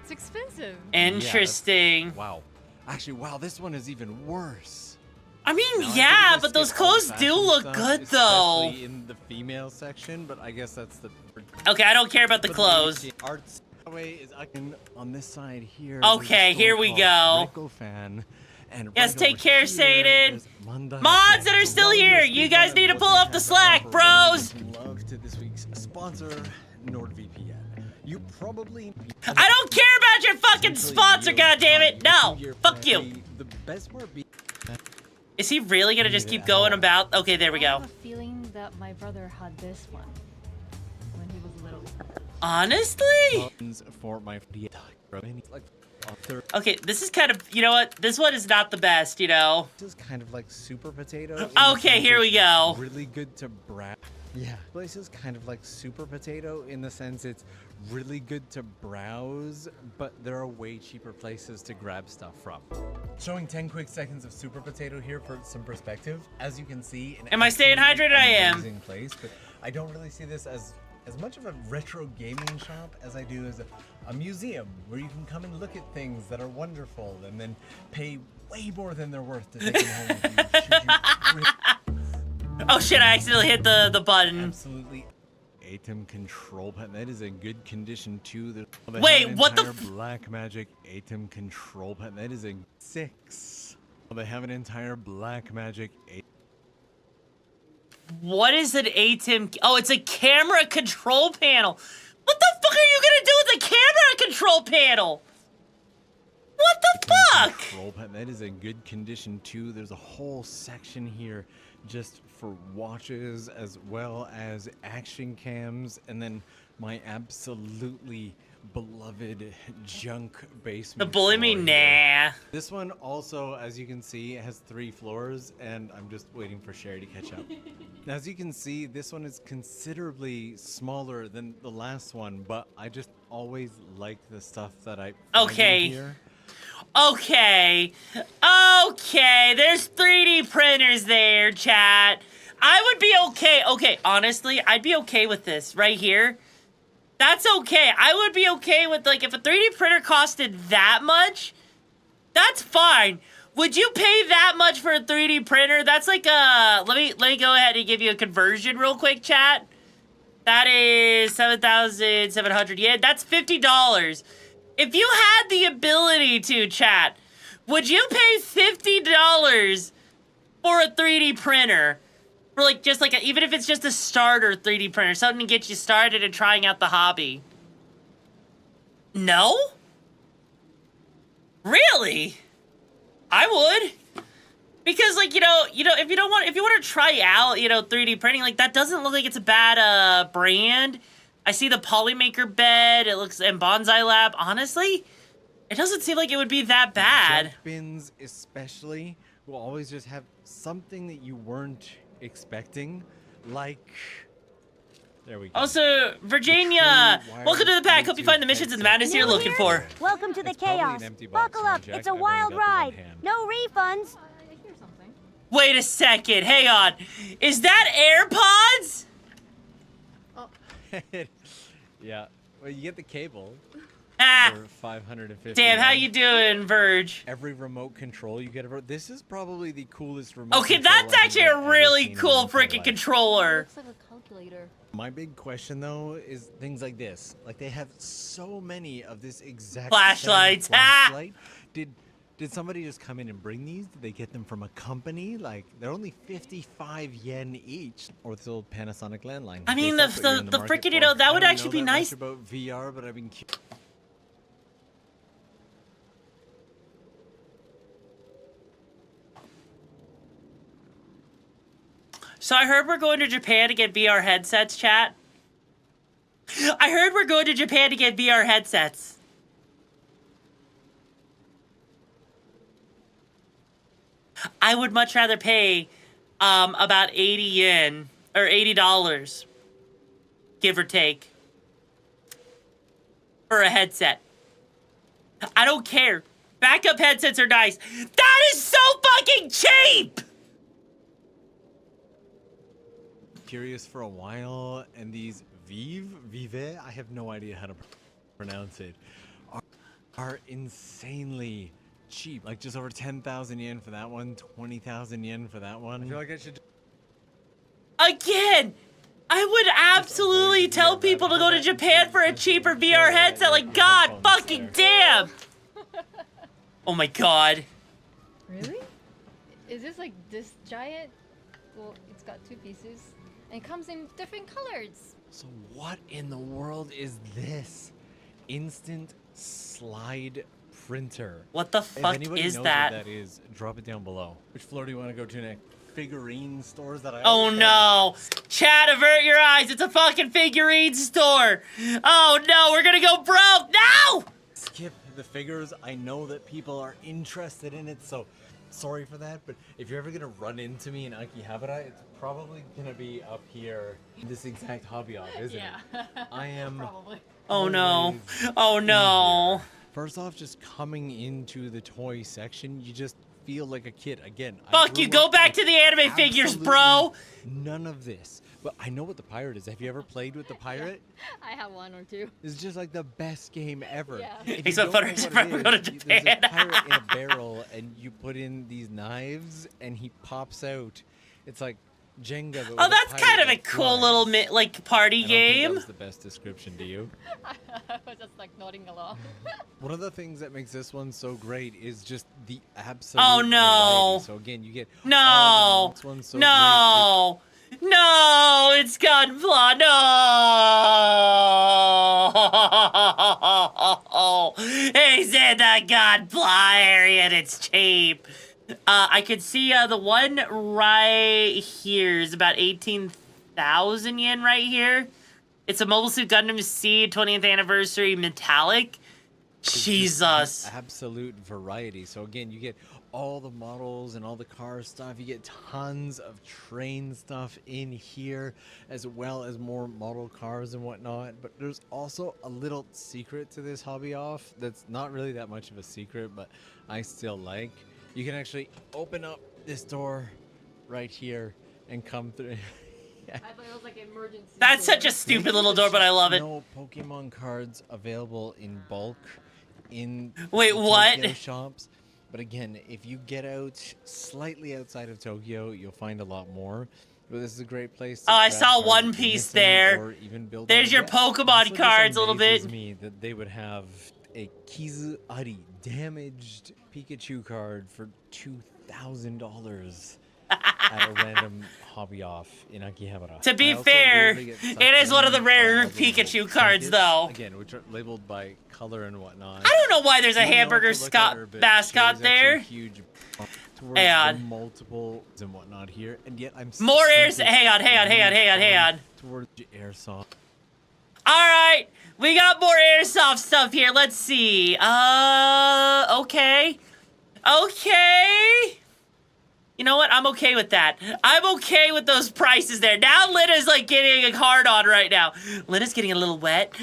It's expensive. Interesting. Wow. Actually, wow, this one is even worse. I mean, Now, I yeah, think but they those skip clothes do old-fashioned look stuff, good, though. especially in the female section, but I guess that's the... Okay, I don't care about the But cloths. The arts way is on this side here. Okay, here we go. Fan, and Yes, right take over care, here, Sated. there's Manda Mods that Fan. are So still welcome here, to you Speed guys Run need to and pull what up they the have to slack, offer. bros. Love to this week's sponsor, NordVPN. You probably... I don't care about your fucking sponsor, goddammit! No! Fuck you! The best part be... Is he really gonna just keep going about? Okay, there we I go. have a feeling that my brother had this one when he was little. Honestly? For my... Okay, this is kind of, you know what? This one is not the best, you know? This is kind of like Super Potato. in the Okay, sense here we it's go. Really good to browse. Yeah. Place is kind of like Super Potato in the sense it's really good to browse, but there are way cheaper places to grab stuff from. Showing 10 quick seconds of Super Potato here for some perspective. As you can see, Am I staying hydrated? I am. amazing place, but I don't really see this as much of a retro gaming shop as I do as a museum where you can come and look at things that are wonderful and then pay way more than they're worth to take them home with you. Should you Oh shit, I accidentally hit the button. Absolutely. ATEM control panel. That is in good condition too. Wait, what the Black Magic ATEM control panel. That is in 6. They have an entire Black Magic What is an ATEM? Oh, it's a camera control panel. What the fuck are you gonna do with a camera control panel? What the fuck? Control panel. That is in good condition too. There's a whole section here just for watches as well as action cams, and then my absolutely beloved junk basement. The bully me, nah. This one also, as you can see, has 3 floors, and I'm just waiting for Sherry to catch up. As you can see, this one is considerably smaller than the last one, but I just always like the stuff that I find in here. Okay, there's 3D printers there, chat. I would be okay. Okay, honestly, I'd be okay with this right here. That's okay. I would be okay with, like, if a 3D printer costed that much, that's fine. Would you pay that much for a 3D printer? That's like let me go ahead and give you a conversion real quick, chat. That is 7,700 yen. That's $50. If you had the ability to, chat, would you pay $50 for a 3D printer? For like, just like, even if it's just a starter 3D printer, something to get you started and trying out the hobby. No? Really? I would. Because, like, if you want to try out, 3D printing, like, that doesn't look like it's a bad, brand. I see the Polymaker bed, it looks, and Bonsai Lab. Honestly, it doesn't seem like it would be that bad. Junk bins especially will always just have something that you weren't expecting, like, there we go. Also, Virginia, welcome to the pack. Hope you find the missions and the madness you're looking for. Welcome to the chaos. Buckle up, it's a wild ride. No refunds. Wait a second, hang on. Is that AirPods? Yeah, well, you get the cable for 550. Damn, how you doing, Verge? Every remote control you get this is probably the coolest remote. Okay, that's actually a really cool freaking controller. Looks like a calculator. My big question though is things like this. Like, they have so many of this exact flashlights. Flashlight. Did somebody just come in and bring these? Did they get them from a company? Like, they're only 55 yen each. Or this old Panasonic landline. I mean, the freaking, that would actually be nice. About VR, but I've been. So I heard we're going to Japan to get VR headsets, chat. I heard we're going to Japan to get VR headsets. I would much rather pay about 80 yen or $80, give or take, for a headset. I don't care. Backup headsets are nice. That is so fucking cheap! Curious for a while, and these Vive, I have no idea how to pronounce it, are insanely cheap. Like, just over 10,000 yen for that one, 20,000 yen for that one. I feel like I should. Again, I would absolutely tell people to go to Japan for a cheaper VR headset. Like, god fucking damn! Oh my god. Really? Is this like this giant? Well, it's got 2 pieces. And it comes in different colors. So what in the world is this? Instant slide printer. What the fuck is that? What that is, drop it down below. Which floor do you want to go to next? Figurine stores that I Oh no! Chat, avert your eyes, it's a fucking figurine store! Oh no, we're gonna go broke! No! Skip the figures. I know that people are interested in it, so sorry for that, but if you're ever gonna run into me in Akihabara, it's probably gonna be up here in this exact hobby off, isn't it? I am probably. Oh no. Oh no. First off, just coming into the toy section, you just feel like a kid again. Fuck you, go back to the anime figures, bro. None of this. But I know what the pirate is. Have you ever played with the pirate? I have one or two. It's just like the best game ever. Yeah. If you Except don't know for what it go to is, Japan. there's a pirate in a barrel, and you put in these knives, and he pops out. It's like Jenga. But Oh, that's kind of a cool little like party game. That was the best description to you. I was just like nodding along. One of the things that makes this one so great is just the absolute. Oh no! Variety. So again, you get no, so no. No, it's Gunpla. No! He's in the Gunpla area and it's cheap. I could see the one right here is about 18,000 yen right here. It's a Mobile Suit Gundam Seed 20th Anniversary Metallic. Jesus. Absolute variety. So again, you get all the models and all the car stuff. You get tons of train stuff in here, as well as more model cars and whatnot. But there's also a little secret to this hobby off that's not really that much of a secret, but I still like. You can actually open up this door right here and come through. I thought it was like an emergency. That's such a stupid little door, but I love it. No Pokemon cards available in bulk in Wait, what? Tokyo shops. But again, if you get out slightly outside of Tokyo, you'll find a lot more. But this is a great place to I grab saw cards One that you're Piece missing there. or even build There's on your deck. Pokemon Also, just cards a little bit. amazes me that they would have a Kizu Ari damaged Pikachu card for $2,000 at a random hobby off in Akihabara. To be I also fair, weirdly get sucked it is one of the in rarer by all the little Pikachu cards, trinkets, though. Again, which are labeled by color and whatnot. I don't know why there's a You don't know hamburger if you look at her, but mascot she is actually there. Huge towards And the multiple and whatnot here, and yet I'm more air. simply Hang on. towards the airsoft. All right, we got more airsoft stuff here. Let's see. Okay. You know what? I'm okay with that. I'm okay with those prices there. Now Lina's like getting a hard on right now. Lina's getting a little wet.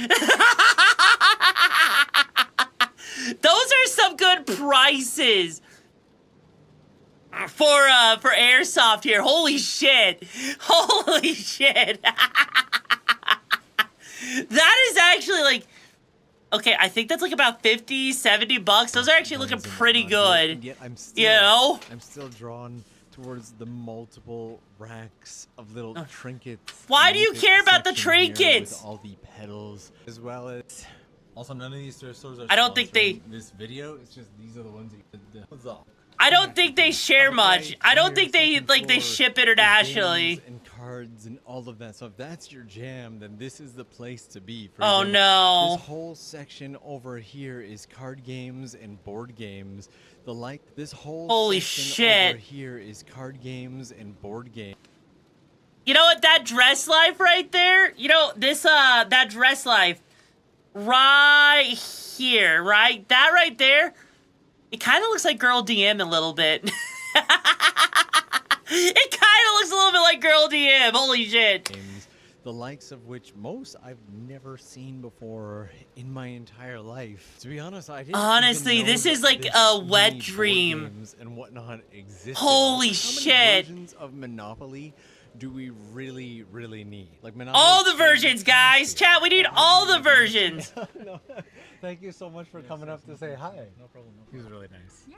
Those are some good prices for airsoft here. Holy shit. Holy shit. That is actually like, okay, I think that's like about 50, 70 bucks. Those are actually looking pretty good. And yet I'm still, you know? I'm still drawn towards the multiple racks of little trinkets. Why do you Mythic care about the section here trinkets? With all the pedals, as well as. Also, none of these thrift stores are I don't think they- sponsoring this video. It's just these are the ones that I don't think they share much. I don't think they ship internationally. and cards and all of that. So if that's your jam, then this is the place to be. For Oh, example, no. This whole section over here is card games and board games. This whole Holy section shit. over here is card games and board games. You know what? That dress life right there. You know this. That dress life, right here, right. That right there. It kind of looks like Girl DM a little bit. It kind of looks a little bit like Girl DM. Holy shit. Games, the likes of which most I've never seen before in my entire life. To be honest, I didn't Honestly, even know this is that like this a many wet board dream. games and whatnot existed. Holy Also, how shit. many versions of Monopoly do we really need? Like Monopoly. All the versions, guys. Chat, we need all the versions. No, thank you so much for coming up to say hi. No problem. He was really nice. Yeah.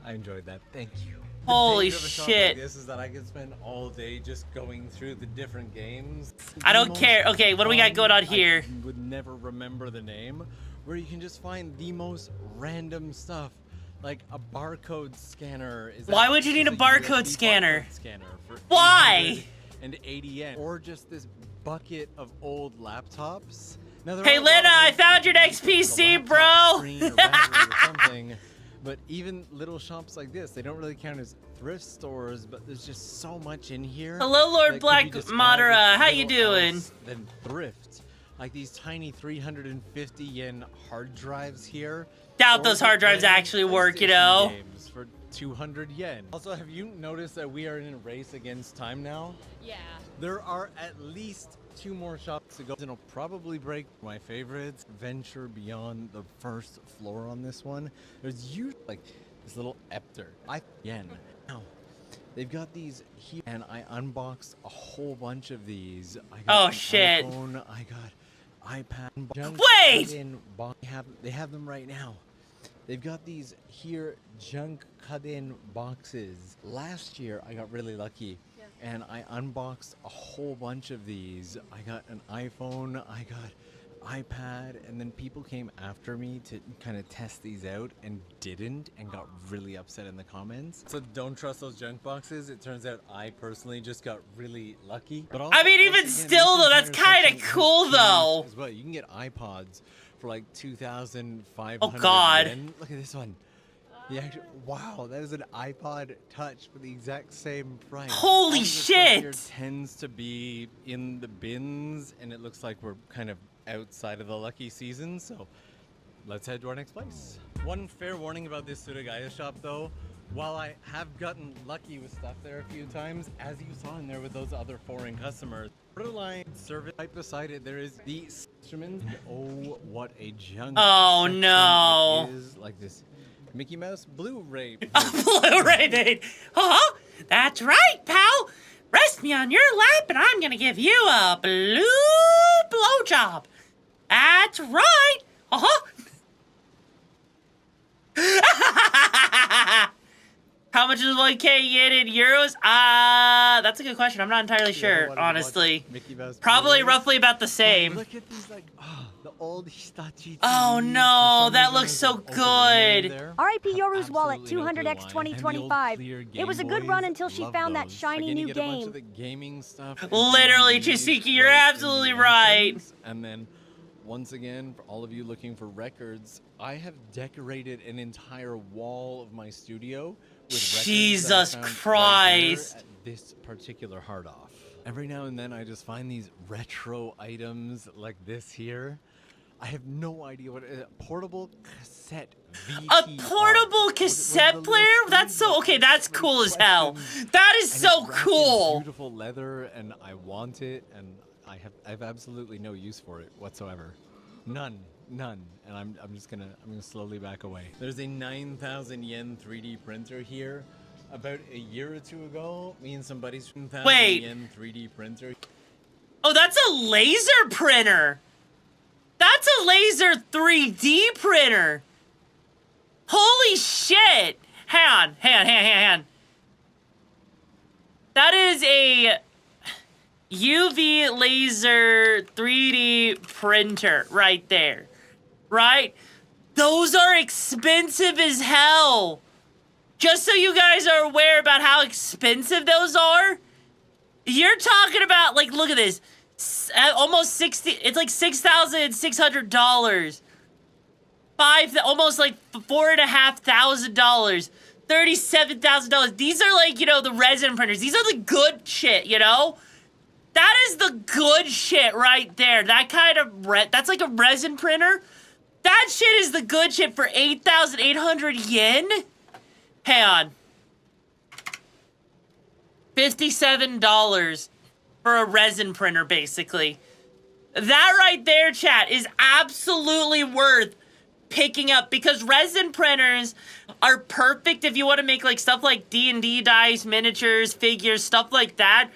I enjoyed that. Thank you. The Holy danger of a shop shit. Like this is that I could spend all day just going through the different games. I don't The care. most Okay, what do we got going on fun, here? I would never remember the name, where you can just find the most random stuff. Like a barcode scanner. Why would you need a barcode scanner? For Why? 880 yen. Or just this bucket of old laptops. Now, there Hey, are a lot Lena, of I ways found to your next use the PC, laptop bro. screen or battery or something. But even little shops like this, they don't really count as thrift stores, but there's just so much in here. Hello, Lord that could Black be described Madara. as How you little doing? else than thrift. Like these tiny 350 yen hard drives here. Doubt or those the hard drives brand new actually work, you PlayStation know? Games for 200 yen. Also, have you noticed that we are in a race against time now? Yeah. There are at least 2 more shops to go, and it'll probably break my favorites. Venture beyond the first floor on this one. There's like This little Epter. Again. Now, they've got these here, and I unboxed a whole bunch of these. I got Oh, shit. iPhone, I got iPad. Wait! They have them right now. They've got these here junk cut-in boxes. Last year, I got really lucky, and I unboxed a whole bunch of these. I got an iPhone, I got iPad, and then people came after me to kind of test these out and didn't, and got really upset in the comments. So don't trust those junk boxes. It turns out I personally just got really lucky. But also, I mean, even still though, that's kind of cool though. As well, you can get iPods for like 2,500 Oh God! yen. Look at this one. The actual, wow, that is an iPod Touch for the exact same price. Holy All this stuff here shit! Tends to be in the bins, and it looks like we're kind of outside of the lucky season, so let's head to our next place. One fair warning about this Suragaya shop though, while I have gotten lucky with stuff there a few times, as you saw in there with those other foreign customers, borderline service right beside it, there is the instrument. Oh, what a junk. Oh section no. it is. Like this Mickey Mouse Blu-ray. Blu-ray made. Uh-huh. That's right, pal. Rest me on your lap and I'm gonna give you a blue blowjob. That's right. Uh-huh. How much is 1K yen in euros? That's a good question. I'm not entirely sure, honestly. Probably roughly about the same. Look at these, like, the old Hitachi. Oh no, that looks so good. R.I.P. Yoru's wallet, 200x 2025. It was a good run until she found that shiny new game. Gaming stuff. Literally, Chisiki, you're absolutely right. And then, once again, for all of you looking for records, I have decorated an entire wall of my studio with Jesus records that I found Christ. right here at this particular hard off. Every now and then I just find these retro items like this here. I have no idea what it is. A portable cassette VTR. A portable cassette player? That's so okay, that's cool as hell. That is so cool. Beautiful leather, and I want it, and I have absolutely no use for it whatsoever. None. And I'm gonna slowly back away. There's a 9,000 yen 3D printer here. About a year or two ago, me and some buddies from 9,000 yen 3D printer. Oh, that's a laser printer. That's a laser 3D printer. Holy shit. Hang on. That is a UV laser 3D printer right there. Right? Those are expensive as hell. Just so you guys are aware about how expensive those are. You're talking about, like, look at this. Almost 60, it's like $6,600. Almost like $4,500. $37,000. These are like, you know, the resin printers. These are the good shit, you know? That is the good shit right there. That kind of, that's like a resin printer. That shit is the good shit for 8,800 yen. Hang on. $57 for a resin printer, basically. That right there, chat, is absolutely worth picking up because resin printers are perfect if you want to make like stuff like D&D dice, miniatures, figures, stuff like that,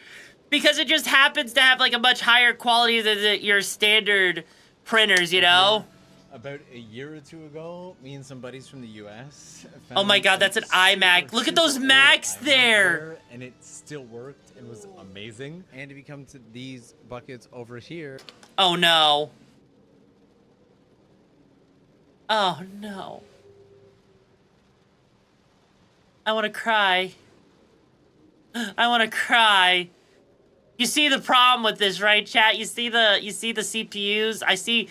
because it just happens to have like a much higher quality than your standard printers, you know? About a year or two ago, me and some buddies from the US oh my god, that's an iMac. Look at those Macs there! And it still worked and was amazing. And if you come to these buckets over here... Oh no. Oh no. I want to cry. I want to cry. You see the problem with this, right, chat? You see the CPUs? I see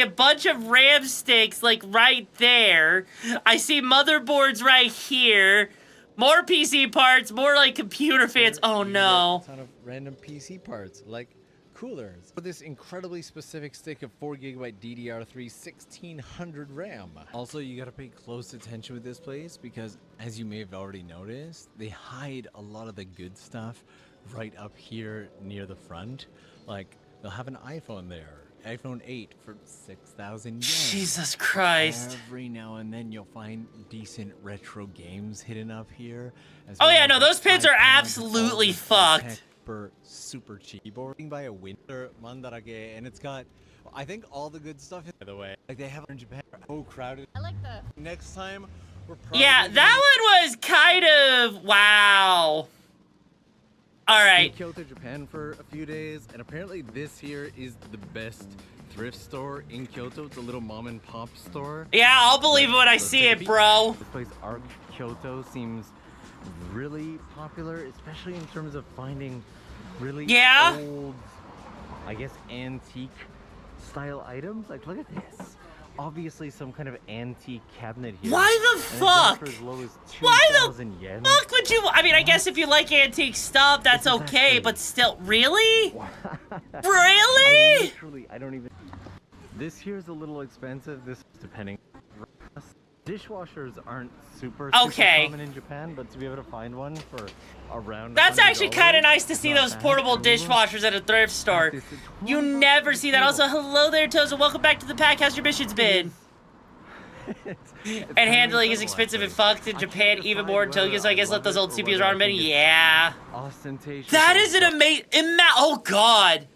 a bunch of RAM sticks like right there. I see motherboards right here. More PC parts, more like computer fans. Oh no. A ton of random PC parts like coolers. For this incredibly specific stick of 4GB DDR3 1600 RAM. Also, you gotta pay close attention with this place because, as you may have already noticed, they hide a lot of the good stuff right up here near the front. Like, they'll have an iPhone there, iPhone 8 for 6,000 yen. Jesus Christ. Every now and then you'll find decent retro games hidden up here. Oh yeah, no, those pins are absolutely fucked. For super cheap. Keyboarding by a winter mandarake, and it's got, I think, all the good stuff. By the way, like they have in Japan. Oh, crowded. I like the. Next time, we're probably. Yeah, that one was kind of wow. All right. In Kyoto, Japan for a few days, and apparently this here is the best thrift store in Kyoto. It's a little mom and pop store. Yeah, I'll believe it when I see it, bro. This place, Arc Kyoto, seems really popular, especially in terms of finding really old, I guess, antique style items. Like, look at this. Obviously some kind of antique cabinet here. Why the fuck? For as low as Why the 2,000 yen. fuck would you? I mean, I guess if you like antique stuff, that's okay, but still, really? Really? Literally, I don't even. This here's a little expensive. This depending. Dishwashers aren't super common in Japan, but to be able to find one for around. That's actually kind of nice to see those portable dishwashers at a thrift store. You never see that. Also, hello there, Toes, and welcome back to the pack. How's your missions been? And handling is expensive and fucked in Japan even more in Tokyo, so I guess let those old CPUs run a minute. Yeah. That is an amazing. Oh god.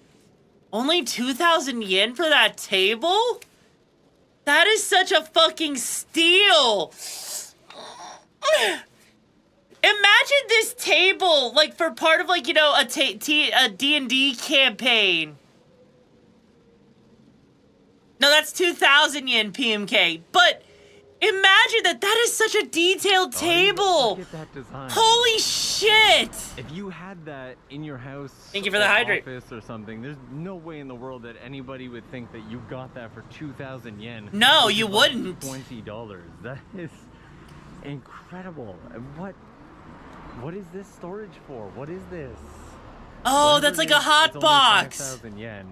Only 2,000 yen for that table? That is such a fucking steal. Imagine this table, like, for part of, like, you know, a D&D campaign. No, that's 2,000 yen PMK. But imagine that is such a detailed table. Look at that design. Holy shit. If you had that in your house, thank you for the hydrate, office or something, there's no way in the world that anybody would think that you got that for 2,000 yen. No, you wouldn't. $20. That is incredible. And what is this storage for? What is this? Oh, that's like a hot box. 5,000 yen.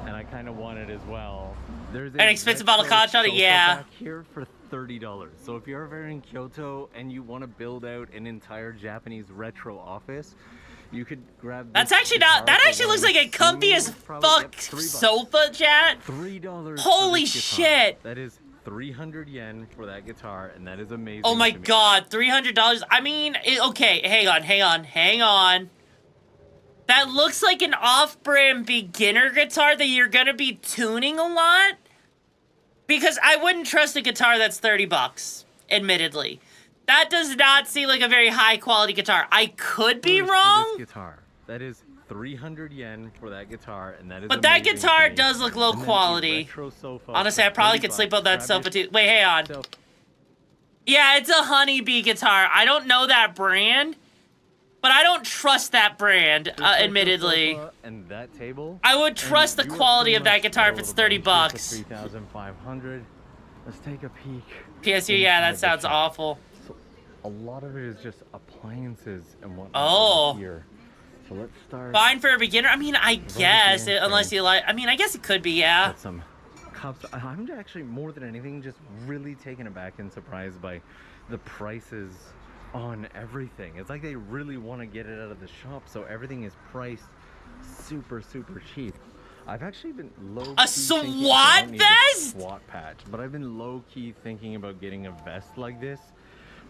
And I kind of want it as well. There's an expensive bottle of Kacha, yeah. Back here for $30. So if you're ever in Kyoto and you want to build out an entire Japanese retro office, you could grab. That's actually not. That actually looks like a comfy as fuck sofa, chat. $3. Holy shit. That is 300 yen for that guitar, and that is amazing. Oh my god, $300. I mean, okay, hang on. That looks like an off-brand beginner guitar that you're gonna be tuning a lot. Because I wouldn't trust a guitar that's 30 bucks, admittedly. That does not seem like a very high-quality guitar. I could be wrong. This guitar, that is 300 yen for that guitar, and that is. But that guitar does look low quality. Honestly, I probably could sleep on that sofa too. Wait, hang on. Yeah, it's a honeybee guitar. I don't know that brand. But I don't trust that brand, admittedly. And that table. I would trust the quality of that guitar if it's 30 bucks. 3,500. Let's take a peek. PSU, yeah, that sounds awful. So a lot of it is just appliances and whatnot. Oh. Here. So let's start. Fine for a beginner. I mean, I guess, unless you like. I mean, I guess it could be, yeah. Got some cups. I'm actually more than anything just really taken aback and surprised by the prices on everything. It's like they really want to get it out of the shop, so everything is priced super cheap. I've actually been low-key a SWAT vest? SWAT patch, but I've been low-key thinking about getting a vest like this.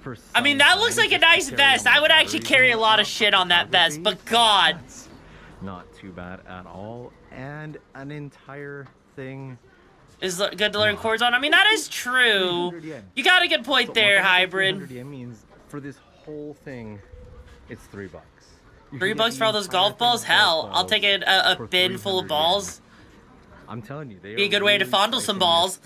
For I mean, that looks like a nice vest. I would actually carry a lot of shit on that vest, but god. That's not too bad at all. And an entire thing is good to learn chords on. I mean, that is true. You got a good point there, Hybrid. 300 yen means for this whole thing, it's $3. $3 for all those golf balls? Hell, I'll take a bin full of balls. I'm telling you, they be a good way to fondle some balls.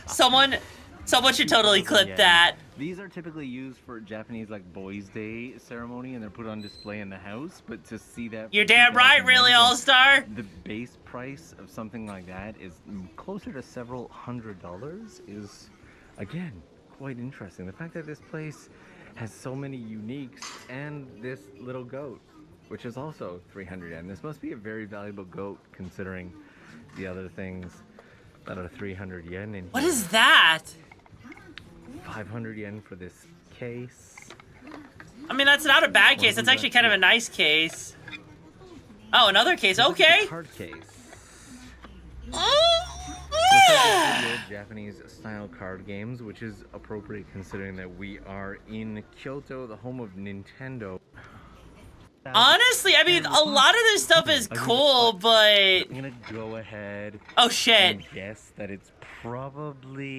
Someone should totally clip that. These are typically used for Japanese like Boys' Day ceremony, and they're put on display in the house. But to see that, you're damn right, really, All-Star. The base price of something like that is closer to several $100s. Is again quite interesting. The fact that this place has so many uniques and this little goat, which is also 300 yen. This must be a very valuable goat considering the other things that are 300 yen in here. What is that? 500 yen for this case. I mean, that's not a bad case. That's actually kind of a nice case. Oh, another case. Okay. Card case. Oh, Japanese style card games, which is appropriate considering that we are in Kyoto, the home of Nintendo. honestly, I mean, a lot of this stuff is cool, but I'm gonna go ahead. Oh shit! And guess that it's probably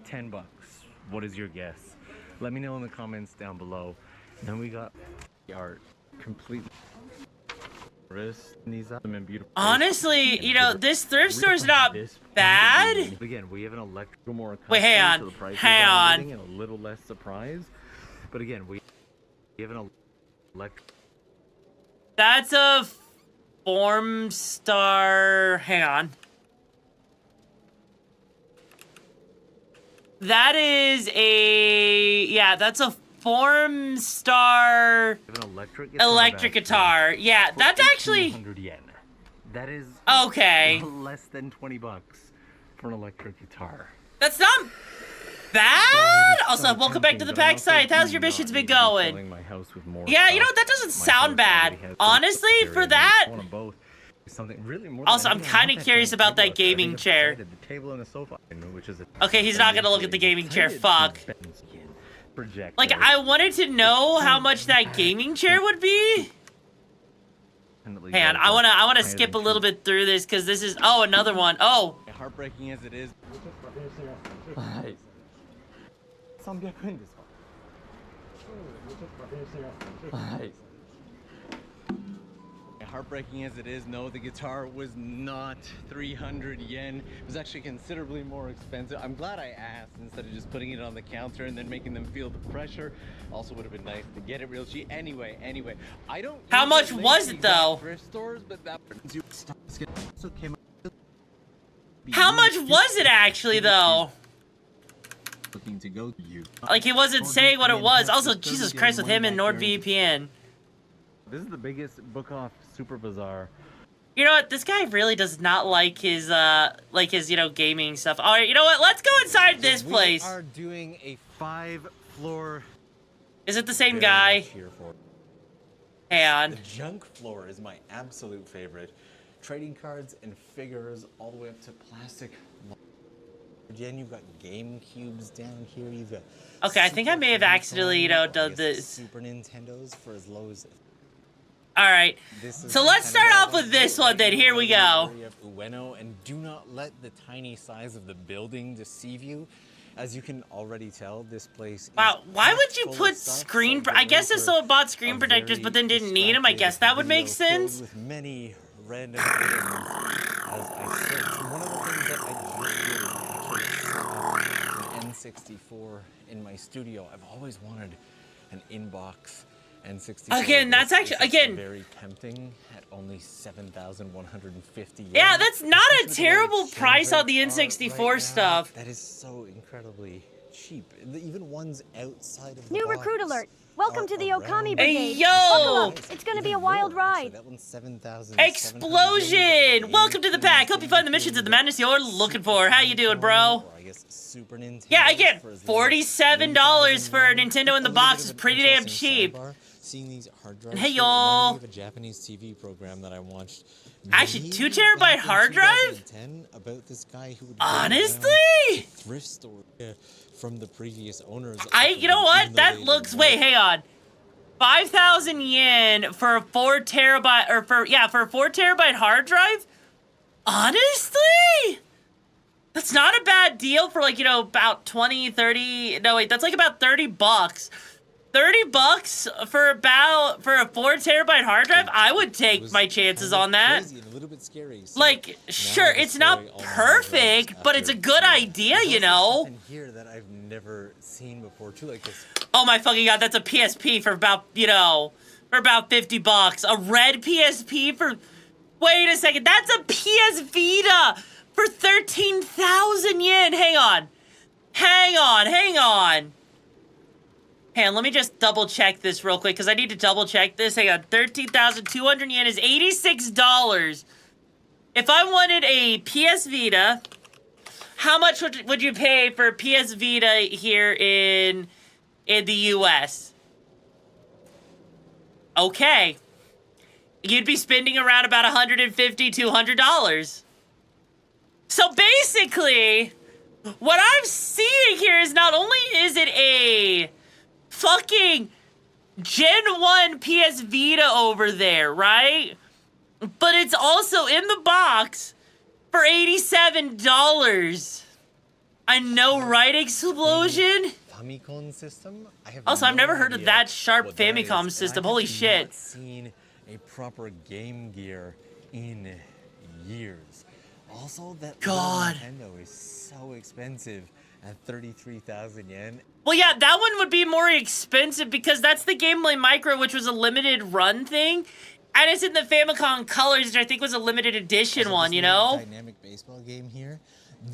$10. What is your guess? Let me know in the comments down below. Then we got the art completely. These are beautiful. Honestly, you know, this thrift store is not bad. Again, we have an electrical more. Wait, hang on. Hang on. And a little less surprise. But again, we have an electric. That's a form star. Hang on. That is a that's a form star electric guitar. Yeah, that's actually 100 yen. That is okay. Less than $20 for an electric guitar. That's not bad. Also, welcome back to the pack site. How's your missions been going? Yeah, you know, that doesn't sound bad. Honestly, for that. Something really more. Also, I'm kind of curious about that gaming chair. The table and the sofa, which is okay, he's not gonna look at the gaming chair. Fuck. Like, I wanted to know how much that gaming chair would be. Hang on, I wanna skip a little bit through this because this is another one. Oh. Heartbreaking as it is. Heartbreaking as it is, no, the guitar was not 300 yen. It was actually considerably more expensive. I'm glad I asked instead of just putting it on the counter and then making them feel the pressure. Also would have been nice to get it real cheap. Anyway, I don't. How much was it though? Thrift stores, but that. How much was it actually though? Looking to go to you. Like he wasn't saying what it was. Also, Jesus Christ, with him and NordVPN. This is the biggest book off Super Bazaar. You know what? This guy really does not like his you know, gaming stuff. All right, you know what? Let's go inside this place. We are doing a 5-floor. Is it the same guy? Hang on. The junk floor is my absolute favorite. Trading cards and figures all the way up to plastic. Again, you've got game cubes down here. You've got. Okay, I think I may have accidentally, you know, done this. Super Nintendos for as low as. All right, so let's start off with this one then. Here we go. Ueno, and do not let the tiny size of the building deceive you. As you can already tell, this place. Wow, why would you put screen? I guess if someone bought screen protectors but then didn't need them, I guess that would make sense. With many random items, as I said, one of the things that I just really N64 in my studio. I've always wanted an inbox. N64. Again, that's actually very tempting at only 7,150 yen. Yeah, that's not a terrible price on the N64 stuff. That is so incredibly cheap. Even ones outside of the New box recruit alert. Welcome to the Okami Brigade. Hey, yo! Buckle up. It's gonna be a wild ride. That one's 7,000. Explosion! Welcome to the pack. Hope you find the missions of the madness you're looking for. How you doing, bro? Super Nintendo. Yeah, again, $47 for a Nintendo in the box is pretty damn cheap. Seeing these hard drives. Hey, y'all. We have a Japanese TV program that I watched. Actually, 2 terabyte hard drive? About this guy who would honestly? Thrift store from the previous owners. You know what? That looks. Wait, hang on. 5,000 yen for a 4 terabyte, or for a 4 terabyte hard drive? Honestly? That's not a bad deal for, like, you know, about 20, 30. No, wait, that's like about $30. $30 for a 4 terabyte hard drive? I would take my chances on that. Crazy and a little bit scary, so like, sure, it's not perfect, but it's a good idea, you know. Something here that I've never seen before too, like this. Oh my fucking god, that's a PSP for about, you know, for about $50. A red PSP for. Wait a second, that's a PS Vita for 13,000 yen. Hang on. Hang on, let me just double check this real quick, because I need to double check this. Hang on, 13,200 yen is $86. If I wanted a PS Vita, how much would you pay for a PS Vita here in the US? Okay. you'd be spending around about $150, $200. So basically, what I'm seeing here is not only is it a fucking Gen 1 PS Vita over there, right? But it's also in the box for $87. I know, right, Explosion? Famicom system? I have Also, I've no never heard of idea that sharp what that Famicom is, system. and I've Holy actually shit. not seen a proper Game Gear in years. Also, that God. Nintendo is so expensive at 33,000 yen. Well, yeah, that one would be more expensive because that's the Game Boy Micro, which was a limited run thing. And it's in the Famicom Colors, which I think was a limited edition one, you know? Dynamic baseball game here.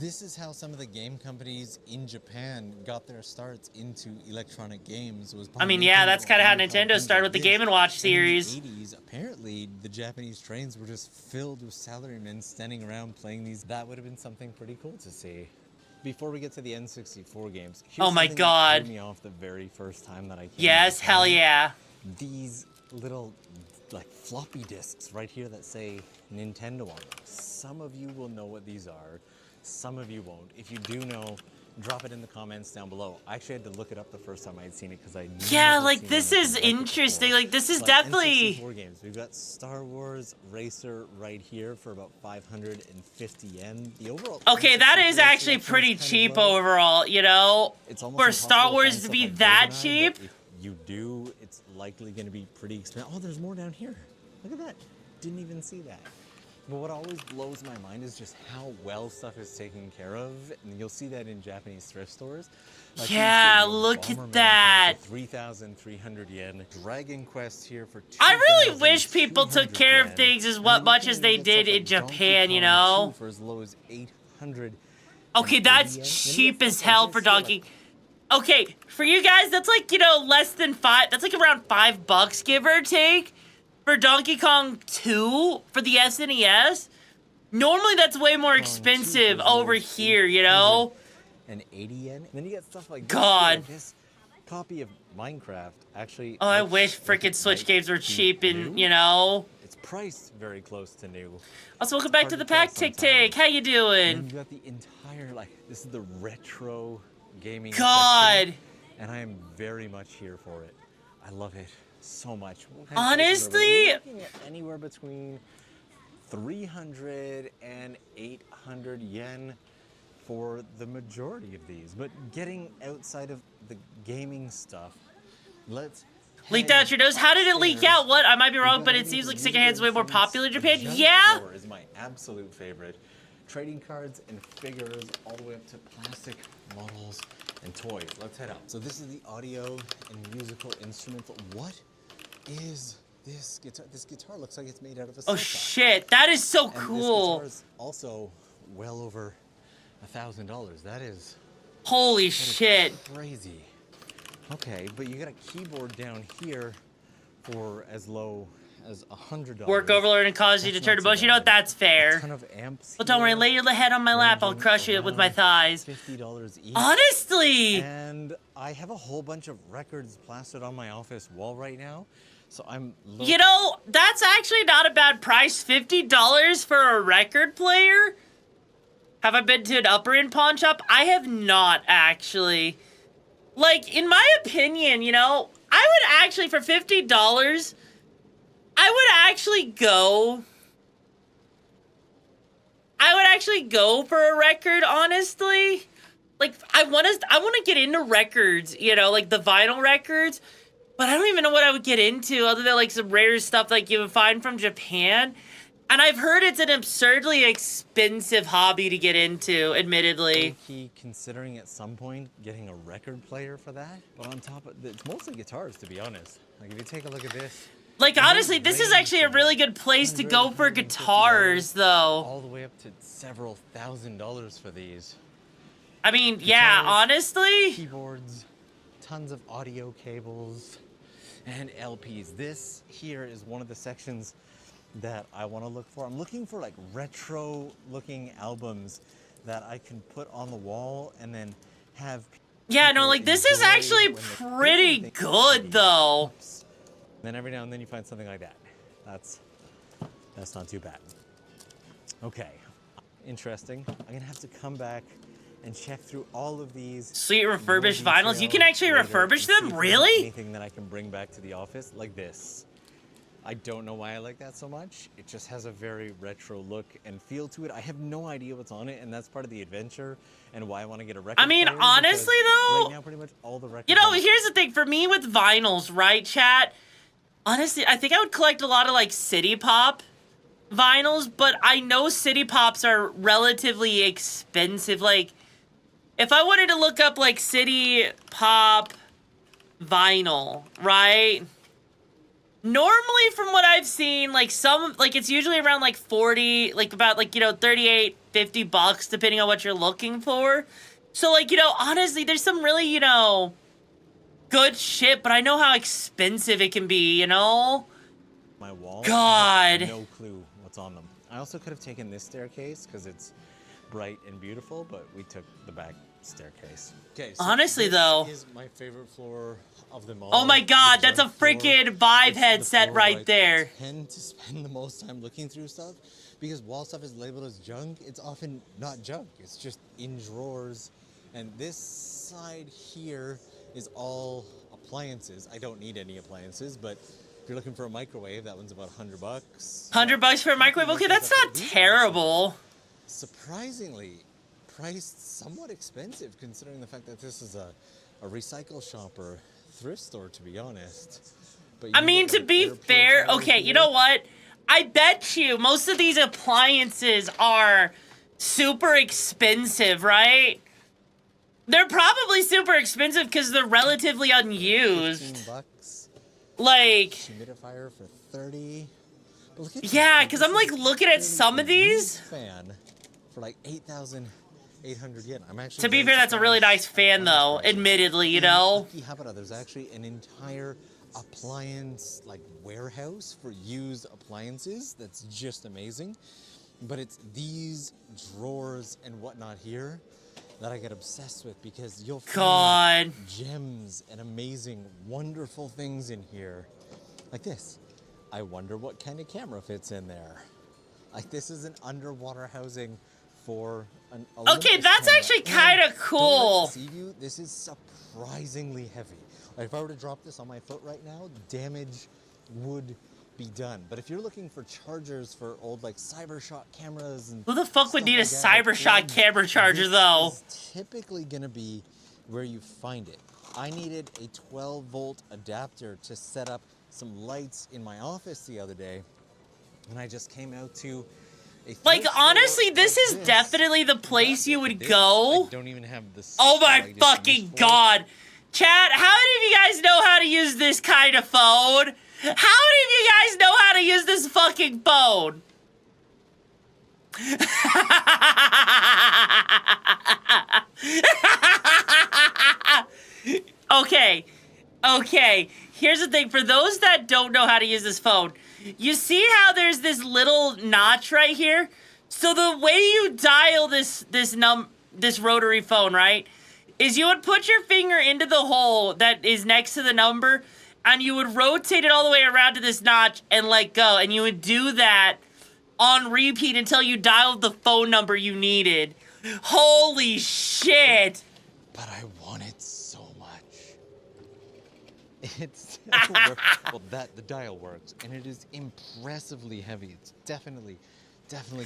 This is how some of the game companies in Japan got their starts into electronic games. Was I mean, yeah, that's kind of how Nintendo started with the Game & Watch series. In the 80s, apparently, the Japanese trains were just filled with salarymen standing around playing these. That would have been something pretty cool to see. Before we get to the N64 games, here's Oh my something God. that threw me off the very first time that I came. Yes, to hell Japan. yeah. These little like floppy disks right here that say Nintendo on them. Some of you will know what these are. Some of you won't. If you do know, drop it in the comments down below. I actually had to look it up the first time I'd seen it because I knew Yeah, like, this is interesting. Like, this is definitely... N64 games. We've got Star Wars Racer right here for about 550 yen. The overall... Okay, that is actually pretty cheap overall, you know? It's almost for Star Wars to be that cheap. If you do, it's likely going to be pretty expensive. Oh, there's more down here. Look at that. Didn't even see that. But what always blows my mind is just how well stuff is taken care of, and you'll see that in Japanese thrift stores. Like yeah, look at that. 3,300 yen. Dragon Quest here for 2,000. I really wish people took care of things as much as they did in Japan, you know? For as low as 800. Okay, that's cheap as hell for Donkey. Okay, for you guys, that's like, you know, less than that's like around $5, give or take. For Donkey Kong 2, for the SNES, normally that's way more expensive over here, you know? And 80 yen. And then you get stuff like God. This copy of Minecraft actually. Oh, I wish frickin' Switch games were cheap and, you know? It's priced very close to new. Also, welcome back to the pack, Tick Tick. How you doing? And you got the entire, like, this is the retro gaming God. section, and I am very much here for it. I love it so much. Honestly, we're looking at anywhere between 300 and 800 yen for the majority of these. But getting outside of the gaming stuff, let's leaked out your nose. How did it leak out? What? I might be wrong, but it seems like secondhand is way more popular in Japan. Yeah. Is my absolute favorite. Trading cards and figures, all the way up to plastic models and toys. Let's head out. So this is the audio and musical instrumental. What is this guitar? This guitar looks like it's made out of a Oh shit, that is so and cool. This guitar is also well over $1,000. That is holy shit. Crazy. Okay, but you got a keyboard down here for as low as $100. Work overload and cause you to turn to bush. You know what? That's fair. A ton of amps. But don't worry, lay your head on my lap. I'll crush it with my thighs. $50 each. Honestly. And I have a whole bunch of records plastered on my office wall right now. So I'm. You know, that's actually not a bad price. $50 for a record player. Have I been to an upper end pawn shop? I have not actually. Like, in my opinion, you know, I would actually, for $50, I would actually go for a record, honestly. Like, I want to get into records, you know, like the vinyl records, but I don't even know what I would get into other than like some rare stuff like you would find from Japan. And I've heard it's an absurdly expensive hobby to get into, admittedly. Considering at some point getting a record player for that, but on top of it's mostly guitars, to be honest. Like if you take a look at this. Like honestly, this is actually a really good place to go for guitars, though. All the way up to several $1,000s for these. I mean, yeah, honestly. Keyboards, tons of audio cables, and LPs. This here is one of the sections that I want to look for. I'm looking for like retro looking albums that I can put on the wall and then have. Yeah, no, like this is actually pretty good though. Then every now and then you find something like that. That's That's not too bad. Okay, interesting. I'm gonna have to come back and check through all of these. Sweet refurbished vinyls. You can actually refurbish them? Really? Anything that I can bring back to the office, like this. I don't know why I like that so much. It just has a very retro look and feel to it. I have no idea what's on it, and that's part of the adventure and why I want to get a record. I mean, player, honestly though, right now pretty much all the records. you know, here's the thing for me with vinyls, right, chat? Honestly, I think I would collect a lot of like City Pop vinyls, but I know City Pops are relatively expensive. Like, if I wanted to look up like City Pop vinyl, right? Normally, from what I've seen, like it's usually around like 40, like about like, you know, 38, 50 bucks, depending on what you're looking for. So like, you know, honestly, there's some really, you know, good shit, but I know how expensive it can be, you know? My wall. God. I have no clue what's on them. I also could have taken this staircase because it's bright and beautiful, but we took the back staircase. Okay. So honestly, though, is my favorite floor of them all. Oh my god, that's a freaking Vive headset right there. I tend to spend the most time looking through stuff because while stuff is labeled as junk, it's often not junk. It's just in drawers. And this side here is all appliances. I don't need any appliances, but if you're looking for a microwave, that one's about 100 bucks. 100 bucks for a microwave? Okay, that's not terrible. Surprisingly priced somewhat expensive considering the fact that this is a recycle shop or thrift store, to be honest. But I mean, to be fair, okay, you know what? I bet you most of these appliances are super expensive, right? They're probably super expensive because they're relatively unused. 15 bucks. Like, humidifier for 30. Yeah, because I'm like looking at some of these. Fan for like 8,800 yen. I'm actually. To be fair, that's a really nice fan, though. Admittedly, you know. There's actually an entire appliance like warehouse for used appliances. That's just amazing. But it's these drawers and whatnot here that I get obsessed with because you'll find gems and amazing, wonderful things in here, like this. I wonder what kind of camera fits in there. Like, this is an underwater housing for an Olympus Okay, that's camera. actually kind of cool. See you? This is surprisingly heavy. Like, if I were to drop this on my foot right now, damage would be done. But if you're looking for chargers for old like Cybershot cameras and who the fuck would need a Cybershot camera charger though? It's typically gonna be where you find it. I needed a 12-volt adapter to set up some lights in my office the other day, and I just came out to a like, honestly, this is definitely the place you would go. I don't even have this. Oh my fucking god. Chat, how many of you guys know how to use this kind of phone? How many of you guys know how to use this fucking phone? Okay. Here's the thing. For those that don't know how to use this phone, you see how there's this little notch right here? So the way you dial this rotary phone, right, is you would put your finger into the hole that is next to the number, and you would rotate it all the way around to this notch and let go. And you would do that on repeat until you dialed the phone number you needed. Holy shit! But I want it so much. It's well, the dial works, and it is impressively heavy. It's definitely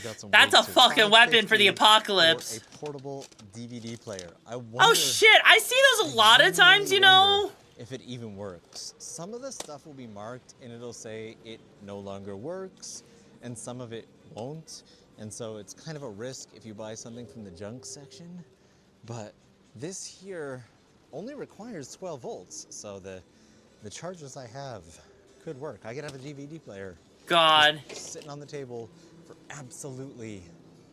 got some. That's weight a to it. fucking weapon for the apocalypse. Or a portable DVD player. I wonder, oh shit! I see those a lot of times, you know. If it even works. Some of the stuff will be marked, and it'll say it no longer works, and some of it won't. And so it's kind of a risk if you buy something from the junk section. But this here only requires 12 volts, so the chargers I have could work. I could have a DVD player. God. Just sitting on the table for absolutely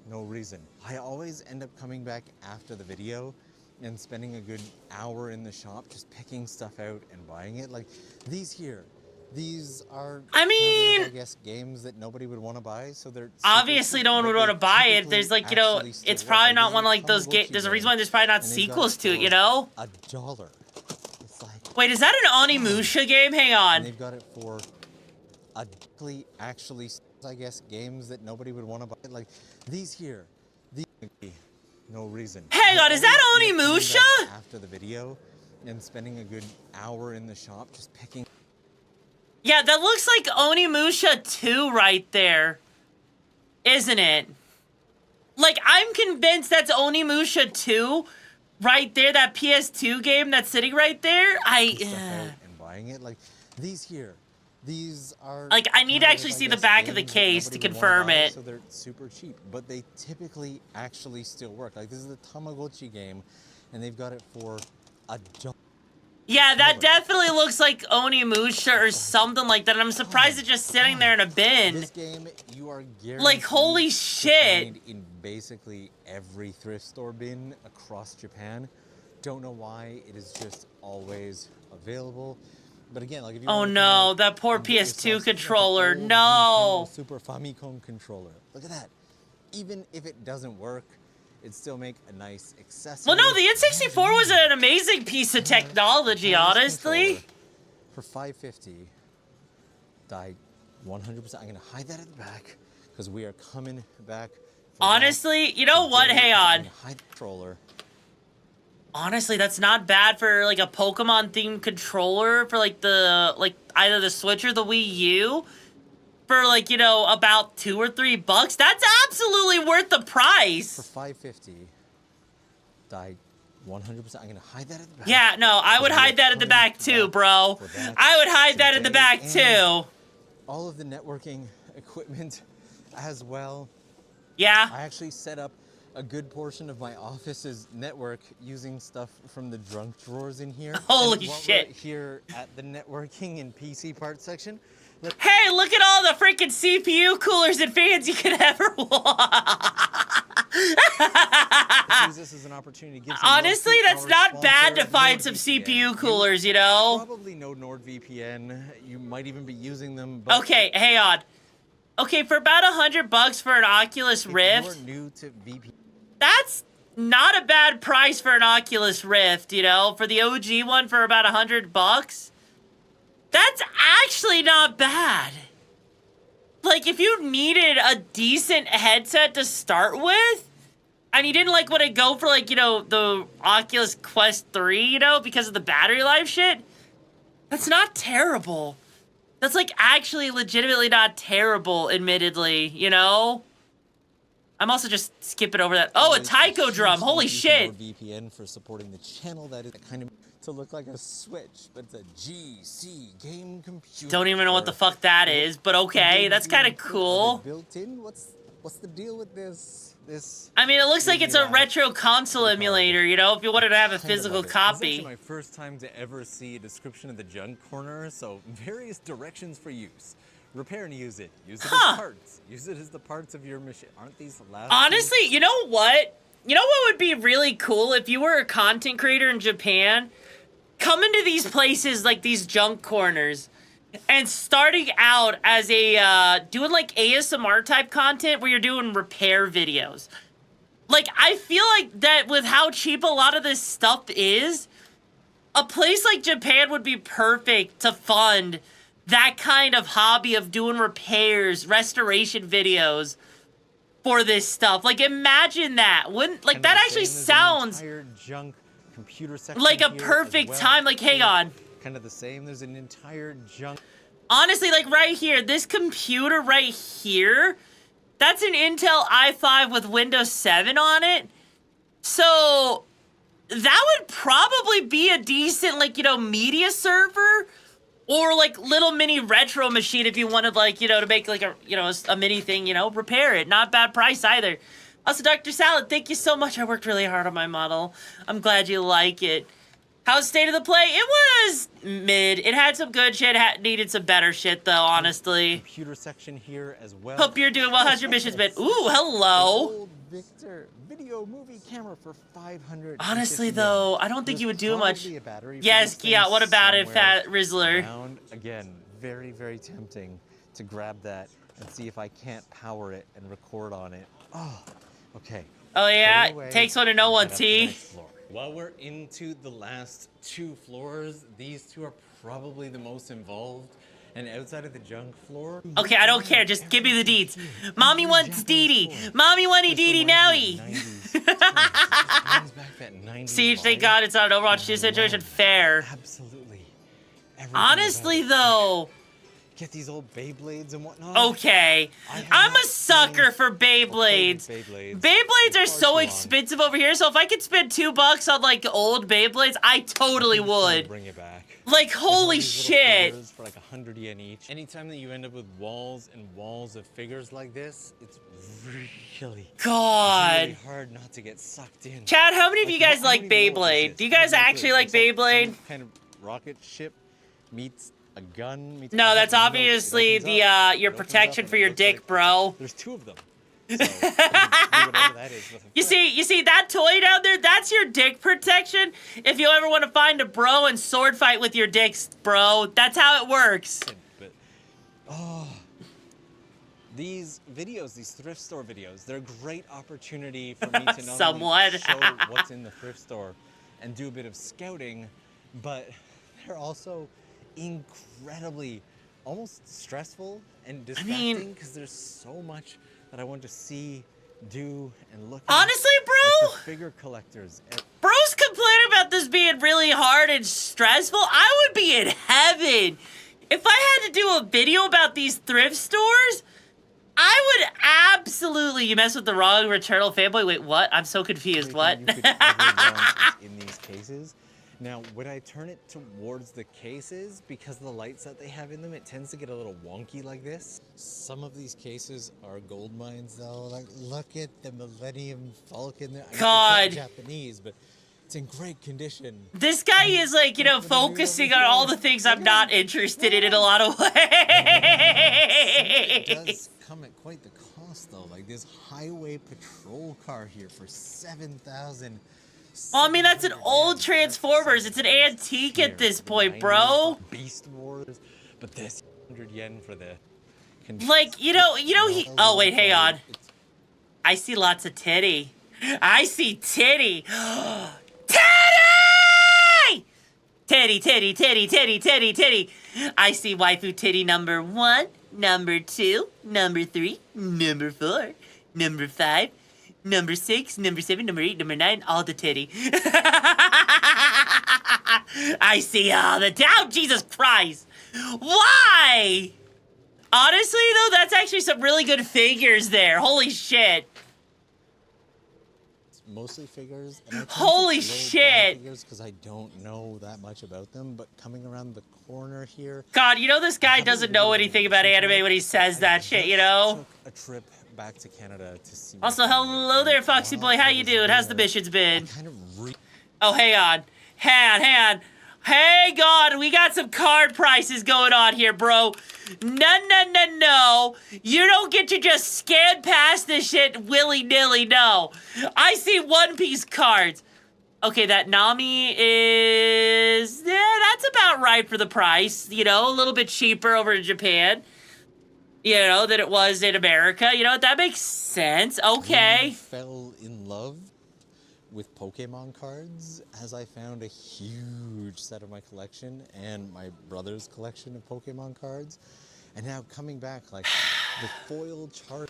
no reason. I always end up coming back after the video and spending a good hour in the shop just picking stuff out and buying it. Like these here. These are, I mean, I guess, games that nobody would want to buy, so they're obviously no one would want to buy it. There's like, you know, it's probably not one of like those games. There's a reason why there's probably not sequels to it, you know? $1. It's like, wait, is that an Onimusha game? Hang on. And they've got it for actually I guess, games that nobody would want to buy. Like these here, these no reason. Hang on, is that Onimusha? After the video, and spending a good hour in the shop just picking. Yeah, that looks like Onimusha 2 right there, isn't it? Like, I'm convinced that's Onimusha 2 right there, that PS2 game that's sitting right there. And buying it, like these here. These are like, I need to actually see the back of the case to confirm it. So they're super cheap, but they typically actually still work. Like this is the Tamagotchi game, and they've got it for $1. Yeah, that definitely looks like Onimusha or something like that. And I'm surprised it's just sitting there in a bin. This game, you are guaranteed like, holy shit. to find in basically every thrift store bin across Japan. Don't know why, it is just always available. But again, like if you oh no, that poor PS2 controller, no! Super Famicom controller. Look at that. Even if it doesn't work, it'd still make a nice accessory. Well, no, the N64 was an amazing piece of technology, honestly. For $550, died 100%. I'm gonna hide that at the back because we are coming back. Honestly, you know what? Hang on. Hide the controller. Honestly, that's not bad for like a Pokemon themed controller for like either the Switch or the Wii U for like, you know, about $2 or $3. That's absolutely worth the price. For $550, died 100%. I'm gonna hide that at the back. Yeah, no, I would hide that at the back too, bro. I would hide that at the back too. All of the networking equipment as well. Yeah. I actually set up a good portion of my office's network using stuff from the junk drawers in here. Holy shit. We're here at the networking and PC parts section. Hey, look at all the freaking CPU coolers and fans you could ever want. Let's use this as an opportunity to give some honestly, that's not bad to find some CPU coolers, you know? Probably know NordVPN. You might even be using them. But okay, hang on. Okay, for about $100 for an Oculus Rift. If you're new to VPN. That's not a bad price for an Oculus Rift, you know? For the OG one for about $100. That's actually not bad. Like, if you needed a decent headset to start with, and you didn't, like, want to go for, like, you know, the Oculus Quest 3, you know, because of the battery life shit, that's not terrible. That's, like, actually legitimately not terrible, admittedly, you know? I'm also just skipping over that. Oh, a taiko drum. Holy shit. VPN for supporting the channel that is kind of to look like a Switch, but it's a GC game computer. Don't even know what the fuck that is, but okay, that's kind of cool. Built in? What's the deal with this? I mean, it looks like it's a retro console emulator, you know, if you wanted to have a physical copy. This is actually my first time to ever see a description of the junk corner, so various directions for use. Repair and use it. Use it as parts. Use it as the parts of your machine. Aren't these the last? Honestly, you know what? You know what would be really cool if you were a content creator in Japan? Come into these places like these junk corners and starting out as a, doing like ASMR type content where you're doing repair videos. Like, I feel like that with how cheap a lot of this stuff is, a place like Japan would be perfect to fund that kind of hobby of doing repairs, restoration videos for this stuff. Like, imagine that. Wouldn't, like, that actually sounds junk computer section like a perfect time. Like, hang on. Kind of the same. There's an entire junk. Honestly, like right here, this computer right here, that's an Intel i5 with Windows 7 on it. So that would probably be a decent, like, you know, media server or like little mini retro machine if you wanted, like, you know, to make like a, you know, a mini thing, you know, repair it. Not bad price either. Also, Dr. Salad, thank you so much. I worked really hard on my model. I'm glad you like it. How's State of the Play? It was mid. It had some good shit. Needed some better shit, though, honestly. Computer section here as well. Hope you're doing well. How's your missions been? Ooh, hello. Victor video movie camera for $500. Honestly, though, I don't think you would do much. Yes, Kia, what about it, Fat Rizzler? Again, very, very tempting to grab that and see if I can't power it and record on it. Oh, okay. Oh, yeah? Takes one to know one, T. While we're into the last two floors, these two are probably the most involved. And outside of the junk floor... Okay, I don't care. Just give me the deets. Mommy wants Dee Dee. Mommy wants Dee Dee Nowie. Siege, thank God it's not an Overwatch 2 situation. Fair. Absolutely. Honestly, though... Get these old Beyblades and whatnot. Okay. I'm a sucker for Beyblades. Beyblades are so expensive over here, so if I could spend $2 on, like, old Beyblades, I totally would. Bring it back. Like, holy shit. For like 100 yen each. Anytime that you end up with walls and walls of figures like this, it's really hard not to get sucked in. Chad, how many of you guys like Beyblade? Do you guys actually like Beyblade? Some kind of rocket ship meets a gun. Meets No, that's obviously the your protection for your dick, bro. There's 2 of them. So, that is you see that toy down there? That's your dick protection. If you ever want to find a bro and sword fight with your dicks, bro, that's how it works. But, these videos, these thrift store videos, they're a great opportunity for me to not only show what's in the thrift store and do a bit of scouting, but they're also incredibly, almost stressful and distracting because there's so much that I want to see, do, and look at. Honestly, bro, like figure collectors. Bro's complaining about this being really hard and stressful. I would be in heaven. If I had to do a video about these thrift stores, I would absolutely... You mess with the wrong Returnal fanboy? Wait, what? I'm so confused. What? You could ever want in these cases. Now, when I turn it towards the cases, because of the lights that they have in them, it tends to get a little wonky like this. Some of these cases are gold mines, though. Like, look at the Millennium Falcon there. God. It's Japanese, but it's in great condition. This guy is, like, you know, focusing on all the things I'm not interested in a lot of ways. It does come at quite the cost, though. Like, this highway patrol car here for 7,000. Well, I mean, that's an old Transformers. It's an antique at this point, bro. Beast Wars, but this 100 yen for the... Like, you know he... Oh, wait, hang on. I see lots of titty. I see titty. Titty! Titty, titty, titty, titty, titty, titty. I see waifu titty number 1, number 2, number 3, number 4, number 5, number 6, number 7, number 8, number 9, all the titty. I see all the... Oh, Jesus Christ. Why? Honestly, though, that's actually some really good figures there. Holy shit. It's mostly figures. And Holy shit. Figures because I don't know that much about them, but coming around the corner here... God, you know this guy doesn't know anything about anime when he says that shit, you know? Took a trip back to Canada to see... Also, hello there, Foxy Boy. How you doing? How's the missions been? Oh, hang on. Hang on. Hang on. We got some card prices going on here, bro. No. You don't get to just scan past this shit willy-nilly, no. I see One Piece cards. Okay, that Nami is... Yeah, that's about right for the price. You know, a little bit cheaper over in Japan. You know, than it was in America. You know, that makes sense. Okay. I fell in love with Pokemon cards as I found a huge set of my collection and my brother's collection of Pokemon cards. And now coming back, like, the foil Charizard.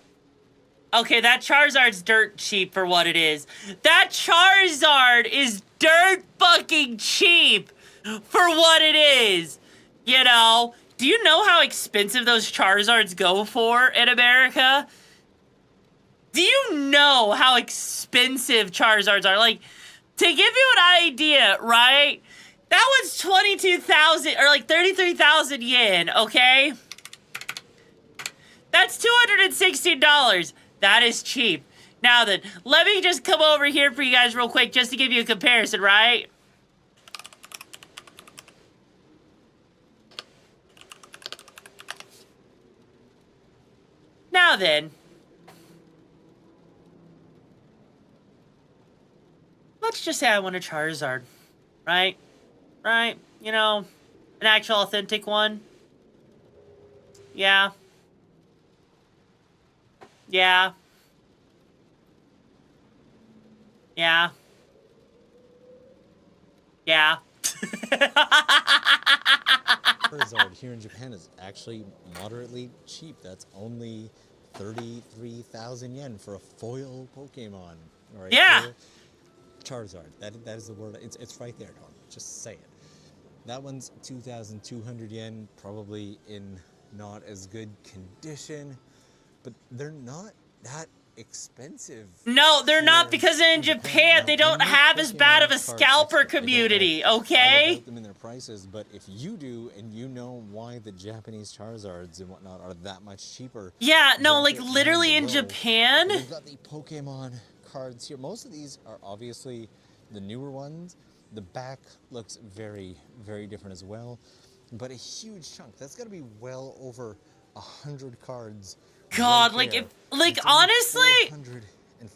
Okay, that Charizard's dirt cheap for what it is. That Charizard is dirt fucking cheap for what it is. You know? Do you know how expensive those Charizards go for in America? Do you know how expensive Charizards are? Like, to give you an idea, right? That was 22,000 or like 33,000 yen, okay? That's $216. That is cheap. Now then, let me just come over here for you guys real quick just to give you a comparison, right? Now then, let's just say I want a Charizard, right? Right? You know, an actual authentic one. Yeah. Yeah. Yeah. Yeah. Charizard here in Japan is actually moderately cheap. That's only 33,000 yen for a foil Pokemon. Right Yeah. there. Charizard. That is the word. It's right there, Norm. Just say it. That one's 2,200 yen, probably in not as good condition, but they're not that expensive. No, they're not, because in Japan they don't have as bad of a scalper community, okay? All about them in their prices, but if you do and you know why the Japanese Charizards and whatnot are that much cheaper. Yeah, no, drop like it down literally in below. Japan. We've got the Pokemon cards here. Most of these are obviously the newer ones. The back looks very, very different as well, but a huge chunk. That's got to be well over 100 cards. God, right like there. if, like It's honestly, 440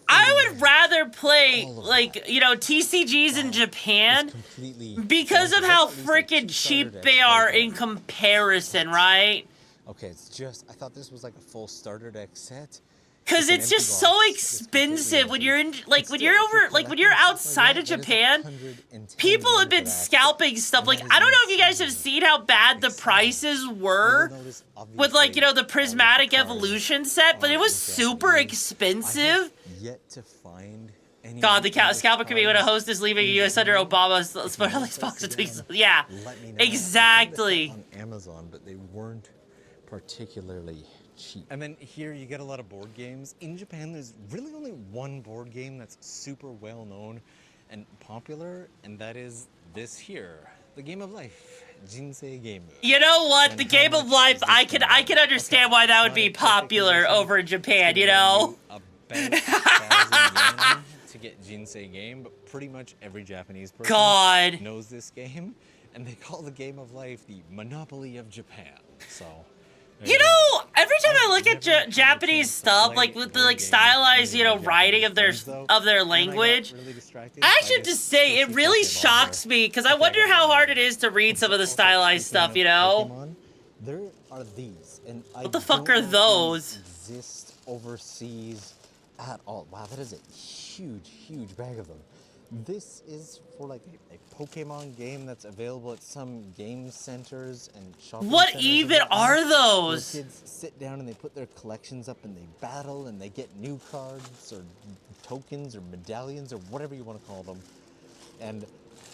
I would rather play like, you know, TCGs in Japan because of how freaking cheap they are in comparison, right? Okay, it's just, I thought this was like a full starter deck set. Because it's just so expensive when you're in, like, when you're over, like, when you're outside of Japan, people have been scalping stuff. Like, I don't know if you guys have seen how bad the prices were with, like, you know, the Prismatic Evolution set, but it was super expensive. Yet to find any. God, the scalper committee would have hosted is leaving U.S. under Obama's box of tweets. Yeah, exactly. On Amazon, but they weren't particularly cheap. And then here you get a lot of board games. In Japan, there's really only one board game that's super well known and popular, and that is this here, the Game of Life, Jinsei Game. You know what? The Game of Life, I can understand why that would be popular over in Japan, you know? About 1,000 yen to get Jinsei Game, but pretty much every Japanese person knows this game, and they call the Game of Life the Monopoly of Japan. So. You know, every time I look at Japanese stuff, like with the like stylized, you know, writing of their language, I actually have to say it really shocks me because I wonder how hard it is to read some of the stylized stuff. You know, there are these, and what the fuck are those? Exist overseas at all? Wow, that is a huge, huge bag of them. This is for like a Pokemon game that's available at some game centers and shopping What centers even are those? Where kids sit down and they put their collections up and they battle and they get new cards or tokens or medallions or whatever you want to call them. And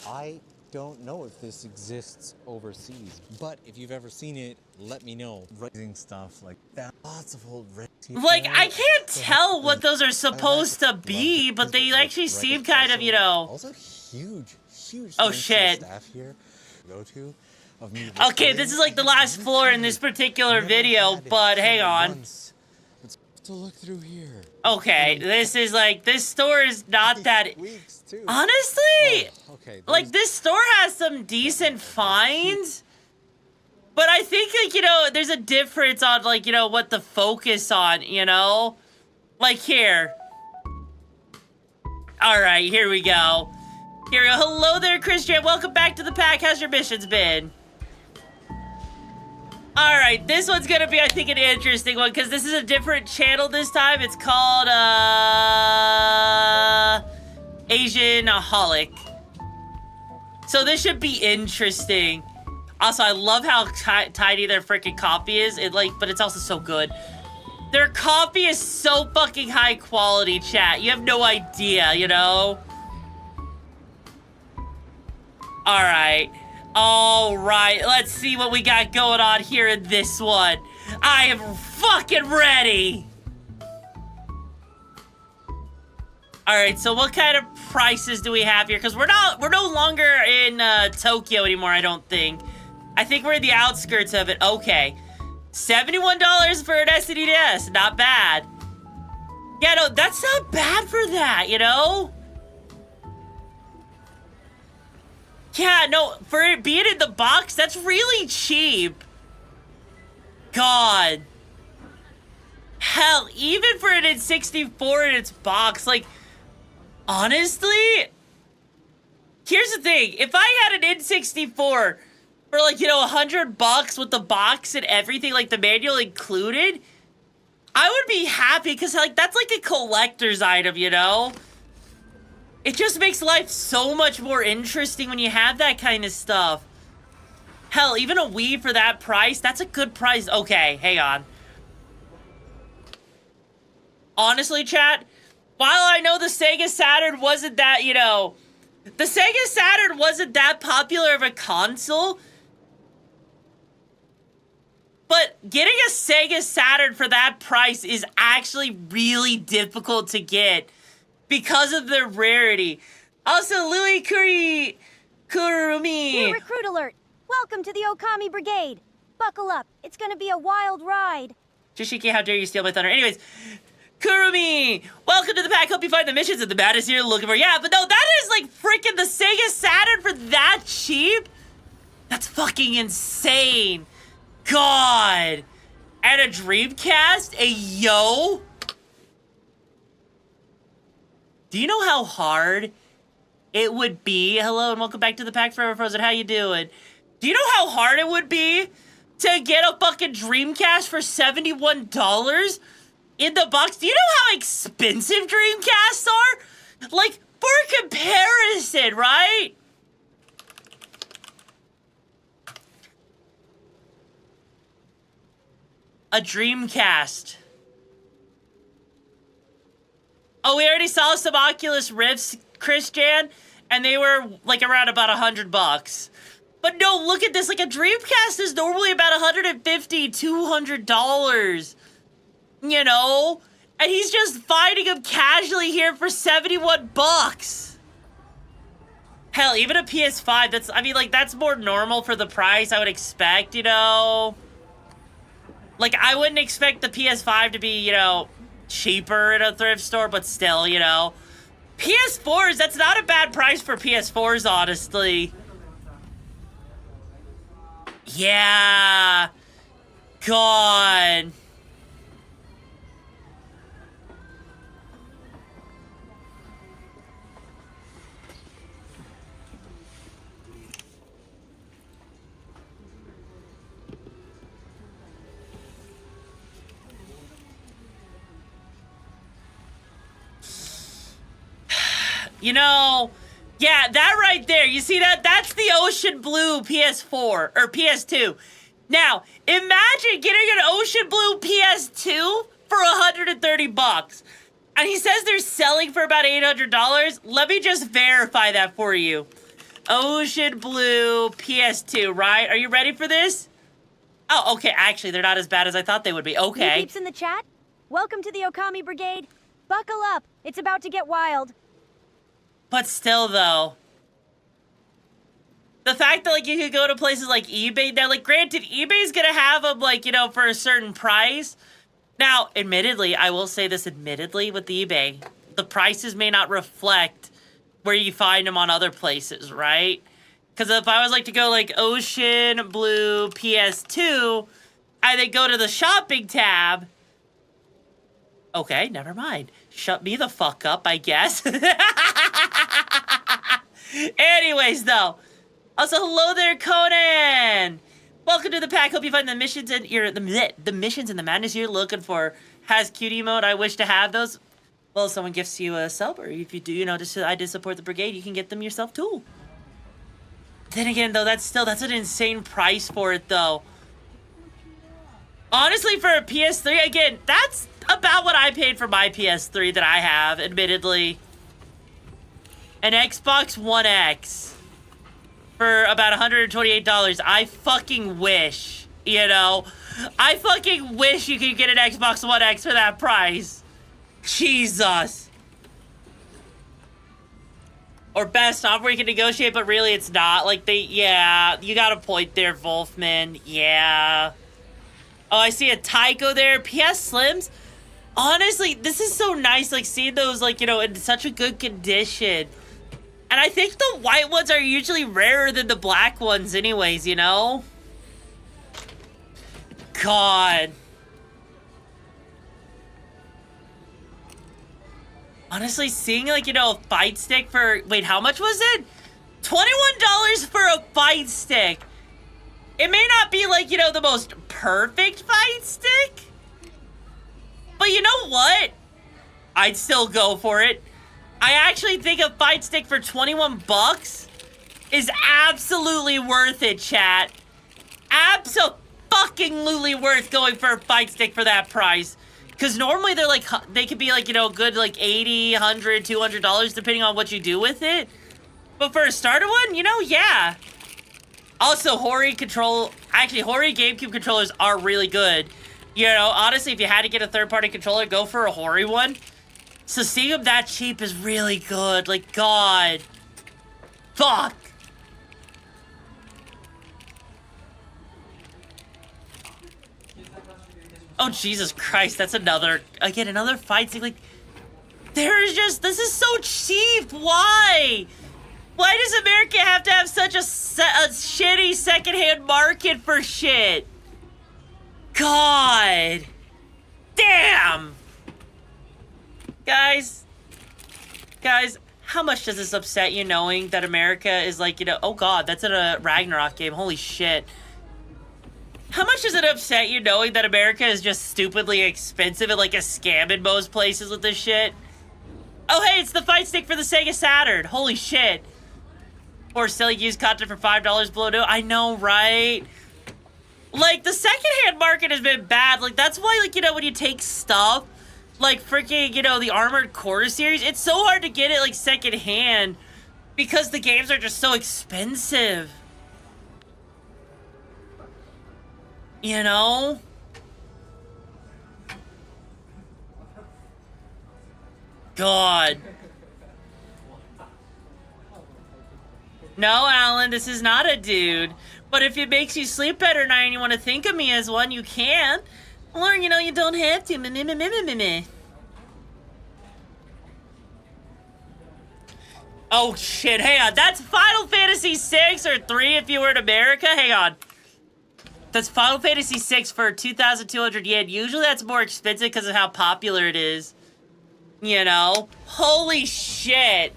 I don't know if this exists overseas, but if you've ever seen it, let me know. Rising stuff like that. Lots of old like, I can't tell what those are supposed to be, but they actually seem kind of, you know. Also huge, huge. Oh shit. Staff here go to of me okay, this is like the last floor in this particular video, but hang on. To look through here. Okay, this is like, this store is not that. Honestly, like this store has some decent finds. But I think, like, you know, there's a difference on, like, you know, what the focus on, you know? Like, here. Alright, here we go. Here we go. Hello there, Christian. Welcome back to the pack. How's your missions been? Alright, this one's gonna be, I think, an interesting one, because this is a different channel this time. It's called, Asianaholic. So this should be interesting. Also, I love how tiny their freaking copy is. But it's also so good. Their copy is so fucking high quality, chat. You have no idea, you know? Alright. Alright, let's see what we got going on here in this one. I am fucking ready! Alright, so what kind of prices do we have here? Because we're no longer in Tokyo anymore, I don't think. I think we're in the outskirts of it. Okay. $71 for an SNES. Not bad. Yeah, no, that's not bad for that, you know? Yeah, no, for it being in the box, that's really cheap. God. Hell, even for an N64 in its box, like, honestly, here's the thing. If I had an N64 for, like, you know, $100 with the box and everything, like the manual included, I would be happy because, like, that's like a collector's item, you know? It just makes life so much more interesting when you have that kind of stuff. Hell, even a Wii for that price, that's a good price. Okay, hang on. Honestly, chat, while I know the Sega Saturn wasn't that, you know, the Sega Saturn wasn't that popular of a console, but getting a Sega Saturn for that price is actually really difficult to get because of their rarity. Also, Louis Kurumi. New recruit alert. Welcome to the Okami Brigade. Buckle up. It's gonna be a wild ride. Jishiki, how dare you steal my thunder? Anyways, Kurumi, welcome to the pack. Hope you find the missions and the baddest you're looking for. Yeah, but no, that is like freaking the Sega Saturn for that cheap? That's fucking insane. God. And a Dreamcast? A yo? Do you know how hard it would be? Hello and welcome back to the Pack Forever Frozen. How you doing? Do you know how hard it would be to get a fucking Dreamcast for $71 in the box? Do you know how expensive Dreamcasts are? Like, for comparison, right? A Dreamcast. Oh, we already saw some Oculus Rifts, Christian, and they were like around about $100. But no, look at this. Like a Dreamcast is normally about $150, $200. You know? And he's just finding them casually here for $71. Hell, even a PS5, that's, I mean, like, that's more normal for the price I would expect, you know? Like, I wouldn't expect the PS5 to be, you know, cheaper in a thrift store, but still, you know. PS4s, that's not a bad price for PS4s, honestly. Yeah. God. You know, yeah, that right there, you see that? That's the Ocean Blue PS4, or PS2. Now, imagine getting an Ocean Blue PS2 for $130. And he says they're selling for about $800. Let me just verify that for you. Ocean Blue PS2, right? Are you ready for this? Oh, okay, actually, they're not as bad as I thought they would be. Okay. New peeps in the chat? Welcome to the Okami Brigade. Buckle up. It's about to get wild. But still, though, the fact that, like, you could go to places like eBay now, like, granted, eBay's gonna have them, like, you know, for a certain price. Now, admittedly, I will say this admittedly with eBay, the prices may not reflect where you find them on other places, right? Because if I was, like, to go, like, Ocean Blue PS2, and then go to the shopping tab, okay, never mind. Shut me the fuck up, I guess. Anyways, though. Also, hello there, Conan. Welcome to the pack. Hope you find the missions and the missions and the madness you're looking for. Has cutie mode. I wish to have those. Well, if someone gifts you a sub, or if you do, you know, just I did support the brigade, you can get them yourself too. Then again, though, that's an insane price for it, though. Honestly, for a PS3, again, that's about what I paid for my PS3 that I have, admittedly. An Xbox One X for about $128. I fucking wish, you know. I fucking wish you could get an Xbox One X for that price. Jesus. Or best off where you can negotiate, but really it's not. Like, yeah, you got a point there, Wolfman. Yeah. Oh, I see a Tyco there. PS Slims. Honestly, this is so nice, like, seeing those, like, you know, in such a good condition. And I think the white ones are usually rarer than the black ones anyways, you know? God. Honestly, seeing, like, you know, a fight stick for... Wait, how much was it? $21 for a fight stick. It may not be, like, you know, the most perfect fight stick. But you know what? I'd still go for it. I actually think a fight stick for $21 is absolutely worth it, chat. abso-fucking-lutely worth going for a fight stick for that price. Because normally they're like, they could be like, you know, good like $80, $100, $200 depending on what you do with it. But for a starter one, you know, yeah. Also, Hori GameCube controllers are really good. You know, honestly, if you had to get a third-party controller, go for a Hori one. So seeing them that cheap is really good. Like, God. Fuck. Oh, Jesus Christ. That's another fight scene. Like, this is so cheap. Why? Why does America have to have such a shitty secondhand market for shit? God. Damn. Guys, how much does this upset you knowing that America is like, you know, oh God, that's in a Ragnarok game. Holy shit. How much does it upset you knowing that America is just stupidly expensive and like a scam in most places with this shit? Oh, hey, it's the fight stick for the Sega Saturn. Holy shit. Or selling used content for $5 below no. I know, right? Like, the secondhand market has been bad. Like, that's why, like, you know, when you take stuff, like, freaking, you know, the Armored Core series, it's so hard to get it, like, secondhand because the games are just so expensive. You know? God. No, Alan, this is not a dude. But if it makes you sleep better at night and you want to think of me as one, you can. Or, you know, you don't have to. Meh. Oh, shit. Hang on. That's Final Fantasy 6 or 3 if you were in America. Hang on. That's Final Fantasy 6 for 2,200 yen. Usually that's more expensive because of how popular it is. You know? Holy shit.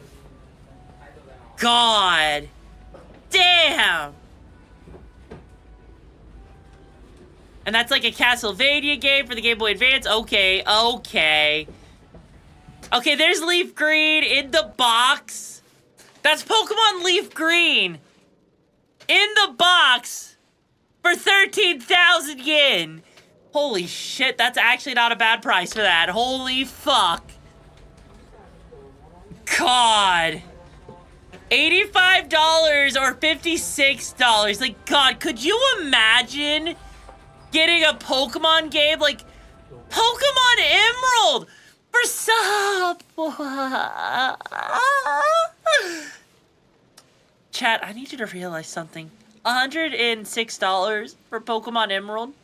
God. Damn. And that's like a Castlevania game for the Game Boy Advance. Okay. Okay, there's Leaf Green in the box. That's Pokemon Leaf Green. In the box. For 13,000 yen. Holy shit, that's actually not a bad price for that. Holy fuck. God. $85 or $56. Like, God, could you imagine getting a Pokemon game like Pokemon Emerald for sub? Chat, I need you to realize something. $106 for Pokemon Emerald.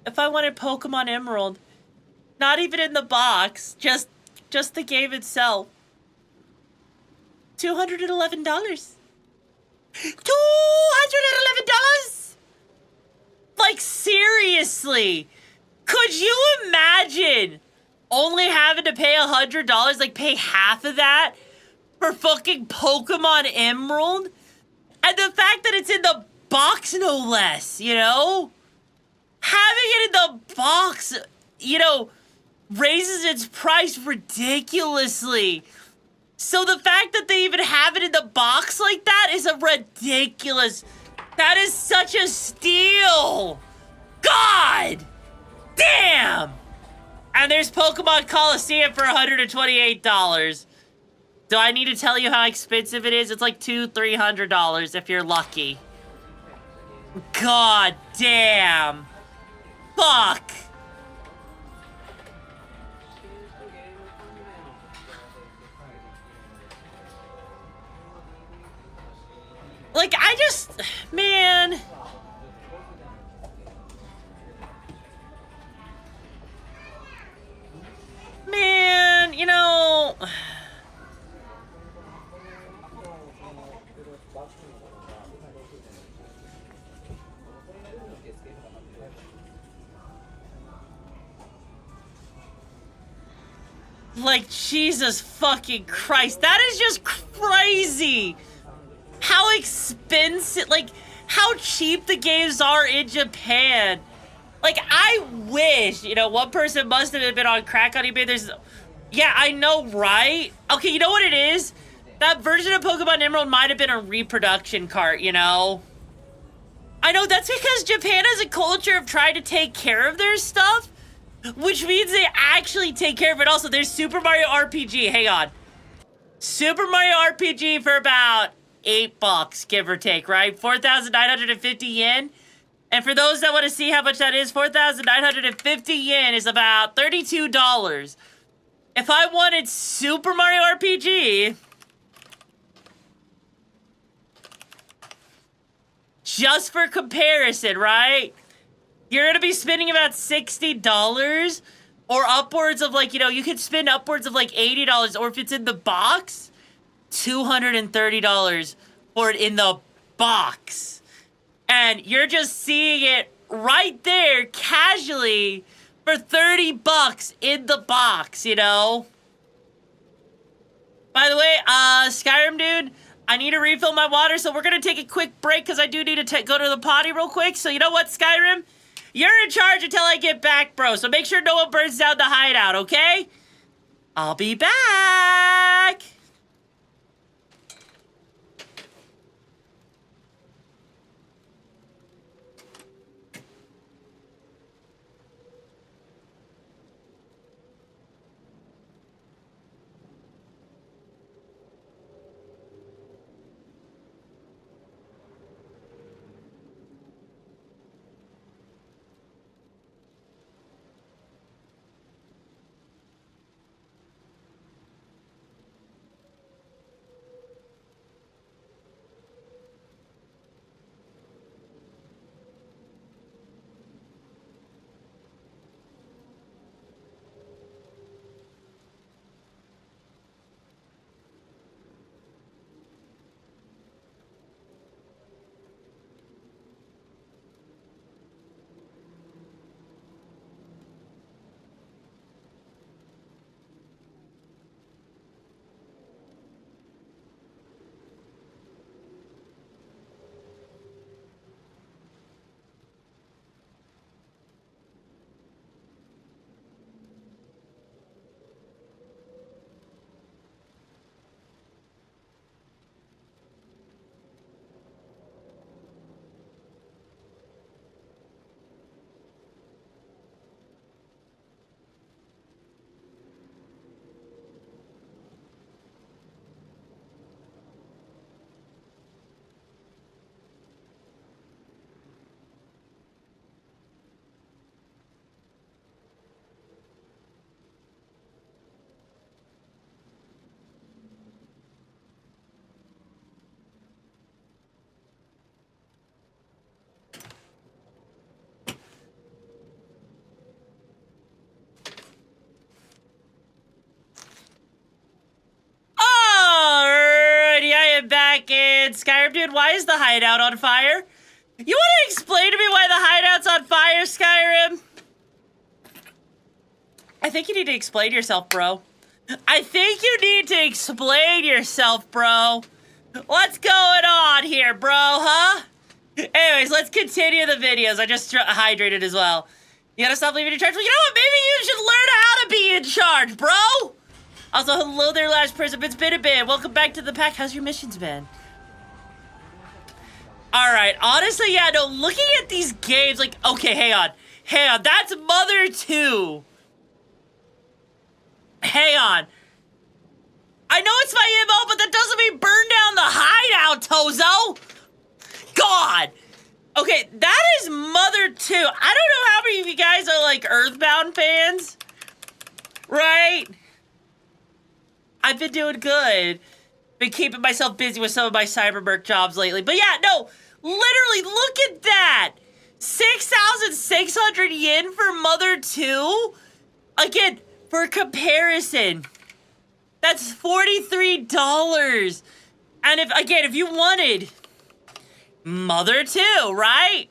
If I wanted Pokemon Emerald, not even in the box, just the game itself. $211. $211? Like, seriously? Could you imagine only having to pay $100, like pay half of that for fucking Pokemon Emerald? And the fact that it's in the box, no less, you know? Having it in the box, you know, raises its price ridiculously. So the fact that they even have it in the box like that is a ridiculous. That is such a steal. God damn. And there's Pokemon Coliseum for $128. Do I need to tell you how expensive it is? It's like $200-300 if you're lucky. God damn. Fuck. Like, I just, man. Man, you know. Like, Jesus fucking Christ. That is just crazy. How expensive, like, how cheap the games are in Japan. Like, I wish, you know, one person must have been on crack on eBay. Yeah, I know, right? Okay, you know what it is? That version of Pokemon Emerald might have been a reproduction cart, you know? I know, that's because Japan has a culture of trying to take care of their stuff, which means they actually take care of it. Also, there's Super Mario RPG. Hang on. Super Mario RPG for about $8, give or take, right? 4,950 yen. And for those that want to see how much that is, 4,950 yen is about $32. If I wanted Super Mario RPG, just for comparison, right? You're going to be spending about $60 or upwards of like, you know, you could spend upwards of like $80, or if it's in the box, $230 for it in the box. And you're just seeing it right there casually for $30 in the box, you know? By the way, Skyrim dude, I need to refill my water, so we're gonna take a quick break because I do need to go to the potty real quick. So you know what, Skyrim? You're in charge until I get back, bro. So make sure no one burns down the hideout, okay? I'll be back. Back in Skyrim, dude. Why is the hideout on fire? You want to explain to me why the hideout's on fire, Skyrim? I think you need to explain yourself, bro. I think you need to explain yourself, bro. What's going on here, bro, huh? Anyways, let's continue the videos. I just hydrated as well. You gotta stop leaving in charge. Well, you know what? Maybe you should learn how to be in charge, bro. Also, hello there, last person. It's been a bit. Welcome back to the pack. How's your missions been? Alright, honestly, yeah, no, looking at these games, like, okay, hang on. Hang on, that's Mother 2. Hang on. I know it's my MO, but that doesn't mean burn down the hideout, Tozo! God! Okay, that is Mother 2. I don't know how many of you guys are, like, Earthbound fans. Right? I've been doing good. Been keeping myself busy with some of my Cyberpunk jobs lately. But yeah, no, literally, look at that. 6,600 yen for Mother 2? Again, for comparison, that's $43. And if you wanted Mother 2, right?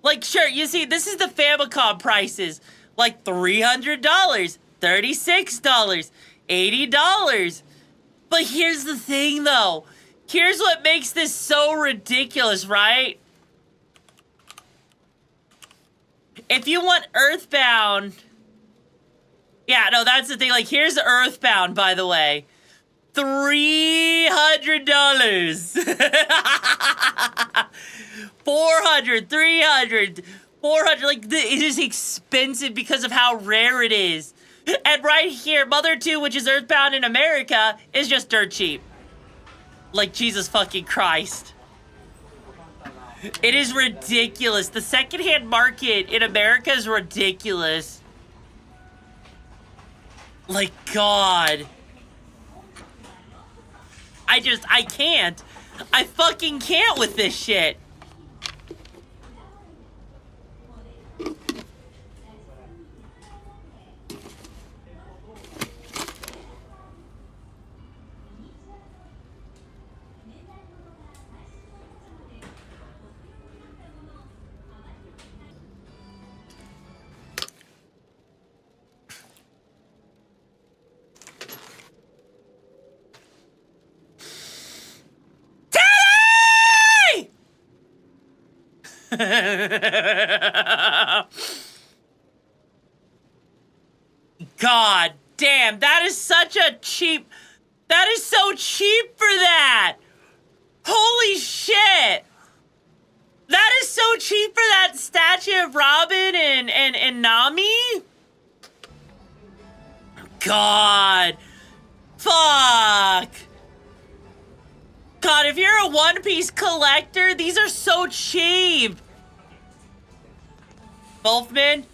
Like, sure, you see, this is the Famicom prices. Like $300, $36, $80. But here's the thing, though. Here's what makes this so ridiculous, right? If you want Earthbound... Yeah, no, that's the thing. Like, here's Earthbound, by the way. $300. 400, 300, 400. Like, it is expensive because of how rare it is. And right here, Mother 2, which is Earthbound in America, is just dirt cheap. Like, Jesus fucking Christ. It is ridiculous. The secondhand market in America is ridiculous. Like, God. I can't. I fucking can't with this shit. God damn, that is such a cheap... That is so cheap for that! Holy shit! That is so cheap for that statue of Robin and Nami? God. Fuck. God, if you're a One Piece collector, these are so cheap. Wolfman?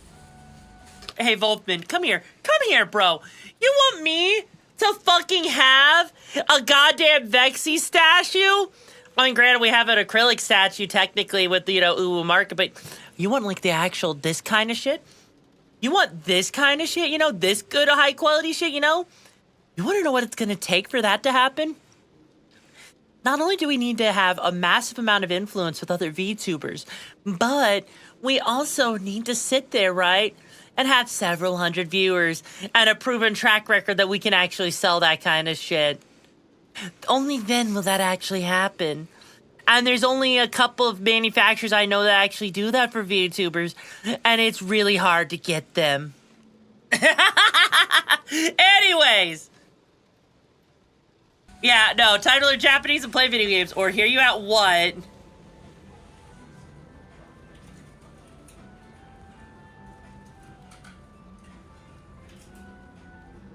Hey, Wolfman, come here. Come here, bro. You want me to fucking have a goddamn Vexy statue? I mean, granted, we have an acrylic statue, technically, with the, Uwu market, but you want, like, the actual this kind of shit? You want this kind of shit, this good, high-quality shit, You want to know what it's gonna take for that to happen? Not only do we need to have a massive amount of influence with other VTubers, but we also need to sit there, right, and have several hundred viewers and a proven track record that we can actually sell that kind of shit. Only then will that actually happen. And there's only a couple of manufacturers I know that actually do that for VTubers, and it's really hard to get them. Anyways. Yeah, no, title are Japanese and play video games, or hear you at what?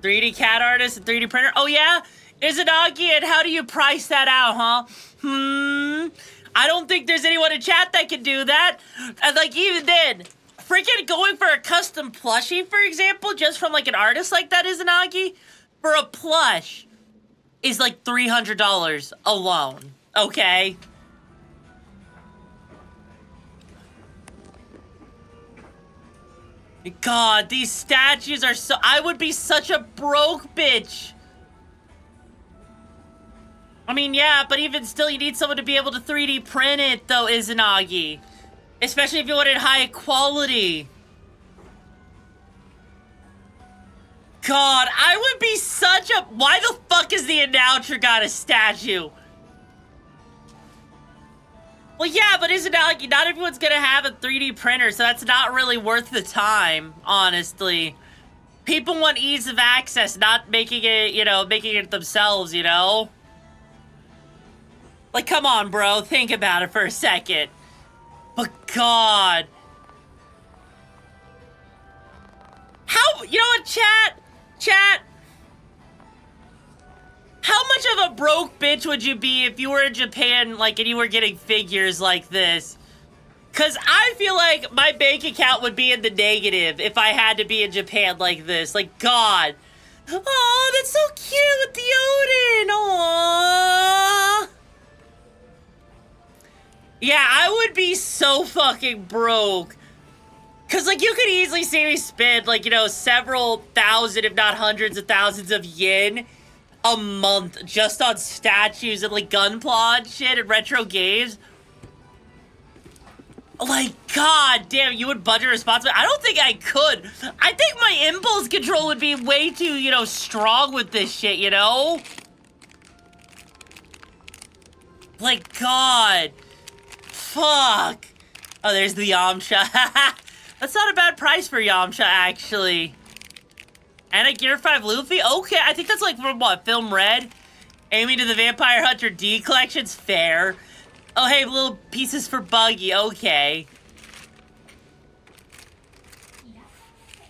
$3D cat artist and 3D printer? Oh yeah? Izanagi, and how do you price that out, huh? I don't think there's anyone in chat that can do that. And like, even then, freaking going for a custom plushie, for example, just from like an artist like that, Izanagi, for a plush, is like $300 alone, okay? God, these statues are so... I would be such a broke bitch. I mean, yeah, but even still, you need someone to be able to 3D print it, though, Izanagi. Especially if you want it high quality. God, I would be such a... Why the fuck is the Announcer got a statue? Well, yeah, but Izanagi, not everyone's gonna have a 3D printer, so that's not really worth the time, honestly. People want ease of access, not making it, making it themselves, Like, come on, bro, think about it for a second. But God. How, you know what, chat? Chat. How much of a broke bitch would you be if you were in Japan, like, and you were getting figures like this? Because I feel like my bank account would be in the negative if I had to be in Japan like this. Like, God. Oh, that's so cute with the Odin. Aww. Yeah, I would be so fucking broke. Because, like, you could easily see me spend, like, several thousand, if not hundreds of thousands of yen a month just on statues and, like, gunpla and shit and retro games. Like, God damn, you would budget responsibly? I don't think I could. I think my impulse control would be way too, strong with this shit, Like, God. Fuck. Oh, there's the Yamcha. That's not a bad price for Yamcha, actually. And a Gear 5 Luffy? Okay, I think that's like from what, Film Red? Aiming to the Vampire Hunter D collections, fair. Oh, hey, little pieces for Buggy, okay.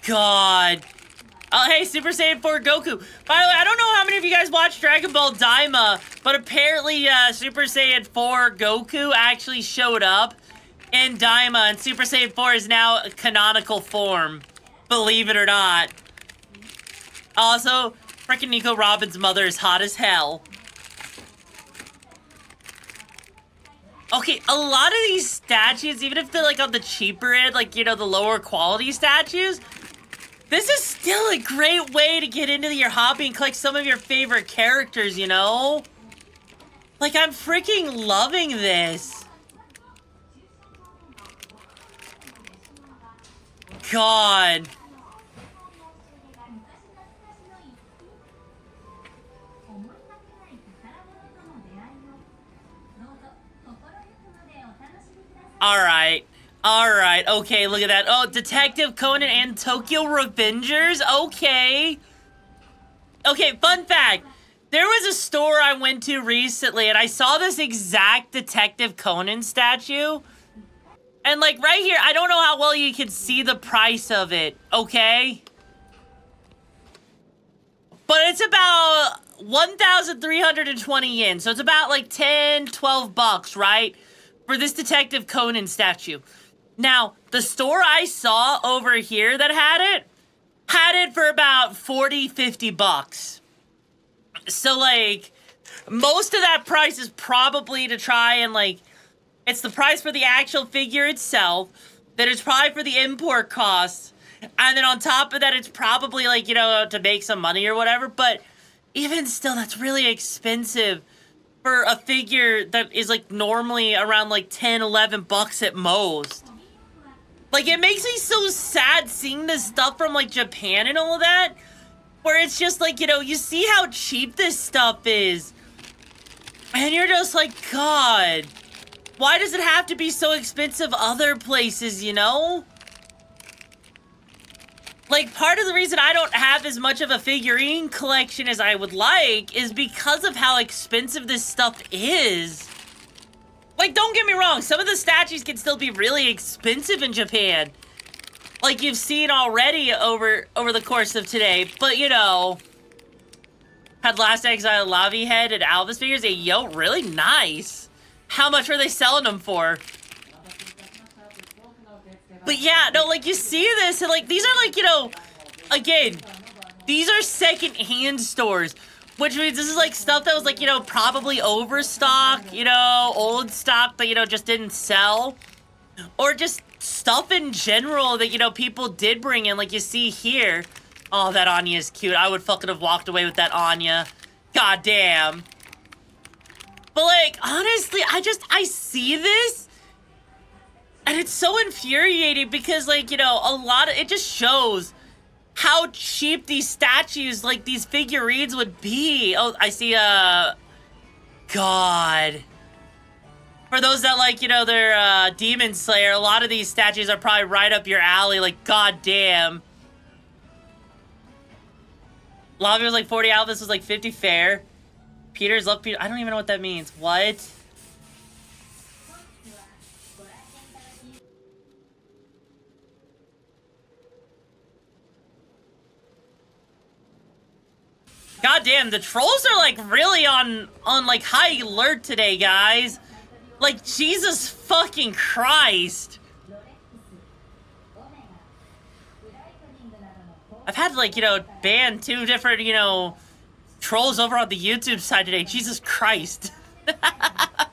God. Oh, hey, Super Saiyan 4 Goku. By the way, I don't know how many of you guys watched Dragon Ball Daima, but apparently Super Saiyan 4 Goku actually showed up in Daima, and Super Saiyan 4 is now a canonical form. Believe it or not. Also, frickin' Nico Robin's mother is hot as hell. Okay, a lot of these statues, even if they're like on the cheaper end, like, you know, the lower quality statues, this is still a great way to get into your hobby and collect some of your favorite characters, you know? Like, I'm freaking loving this. God. Alright, okay, look at that. Oh, Detective Conan and Tokyo Revengers, okay. Okay, fun fact. There was a store I went to recently and I saw this exact Detective Conan statue. And like right here, I don't know how well you can see the price of it, okay? But it's about 1,320 yen, so it's about like 10, 12 bucks, right? For this Detective Conan statue. Now, the store I saw over here that had it for about 40, 50 bucks. So, like, most of that price is probably to try and, like, it's the price for the actual figure itself, then it's probably for the import costs, and then on top of that, it's probably, like, you know, to make some money or whatever, but even still, that's really expensive for a figure that is, like, normally around, like, 10, 11 bucks at most. Like, it makes me so sad seeing this stuff from, like, Japan and all of that, where it's just, like, you know, you see how cheap this stuff is, and you're just like, God, why does it have to be so expensive other places, you know? Like, part of the reason I don't have as much of a figurine collection as I would like is because of how expensive this stuff is. Like, don't get me wrong, some of the statues can still be really expensive in Japan. Like you've seen already over the course of today, but you know, had Last Exile Lavi head and Alvis figures. Yo, really nice. How much were they selling them for? But yeah, no, like you see this and like these are like, you know, again, these are second-hand stores, which means this is like stuff that was like, you know, probably overstock, you know, old stock that, you know, just didn't sell, or just stuff in general that, you know, people did bring in, like you see here. Oh, that Anya is cute. I would fucking have walked away with that Anya. God damn. But like, honestly, I see this and it's so infuriating because like, you know, it just shows how cheap these statues, like these figurines would be. Oh, I see, God. For those that like, you know, they're Demon Slayer, a lot of these statues are probably right up your alley, like, god damn. Lavi was like 40 out, this was like 50 fair. Peter's love Peter, I don't even know what that means. What? God damn, the trolls are like really on like high alert today, guys. Like, Jesus fucking Christ. I've had, like, you know, ban 2 different, you know, trolls over on the YouTube side today. Jesus Christ. But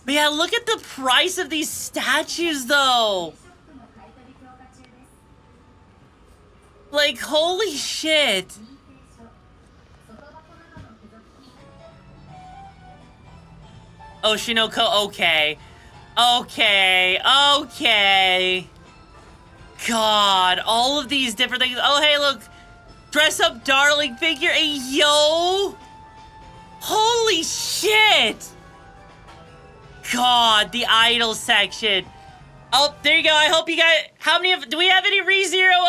yeah, look at the price of these statues, though. Like, holy shit. Oshinoko, okay. Okay. God, all of these different things. Oh, hey, look. Dress up darling figure. Hey, yo. Holy shit. God, the idol section. Oh, there you go. I hope you guys, do we have any ReZero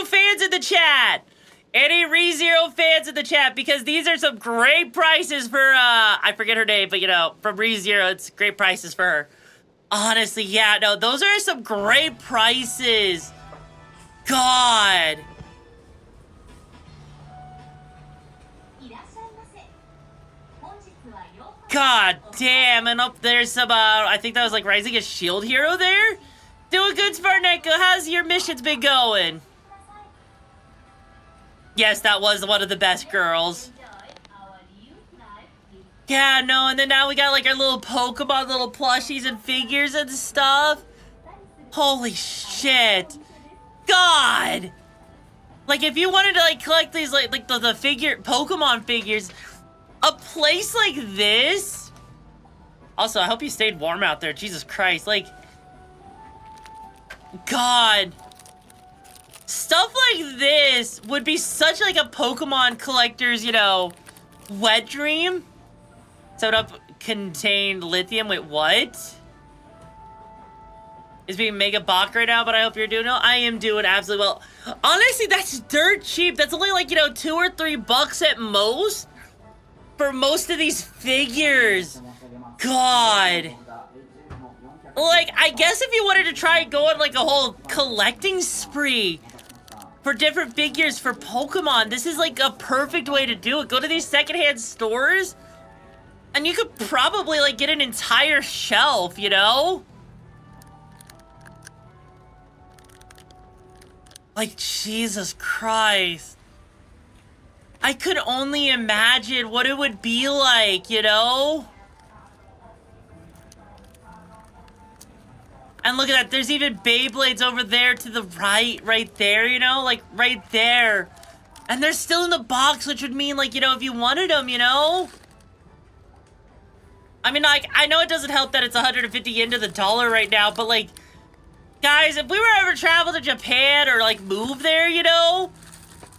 fans in the chat? Any ReZero fans in the chat, because these are some great prices for, I forget her name, but you know, from ReZero, it's great prices for her. Honestly, yeah, no, those are some great prices. God. God damn, and up there's some, I think that was like Rising a Shield hero there? Doing good, Spartaneko. How's your missions been going? Yes, that was one of the best girls. Yeah, no, and then now we got like our little Pokemon, little plushies and figures and stuff. Holy shit. God. Like, if you wanted to, like, collect these, like the figure, Pokemon figures, a place like this... Also, I hope you stayed warm out there. Jesus Christ. Like... God. Stuff like this would be such, like, a Pokemon collector's, you know, wet dream. Sewed up contained lithium. Wait, what? Is being mega balked right now, but I hope you're doing well. I am doing absolutely well. Honestly, that's dirt cheap. That's only like, you know, $2 or $3 at most for most of these figures. God. Like, I guess if you wanted to try and go on like a whole collecting spree for different figures for Pokemon, this is like a perfect way to do it. Go to these secondhand stores and you could probably like get an entire shelf, you know? Like, Jesus Christ. I could only imagine what it would be like, you know? And look at that, there's even Beyblades over there to the right there, you know? Like, right there. And they're still in the box, which would mean, like, you know, if you wanted them, you know? I mean, like, I know it doesn't help that it's 150 yen to the dollar right now, but, like, guys, if we were ever travel to Japan or, like, move there, you know,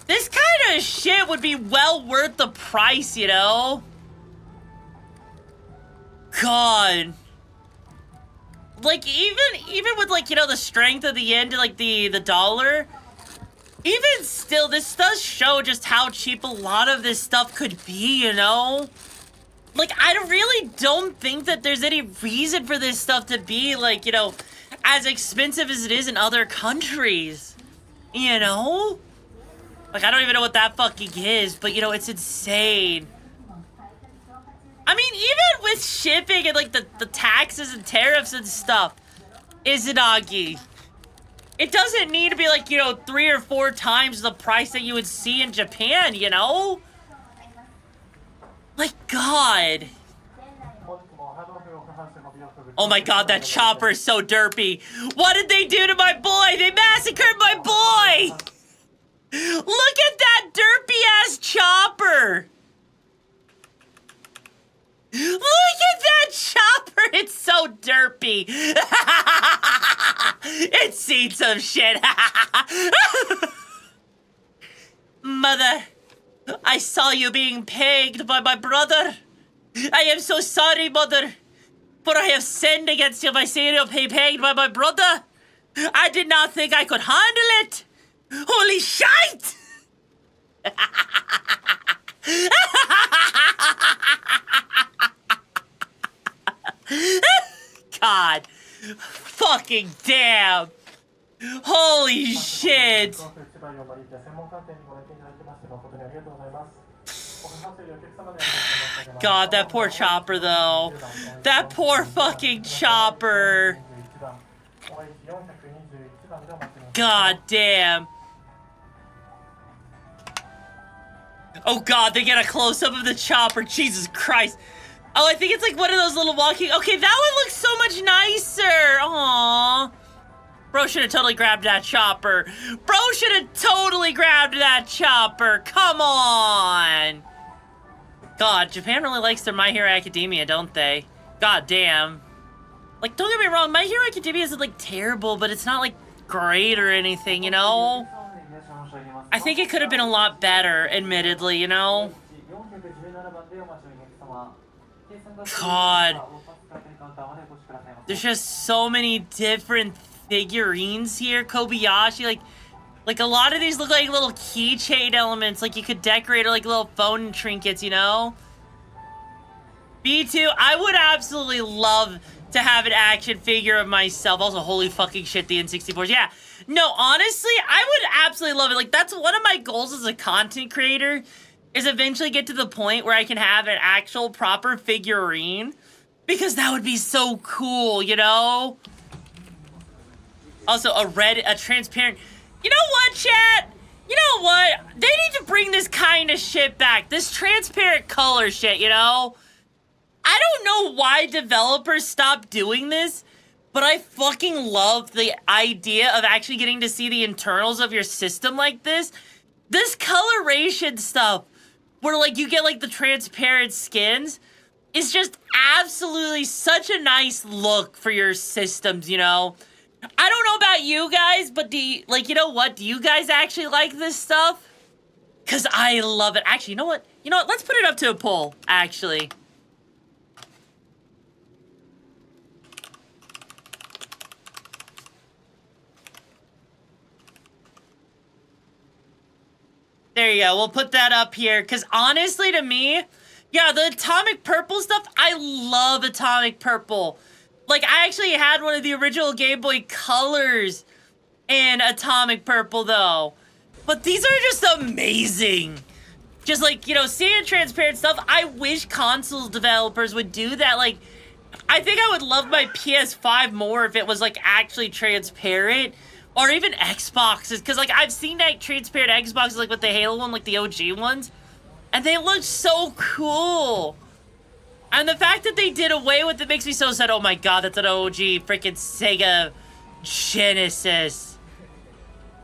this kind of shit would be well worth the price, you know? God. Like, even with, like, you know, the strength of the yen to, like, the dollar, even still, this does show just how cheap a lot of this stuff could be, you know? Like, I really don't think that there's any reason for this stuff to be, like, you know, as expensive as it is in other countries, you know? Like, I don't even know what that fucking is, but, you know, it's insane. I mean, even with shipping and, like, the taxes and tariffs and stuff, Izanagi, it doesn't need to be, like, you know, 3 or 4 times the price that you would see in Japan, you know? Like, God. Oh my God, that chopper is so derpy. What did they do to my boy? They massacred my boy! Look at that derpy-ass chopper! Look at that chopper! It's so derpy! It's seen some shit! Mother, I saw you being pegged by my brother. I am so sorry, Mother. For I have sinned against you by seeing you be pegged by my brother. I did not think I could handle it. Holy shite! God. Fucking damn. Holy shit. God, that poor chopper, though. That poor fucking chopper. God damn. Oh God, they get a close-up of the chopper. Jesus Christ. Oh, I think it's like one of those little walking... Okay, that one looks so much nicer. Aww. Bro should have totally grabbed that chopper. Bro should have totally grabbed that chopper. Come on. God, Japan really likes their My Hero Academia, don't they? God damn. Like, don't get me wrong, My Hero Academia isn't, like, terrible, but it's not, like, great or anything, you know? I think it could have been a lot better, admittedly, you know? God. There's just so many different figurines here. Kobayashi, like, Like, a lot of these look like little keychain elements, like you could decorate, or like little phone trinkets, you know? B2, I would absolutely love to have an action figure of myself. Also, holy fucking shit, the N64s. Yeah. No, honestly, I would absolutely love it. Like, that's one of my goals as a content creator, is eventually get to the point where I can have an actual proper figurine. Because that would be so cool, you know? Also, a transparent... You know what, chat? You know what? They need to bring this kind of shit back. This transparent color shit, you know? I don't know why developers stopped doing this, but I fucking love the idea of actually getting to see the internals of your system like this. This coloration stuff, where like you get like the transparent skins, is just absolutely such a nice look for your systems, you know? I don't know about you guys, but like, you know what? Do you guys actually like this stuff? Because I love it. Actually, you know what? You know what? Let's put it up to a poll, actually. There you go. We'll put that up here. Because honestly, to me, yeah, the Atomic Purple stuff, I love Atomic Purple. Like, I actually had one of the original Game Boy Colors in Atomic Purple, though. But these are just amazing. Just like, you know, seeing transparent stuff, I wish console developers would do that. Like, I think I would love my PS5 more if it was, like, actually transparent. Or even Xboxes, because, like, I've seen, like, transparent Xboxes, like, with the Halo one, like, the OG ones. And they look so cool. And the fact that they did away with it makes me so sad. Oh my god, that's an OG freaking Sega Genesis.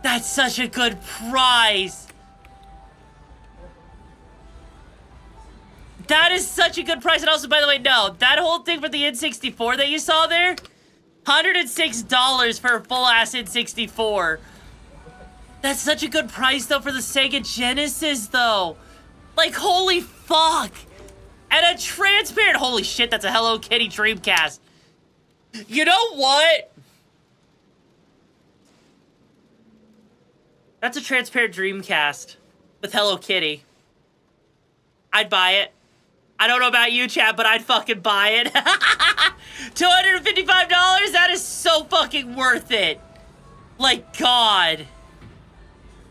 That's such a good price. That is such a good price. And also, by the way, no, that whole thing for the N64 that you saw there, $106 for a full-ass N64. That's such a good price, though, for the Sega Genesis, though. Like, holy fuck. And a transparent... Holy shit, that's a Hello Kitty Dreamcast. You know what? That's a transparent Dreamcast with Hello Kitty. I'd buy it. I don't know about you, chat, but I'd fucking buy it. $255? That is so fucking worth it. Like, God.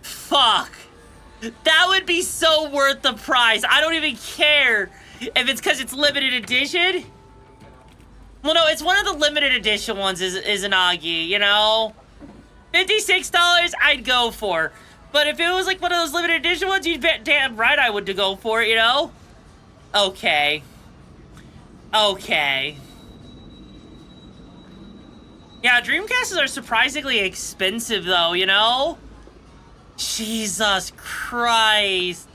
Fuck. That would be so worth the price. I don't even care if it's because it's limited edition. Well, no, it's one of the limited edition ones is an Augie, you know? $56 I'd go for. But if it was like one of those limited edition ones, you'd bet damn right I would to go for it, you know? Okay. Okay. Yeah, Dreamcasts are surprisingly expensive, though, you know? Jesus Christ.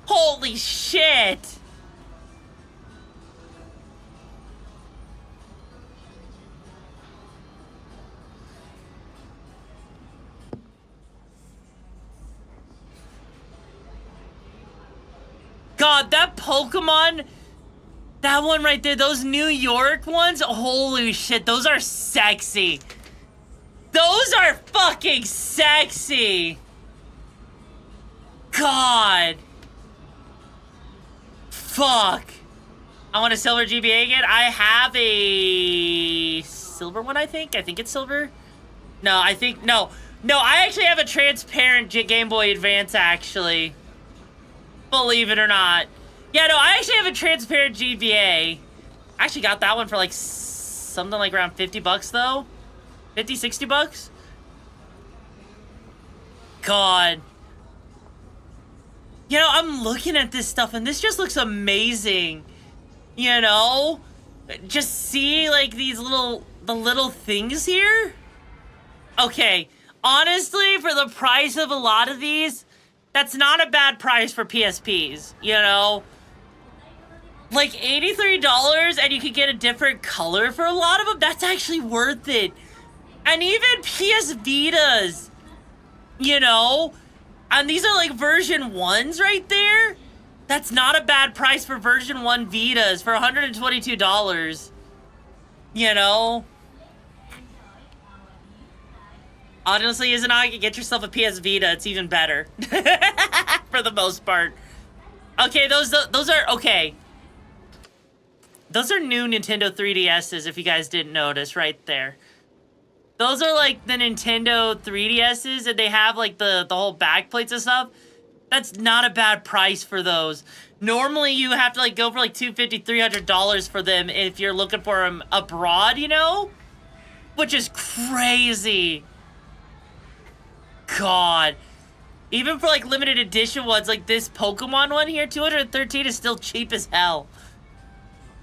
Holy shit. God, that Pokemon, that one right there, those New York ones, holy shit, those are sexy. Those are fucking sexy. God. Fuck. I want a silver GBA again. I have a silver one, I think. I think it's silver. No, I think, no. No, I actually have a transparent Game Boy Advance, actually. Believe it or not. Yeah, no, I actually have a transparent GBA. I actually got that one for like something like around 50 bucks though. 50, 60 bucks? God. You know, I'm looking at this stuff and this just looks amazing. You know? Just see like these the little things here. Okay, honestly, for the price of a lot of these, that's not a bad price for PSPs, you know? Like $83 and you could get a different color for a lot of them, that's actually worth it. And even PS Vitas, you know? And these are like version 1s right there. That's not a bad price for version 1 Vitas for $122. You know? Honestly, isn't it? Get yourself a PS Vita. It's even better. For the most part. Okay, those are... Okay. Those are new Nintendo 3DSs, if you guys didn't notice, right there. Those are like the Nintendo 3DSs, and they have like the whole back plates and stuff. That's not a bad price for those. Normally, you have to like go for like $250, $300 for them if you're looking for them abroad, you know? Which is crazy. God. Even for like limited edition ones, like this Pokemon one here, 213 is still cheap as hell.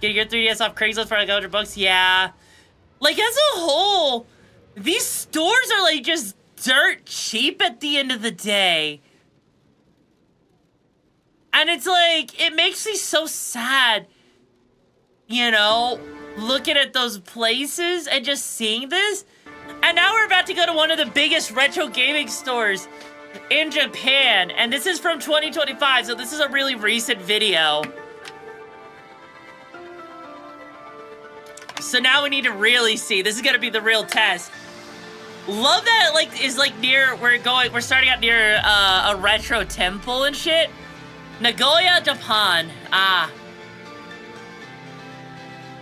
Getting your 3DS off Craigslist for like $100, yeah. Like as a whole, these stores are like just dirt cheap at the end of the day. And it's like, it makes me so sad, you know, looking at those places and just seeing this. And now we're about to go to one of the biggest retro gaming stores in Japan. And this is from 2025, so this is a really recent video. So now we need to really see. This is gonna be the real test. Love that it like is like near, we're starting out near a retro temple and shit. Nagoya, Japan. Ah.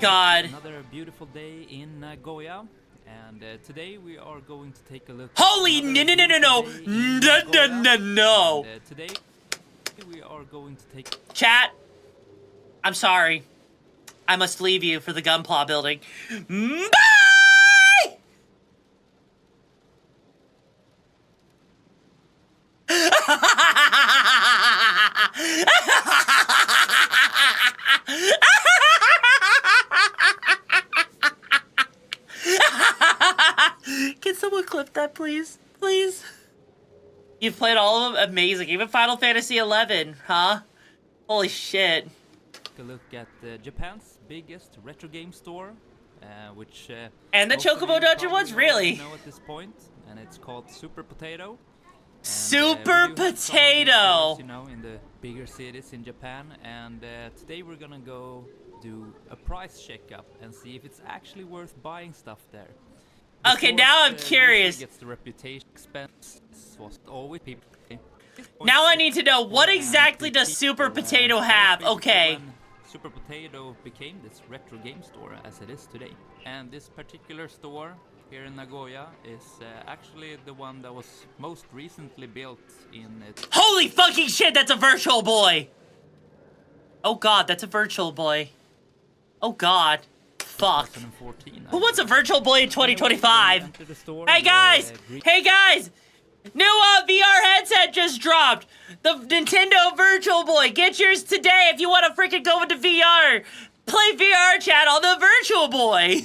God. Another beautiful day in Nagoya. And today we are going to take a look. Holy no. Today we are going to take. Chat. I'm sorry. I must leave you for the Gunpla building. Bye! Can someone clip that, please? Please? You've played all of them? Amazing. Even Final Fantasy 11, huh? Holy shit. Take a look at Japan's biggest retro game store, which... and the Chocobo Dungeon ones? Really? Know at this point, and it's called Super Potato. And, Super Potato! You know, in the bigger cities in Japan, and today we're gonna go do a price checkup and see if it's actually worth buying stuff there. Okay, now I'm curious. Gets the reputation expense was always people. Now I need to know, what exactly does Super Potato have? Okay. Super Potato became this retro game store as it is today. And this particular store here in Nagoya is actually the one that was most recently built in it. Holy fucking shit, that's a Virtual Boy! Oh god, that's a Virtual Boy. Oh god. Fuck. Who wants a Virtual Boy in 2025? Hey guys! Hey guys! New VR headset just dropped! The Nintendo Virtual Boy! Get yours today if you want to freaking go into VR! Play VR chat on the Virtual Boy!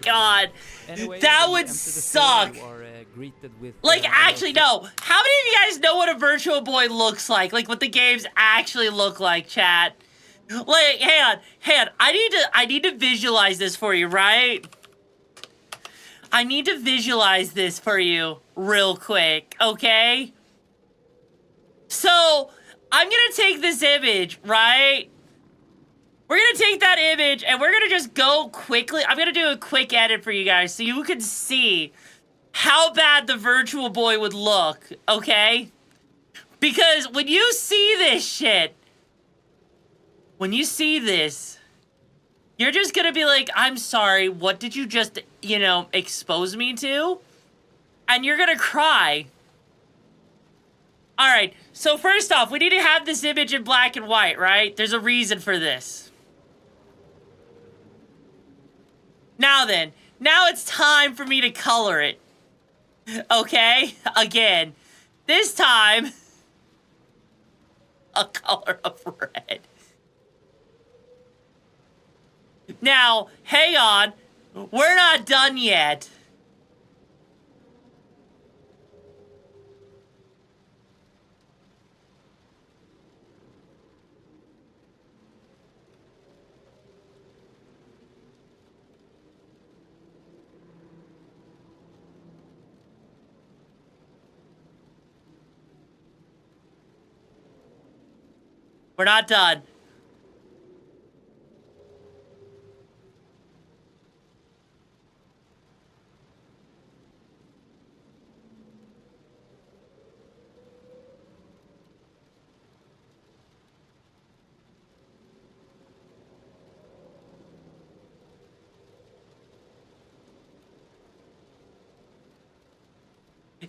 God, anyway, that would suck! Like, actually, no. How many of you guys know what a Virtual Boy looks like? Like, what the games actually look like, chat? Like, hang on. I need to visualize this for you, right? I need to visualize this for you real quick, okay? So, I'm gonna take this image, right? We're gonna take that image and we're gonna just go quickly. I'm gonna do a quick edit for you guys so you can see how bad the Virtual Boy would look, okay? Because when you see this shit, when you see this, you're just gonna be like, I'm sorry, what did you just, you know, expose me to? And you're gonna cry. Alright, so first off, we need to have this image in black and white, right? There's a reason for this. Now then, now it's time for me to color it. Okay? Again. This time, a color of red. Now, hang on. We're not done yet. We're not done.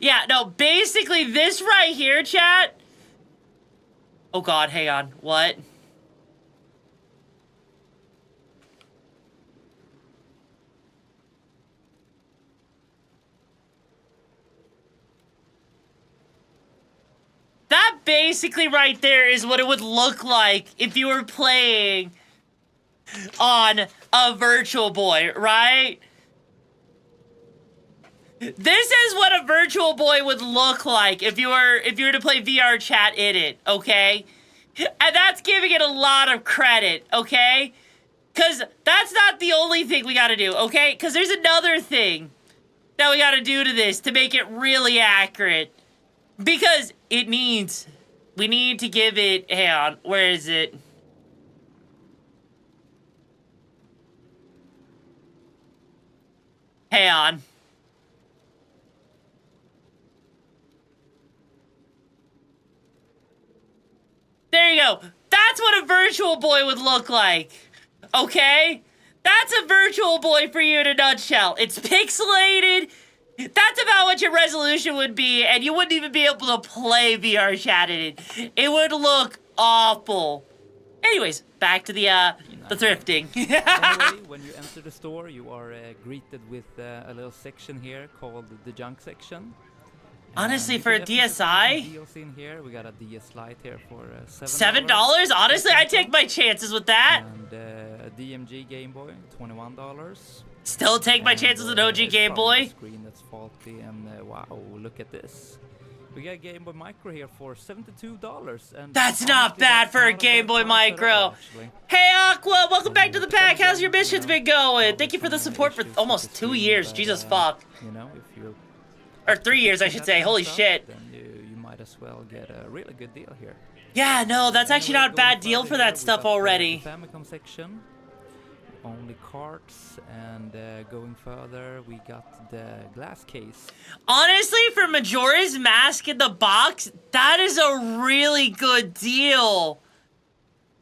Yeah, no, basically this right here, chat. Oh God, hang on. What? That basically right there is what it would look like if you were playing on a Virtual Boy, right? This is what a Virtual Boy would look like if you were to play VR chat in it, okay? And that's giving it a lot of credit, okay? Because that's not the only thing we gotta do, okay? Because there's another thing that we gotta do to this to make it really accurate. Because we need to give it, hang on, where is it? Hang on. There you go. That's what a Virtual Boy would look like. Okay? That's a Virtual Boy for you in a nutshell. It's pixelated. That's about what your resolution would be, and you wouldn't even be able to play VR chat in it. It would look awful. Anyways, back to the thrifting. Anyway, when you enter the store, you are greeted with a little section here called the junk section. Honestly, for a DSi? Deals in here. We got a DS Lite here for $7. Honestly, I take my chances with that. And a DMG Game Boy, $21. Still take my chances with an OG Game Boy. Screen that's faulty, and wow, look at this. We got a Game Boy Micro here for $72. And that's not bad for a Game Boy Micro. Hey Aqua, welcome back to the pack. How's your missions been going? Thank you for the support for almost 2 years. Jesus fuck. You know, if you're or 3 years, I should say. Holy shit. Then you might as well get a really good deal here. Yeah, no, that's actually not a bad deal for that stuff already. The Famicom section, only carts, and going further, we got the glass case. Honestly, for Majora's Mask in the box, that is a really good deal.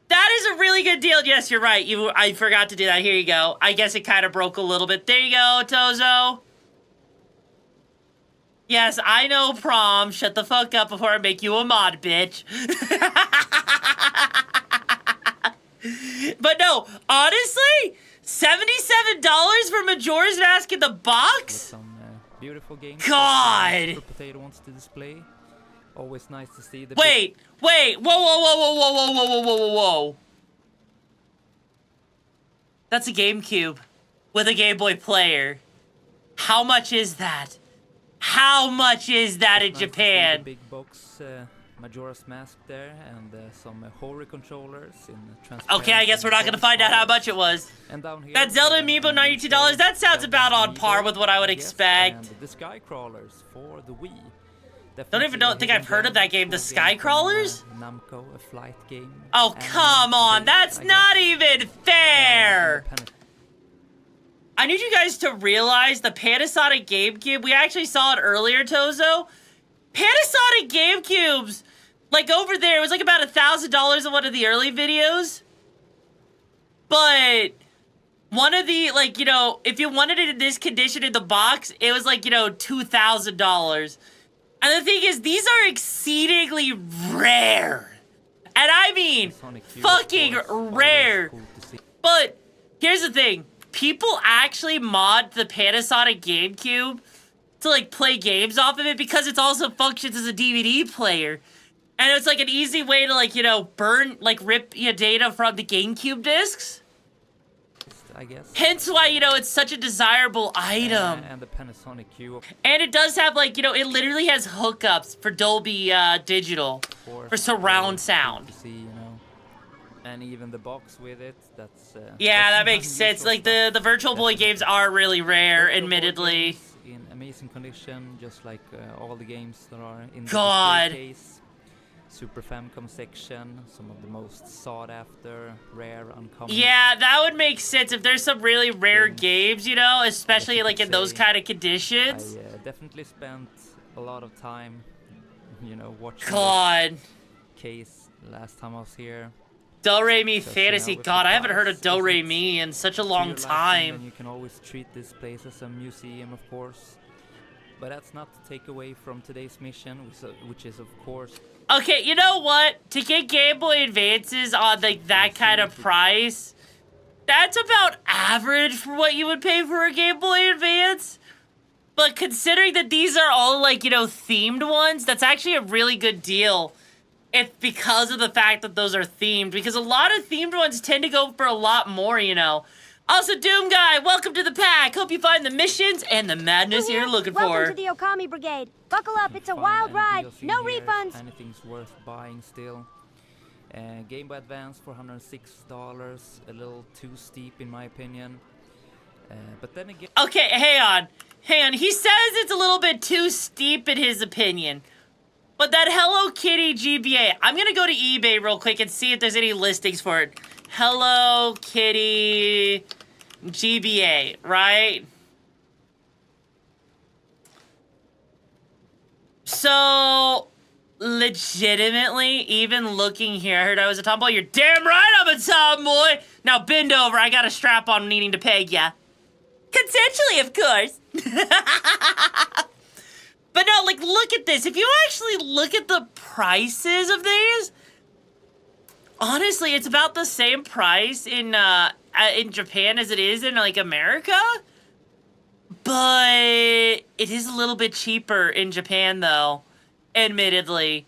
That is a really good deal. Yes, you're right. I forgot to do that. Here you go. I guess it kind of broke a little bit. There you go, Tozo. Yes, I know, Prom. Shut the fuck up before I make you a mod, bitch. But no, honestly, $77 for Majora's Mask in the box? With some beautiful games. God! Potato wants to display. Always nice to see the. Wait! Whoa! That's a GameCube with a Game Boy player. How much is that? How much is that in Japan? The big box Majora's Mask there, and some Hori controllers in transparent. Okay, I guess we're not gonna find out how much it was. And down here, that Zelda Amiibo, $92. That sounds about on par with what I would expect. And the Sky Crawlers for the Wii. Don't think I've heard of that game. The Sky Crawlers? Namco, a flight game. Oh come on, that's not even fair. I need you guys to realize the Panasonic GameCube, we actually saw it earlier, Tozo. Panasonic GameCubes, like over there, it was like about $1,000 in one of the early videos. But one of the, like, you know, if you wanted it in this condition in the box, it was like, you know, $2,000. And the thing is, these are exceedingly rare. And I mean, fucking rare. But here's the thing. People actually mod the Panasonic GameCube to, like, play games off of it because it also functions as a DVD player. And it's, like, an easy way to, like, you know, rip your data from the GameCube discs. I guess. Hence why, you know, it's such a desirable item. And the Panasonic Cube. And it does have, like, you know, it literally has hookups for Dolby Digital, for surround sound. See, you know. And even the box with it, that's... yeah, that makes sense. Like, the Virtual Boy games are really rare, admittedly. In amazing condition, just like all the games that are in the God. display case. Super Famicom section, some of the most sought after, rare, uncommon. Yeah, that would make sense if there's some really rare games, you know, especially like in those kind of conditions. I definitely spent a lot of time, you know, watching God. Case last time I was here. Do-Re-Mi Fantasy. God, I haven't heard of Do-Re-Mi in such a long time. And you can always treat this place as a museum, of course. But that's not to take away from today's mission, which is of course... Okay, you know what? To get Game Boy Advances on like that kind of price, that's about average for what you would pay for a Game Boy Advance. But considering that these are all like, you know, themed ones, that's actually a really good deal. If because of the fact that those are themed, because a lot of themed ones tend to go for a lot more, you know. Also, Doom Guy, welcome to the pack. Hope you find the missions and the madness you're looking for. Welcome to the Okami Brigade. Buckle up, it's a wild ride. No refunds. Anything's worth buying still. Game Boy Advance for $106, a little too steep in my opinion. But then again... Okay, hang on. He says it's a little bit too steep in his opinion. But that Hello Kitty GBA, I'm gonna go to eBay real quick and see if there's any listings for it. Hello Kitty GBA, right? So, legitimately, even looking here, I heard I was a tomboy. You're damn right I'm a tomboy! Now bend over, I got a strap on needing to peg ya. Consensually, of course. But no, like, look at this. If you actually look at the prices of these, honestly, it's about the same price in Japan as it is in, like, America. But it is a little bit cheaper in Japan, though, admittedly.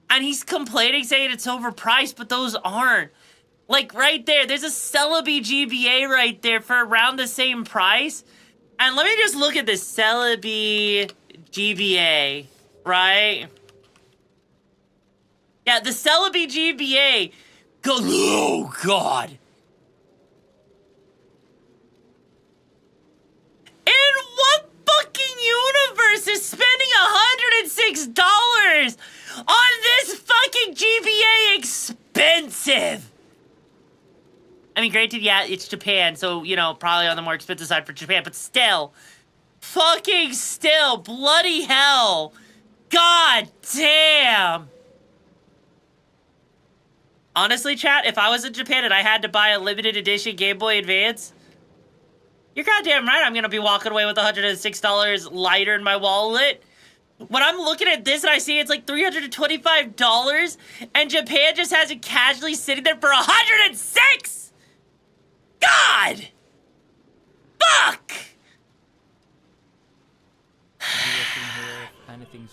And he's complaining, saying it's overpriced, but those aren't. Like, right there, there's a Celebi GBA right there for around the same price. And let me just look at this Celebi GBA, right? Yeah, the Celebi GBA. Oh, God. In what fucking universe is spending $106 on this fucking GBA expensive? I mean, granted, yeah, it's Japan, so, you know, probably on the more expensive side for Japan, but still. Fucking still. Bloody hell. God damn. Honestly, chat, if I was in Japan and I had to buy a limited edition Game Boy Advance, you're goddamn right I'm gonna be walking away with $106 lighter in my wallet. When I'm looking at this and I see it's like $325, and Japan just has it casually sitting there for $106! God! Fuck!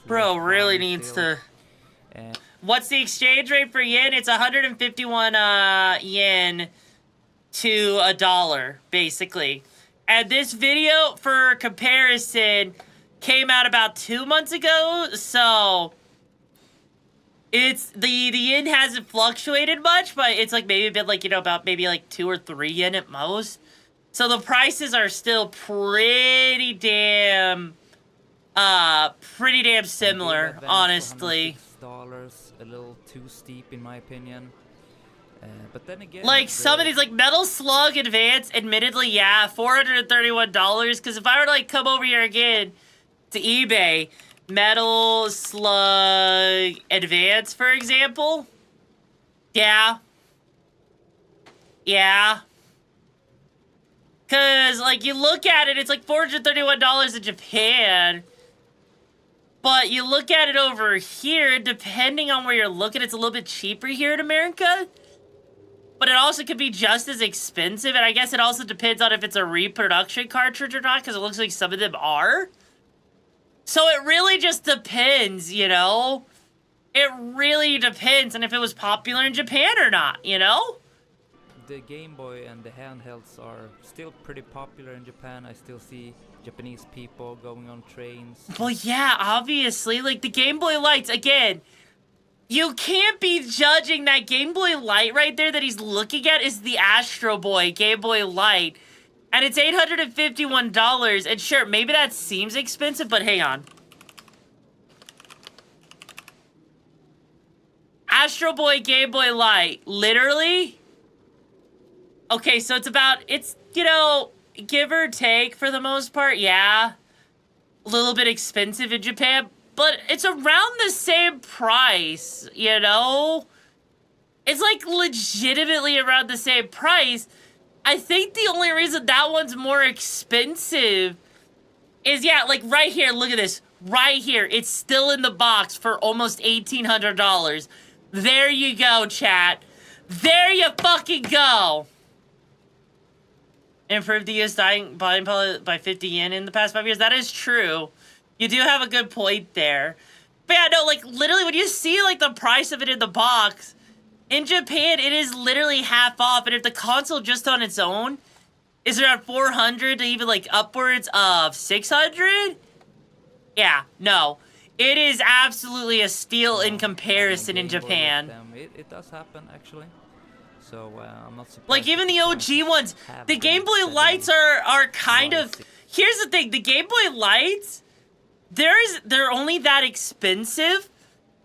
Bro really needs to... What's the exchange rate for yen? It's 151 yen to $1, basically. And this video, for comparison, came out about 2 months ago, so... It's, the yen hasn't fluctuated much, but it's like maybe a bit like, you know, about maybe like 2 or 3 yen at most. So the prices are still pretty damn similar, honestly. $106, a little too steep in my opinion. But then again... Like, some of these, like, Metal Slug Advance, admittedly, yeah, $431, because if I were to, like, come over here again to eBay... Metal Slug Advance, for example. Yeah. Yeah. Because, like, you look at it, it's like $431 in Japan. But you look at it over here, depending on where you're looking, it's a little bit cheaper here in America. But it also could be just as expensive, and I guess it also depends on if it's a reproduction cartridge or not, because it looks like some of them are. So it really just depends, you know? It really depends on if it was popular in Japan or not, you know? The Game Boy and the handhelds are still pretty popular in Japan. I still see Japanese people going on trains. Well, yeah, obviously. Like, the Game Boy Lights, again, you can't be judging that Game Boy Light right there that he's looking at is the Astro Boy Game Boy Light. And it's $851, and sure, maybe that seems expensive, but hang on. Astro Boy Game Boy Light, literally? Okay, so it's, you know, give or take for the most part, yeah. A little bit expensive in Japan, but it's around the same price, you know? It's, like, legitimately around the same price. I think the only reason that one's more expensive is, yeah, like right here, look at this. Right here, it's still in the box for almost $1,800. There you go, chat. There you fucking go. Improved the US buying power by 50 yen in the past 5 years. That is true. You do have a good point there. But yeah, no, like, literally, when you see, like, the price of it in the box, in Japan, it is literally half off. And if the console just on its own is around 400 to even, like, upwards of 600? Yeah, no. It is absolutely a steal in comparison in Japan. It does happen, actually. So, I'm not surprised. Like, even the OG ones, the Game Boy Lights are kind of... Here's the thing, the Game Boy Lights, they're only that expensive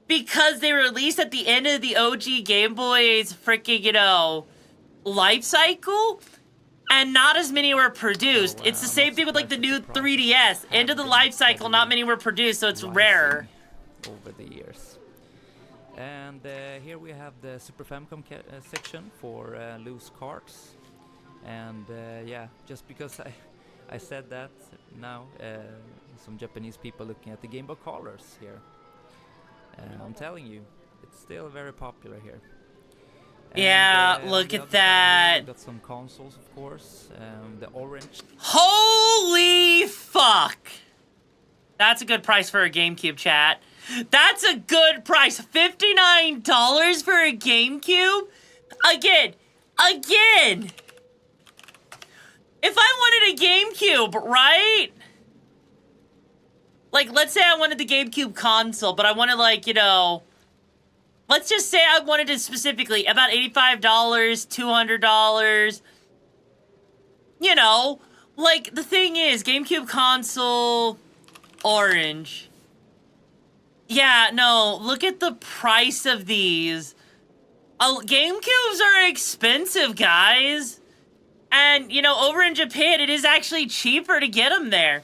because they were released at the end of the OG Game Boy's freaking, you know, life cycle, and not as many were produced. It's the same thing with, like, the new 3DS. End of the life cycle, not many were produced, so it's rarer. Over the years. And here we have the Super Famicom section for loose cards. And yeah, just because I said that, now some Japanese people looking at the Game Boy Colors here. I'm telling you, it's still very popular here. And, yeah, look at that. We got some consoles, of course. The orange. Holy fuck! That's a good price for a GameCube, chat. That's a good price. $59 for a GameCube? Again. If I wanted a GameCube, right? Like, let's say I wanted the GameCube console, but I wanted, like, you know... Let's just say I wanted it specifically. About $85, $200. You know, like, the thing is, GameCube console, orange. Yeah, no, look at the price of these. GameCubes are expensive, guys. And, you know, over in Japan, it is actually cheaper to get them there.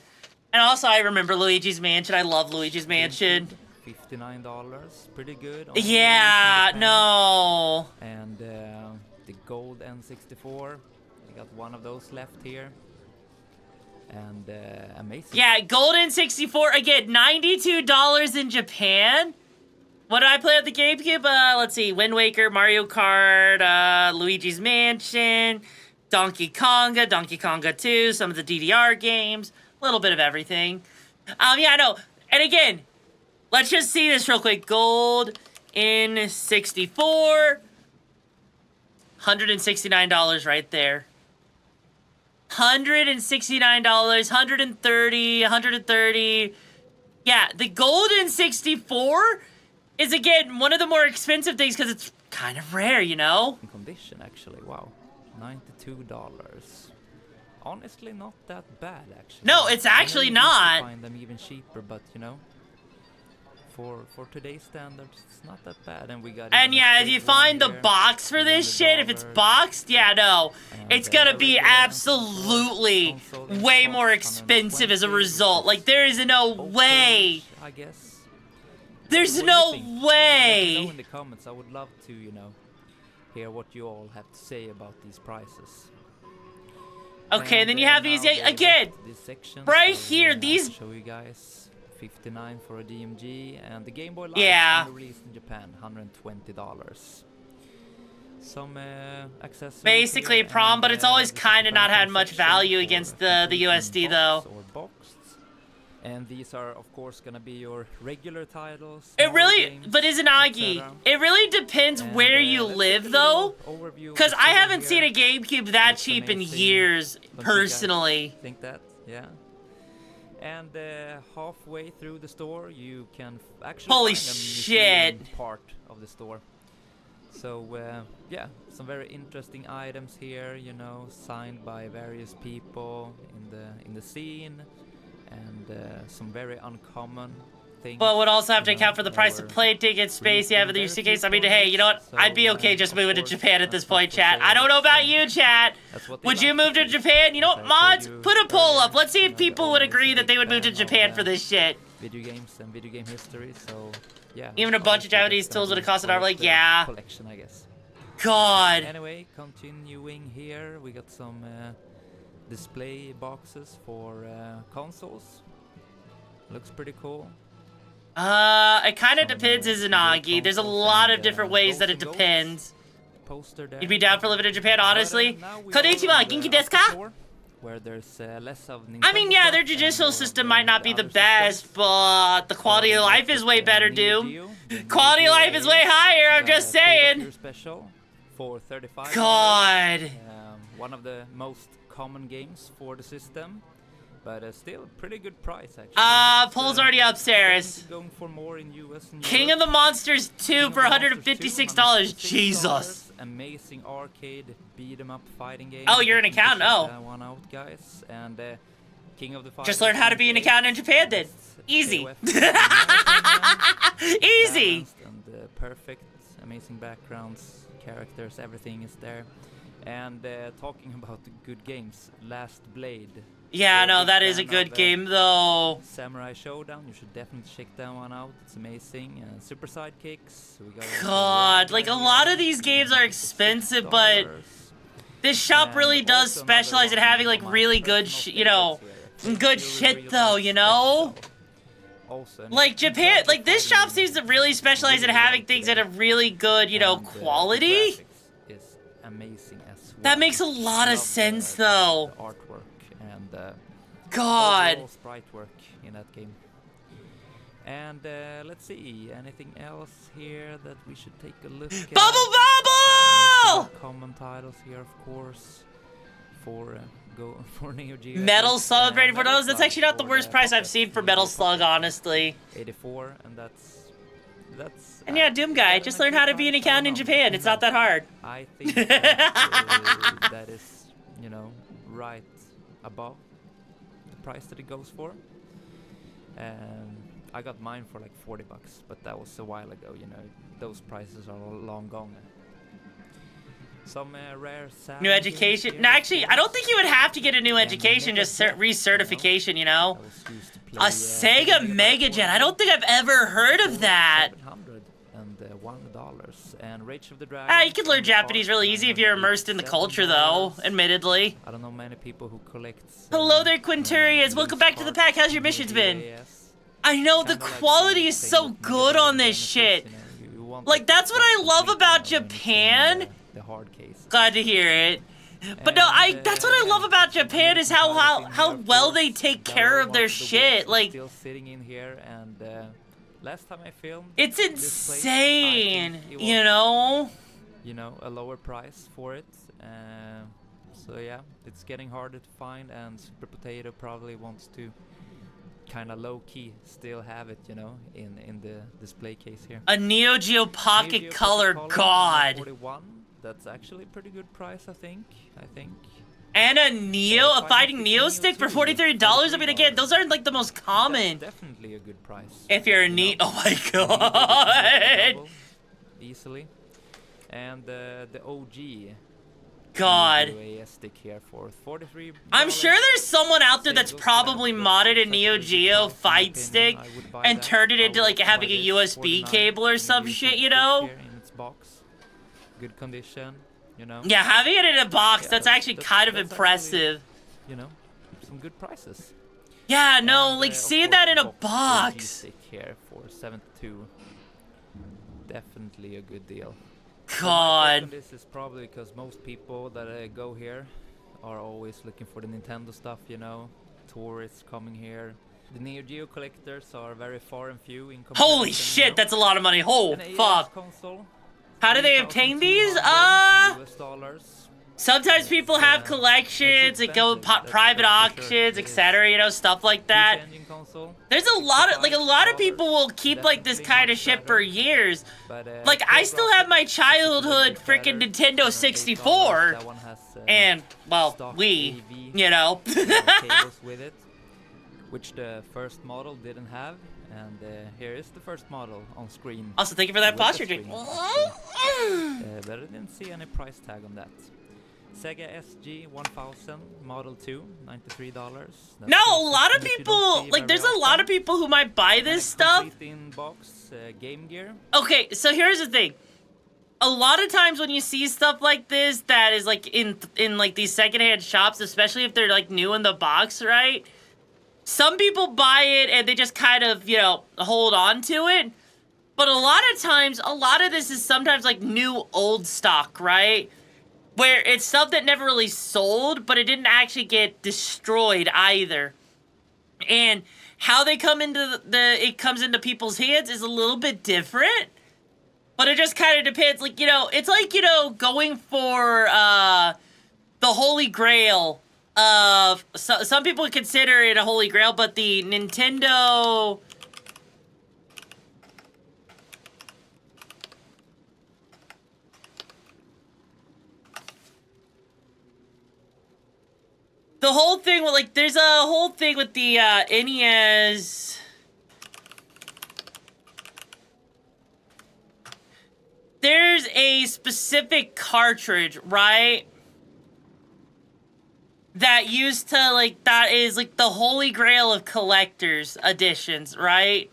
And also, I remember Luigi's Mansion. I love Luigi's Mansion. $59, pretty good. Yeah, no. And the gold N64, we got one of those left here. And amazing. Yeah, gold N64, again, $92 in Japan. What did I play at the GameCube? Let's see, Wind Waker, Mario Kart, Luigi's Mansion, Donkey Konga 2, some of the DDR games, a little bit of everything. Yeah, no, and again, let's just see this real quick. Gold in 64. $169 right there. $169, $130. Yeah, the gold in 64 is, again, one of the more expensive things because it's kind of rare, you know? In condition, actually. Wow. $92. Honestly, not that bad, actually. No, it's actually not. You find them even cheaper, but, you know, for today's standards, it's not that bad. And we got. And yeah, if you find the box for this shit, if it's boxed, yeah, no, it's gonna be absolutely way more expensive as a result. Like, there is no way. I guess. There's no way. Let me know in the comments. I would love to, you know, hear what you all have to say about these prices. Okay, and then you have these again. Right here, these. I'll show you guys. 59 for a DMG, and the Game Boy Light yeah. released in Japan, $120. Some accessories. Basically prom, but it's always kind of not had much value against the USD though. Or boxed. And these are, of course, gonna be your regular titles. It really, but Izanagi, it really depends and, where you live though. Because I haven't seen a GameCube that cheap in years, personally. Think that? Yeah. And halfway through the store, you can actually holy find shit part of the store. So yeah, some very interesting items here, you know, signed by various people in the scene, and some very uncommon things. But would also have to account for the price of play tickets, space you have in the suitcase. I mean, hey, you know what? So, I'd be okay just moving to Japan at this point, chat. I don't know about you, chat. Would you move to Japan? You know what, mods? Put a poll up. Let's see if people would agree that they would move to Japan for this shit. Video games and video game history, so yeah. Even a bunch of Japanese tools would have cost an hour, like, yeah. Collection, I guess. God. Anyway, continuing here, we got some display boxes for consoles. Looks pretty cool. It kind of depends, Izanagi. There's a lot of different ways that it depends. Poster there. You'd be down for living in Japan, honestly? Konnichiwa, genki desu ka? Where there's less of Nintendo I mean, yeah, their stuff and judicial more system of might not be the other best, but the quality of life is way better, dude. Quality of life is way higher, I'm just saying. Special for $35. God. One of the most common games for the system, but still pretty good price actually. Poll's already upstairs. Going for more in US and King of the Monsters 2 for $156. Jesus. Amazing arcade beat 'em up fighting game. Oh, you're an accountant. Oh. One out, guys, and King of the Fighters. Just learn how to be an accountant in Japan, then. Easy. Easy. And perfect, amazing backgrounds, characters, everything is there. And talking about the good games, Last Blade. Yeah, no, that is a good game, though. Samurai Showdown, you should definitely check that one out. It's amazing. Super Sidekicks. We got God, like a lot of these games are expensive, but this shop really does specialize in having like really good, good shit, though, you know? Like Japan, like this shop seems to really specialize in having things that are really good, quality. Is amazing as well. That makes a lot of sense, though. The artwork and God. overall sprite work in that game. And let's see, anything else here that we should take a look at? Bubble! Common titles here, of course, for Neo Geo. Metal Slug, $34. That's actually not the worst price I've seen for Metal Slug, honestly. 84, and that's. And yeah, Doom Guy, just learn how to be an accountant in Japan. It's not that hard. I think that is, right above the price that it goes for. I got mine for like $40, but that was a while ago. Those prices are all long gone. Some rare new education. No, actually, I don't think you would have to get a new education, just recertification. A Sega Mega Jet. I don't think I've ever heard of that. $1 and Rage of the Dragon. You can learn Japanese really easy if you're immersed in the culture, though. Admittedly. I don't know many people who collect. Hello there, Quinturians. Welcome back to the pack. How's your missions been? I know the quality is so good on this shit. Like that's what I love about Japan. The hard case. Glad to hear it. But no, that's what I love about Japan is how well they take care of their shit. Like still sitting in here and last time I filmed, it's insane, a lower price for it. So yeah, it's getting harder to find, and Super Potato probably wants to kind of low-key still have it, in the display case here. A Neo Geo Pocket Color, God. 41. That's actually a pretty good price, I think. And a fighting Neo stick for $43. I mean, again, those aren't like the most common. That's definitely a good price. If you're a Neo, oh my God. Easily. And the OG. God. A stick here for $43. I'm sure there's someone out there that's probably modded a Neo Geo fight stick and turned it into like having a USB cable or some shit, In its box. Good condition. Yeah, having it in a box, that's actually kind of impressive. Actually, some good prices. Yeah, no, like seeing that in a box. Stick here for $72. Definitely a good deal. God. This is probably because most people that go here are always looking for the Nintendo stuff, Tourists coming here. The Neo Geo collectors are very far and few in comparison. Holy shit, that's a lot of money. Holy fuck. Console. How do they obtain these? US dollars. Sometimes people have collections and go private auctions, etc. Stuff like that. There's a lot of people will keep like this kind of shit for years. Like I still have my childhood freaking Nintendo 64, and well, Wii, cables with it, which the first model didn't have. And here is the first model on screen. Also, thank you for that posture drink. But I didn't see any price tag on that. Sega SG 1000 Model 2, $93. No, a lot of people, like, there's a lot of people who might buy this stuff. In box Game Gear. Okay, so here's the thing. a lot of times when you see stuff like this that is like in like these secondhand shops, especially if they're like new in the box, right? Some people buy it and they just kind of, you know, hold on to it. But a lot of times, a lot of this is sometimes like new old stock, right? Where it's stuff that never really sold, but it didn't actually get destroyed either. And how they come into it comes into people's hands is a little bit different. But it just kind of depends. Like, you know, it's like, you know, going for the Holy Grail of... some people consider it a Holy Grail, but the Nintendo... The whole thing with, like, there's a whole thing with the NES... There's a specific cartridge, right? That used to, like, that is, like, the holy grail of collector's editions, right?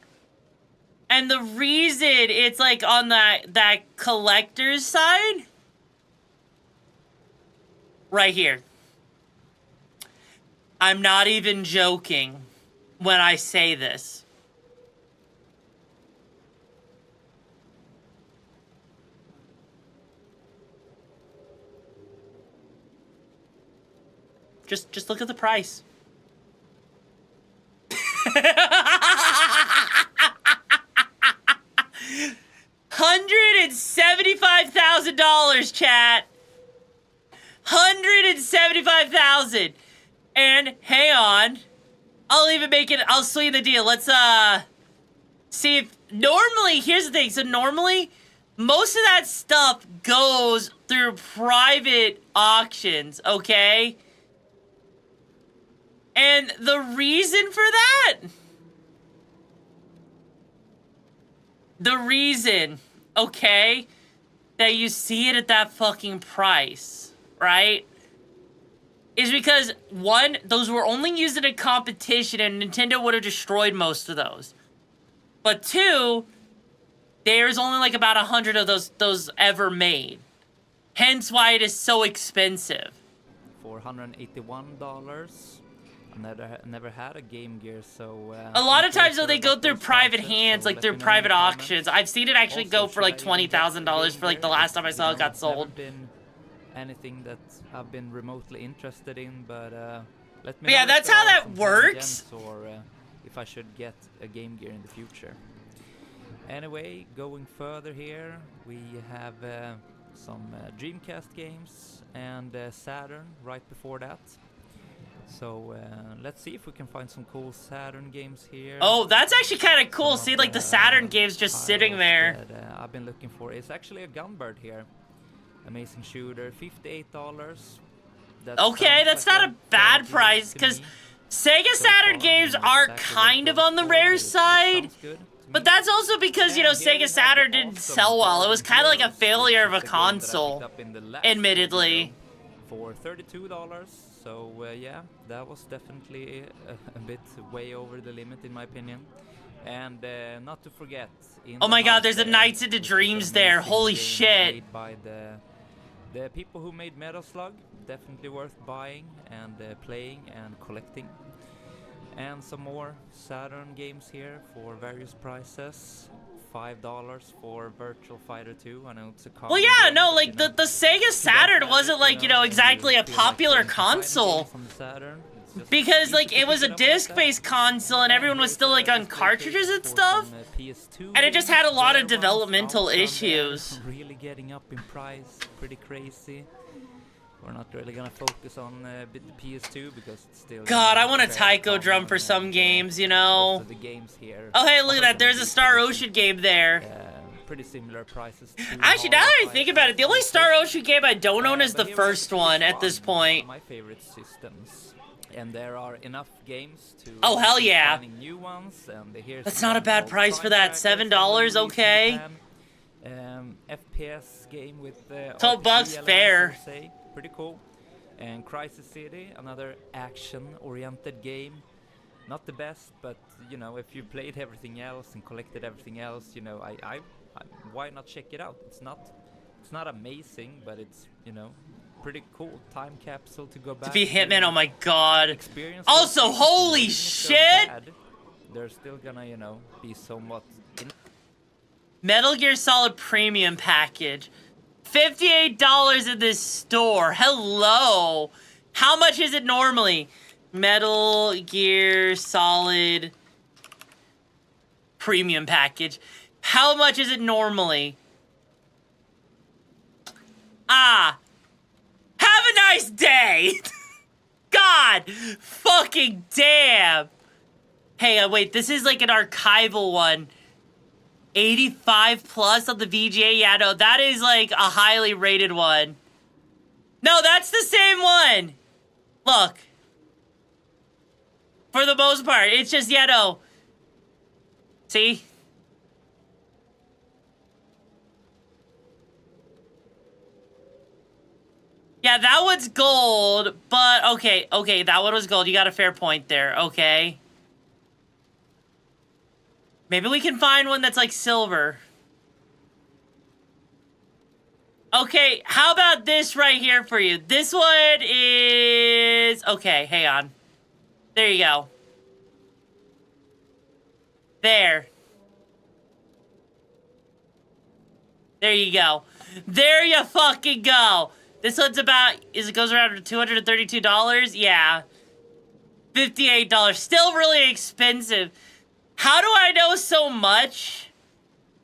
And the reason it's, like, on that collector's side... Right here. I'm not even joking when I say this. Just look at the price. $175,000, chat. $175,000. And hang on. I'll even make it, I'll sweeten the deal. Let's see if normally, here's the thing. So normally most of that stuff goes through private auctions, okay? And the reason for that? The reason, okay, that you see it at that fucking price, right? Is because, one, those were only used in a competition and Nintendo would have destroyed most of those. But two, there's only like about 100 of those ever made. Hence why it is so expensive. $481. Never had a Game Gear, so... a lot of times, though, they go through private hands, like through private auctions. I've seen it actually go for like $20,000 for like the last time I saw it got sold. Been anything that I've been remotely interested in, but let me know. Yeah, that's how that works. Or if I should get a Game Gear in the future. Anyway, going further here, we have some Dreamcast games and Saturn right before that. So let's see if we can find some cool Saturn games here. Oh, that's actually kind of cool. See, like the Saturn games just sitting there. That, I've been looking for. It's actually a Gunbird here. Amazing shooter, $58. Okay, that's not a bad price because Sega Saturn games are kind of on the rare side. But that's also because, you know, Sega Saturn didn't sell well. It was kind of like a failure of a console, admittedly. For $32. So yeah, that was definitely a bit way over the limit in my opinion. And not to forget, oh my god, there's a Nights into Dreams there. Holy shit. Made by the people who made Metal Slug. Definitely worth buying and playing and collecting. And some more Saturn games here for various prices. $5 for Virtual Fighter 2. I know it's a common. Well, yeah, game, no, but, like the Sega Saturn wasn't like, you know, exactly a popular console. Because like it was a disc-based console and everyone was still like on cartridges and stuff. And it just had a lot of developmental issues. Really getting up in price, pretty crazy. We're not really gonna focus on the PS2 because it's still... God, I want a taiko drum for some games, you know? The games here. Oh, hey, look at that. There's a Star Ocean game there. Pretty similar prices. Actually, now that I think about it, the only Star Ocean game I don't own is the first one at this point. My favorite systems. And there are enough games to... Oh, hell yeah. New ones, and here's that's not a bad price for that. $7, okay. FPS game with... $12 fair. Pretty cool. And Crisis City, another action-oriented game. Not the best, but you know, if you played everything else and collected everything else, you know, I why not check it out? It's not It's not amazing, but it's, you know, pretty cool. Time capsule to go back To be Hitman, and oh my god. experience Also, those things, holy even if they're shit! bad, they're still gonna, you know, be somewhat Metal Gear Solid Premium Package. $58 in this store. Hello. How much is it normally? Metal Gear Solid Premium Package. How much is it normally? Ah. Have a nice day. God fucking damn. Hey, wait, this is like an archival one. 85 plus on the VGA? Yeah, no, that is like a highly rated one. No, that's the same one. Look. For the most part, it's just, yeah, no. See? Yeah, that one's gold, but okay, that one was gold. You got a fair point there, okay. Maybe we can find one that's like silver. Okay, how about this right here for you? This one is... Okay, hang on. There you go. There. There you go. There you fucking go. This one's about... It goes around to $232? Yeah. $58. Still really expensive. How do I know so much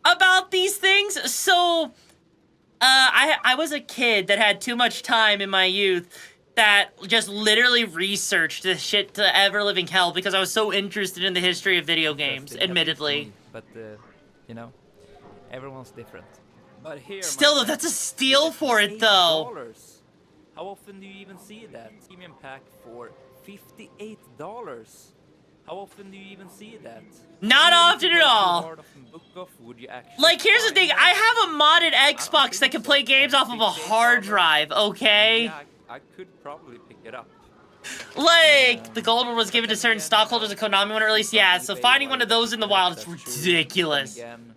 about these things? So, I was a kid that had too much time in my youth that just literally researched this shit to ever-living hell because I was so interested in the history of video games, admittedly. But, you know, everyone's different. But here, still, though, that's a steal for it, though. $8. How often do you even see that? Premium pack for $58. How often do you even see that? Not often at all. Like, here's the thing. I have a modded Xbox that can play games off of a hard drive, okay? Yeah, I could probably pick it up. Like, the gold one was given to certain stockholders of Konami when it released. Yeah, so finding one of those in the wild is ridiculous. And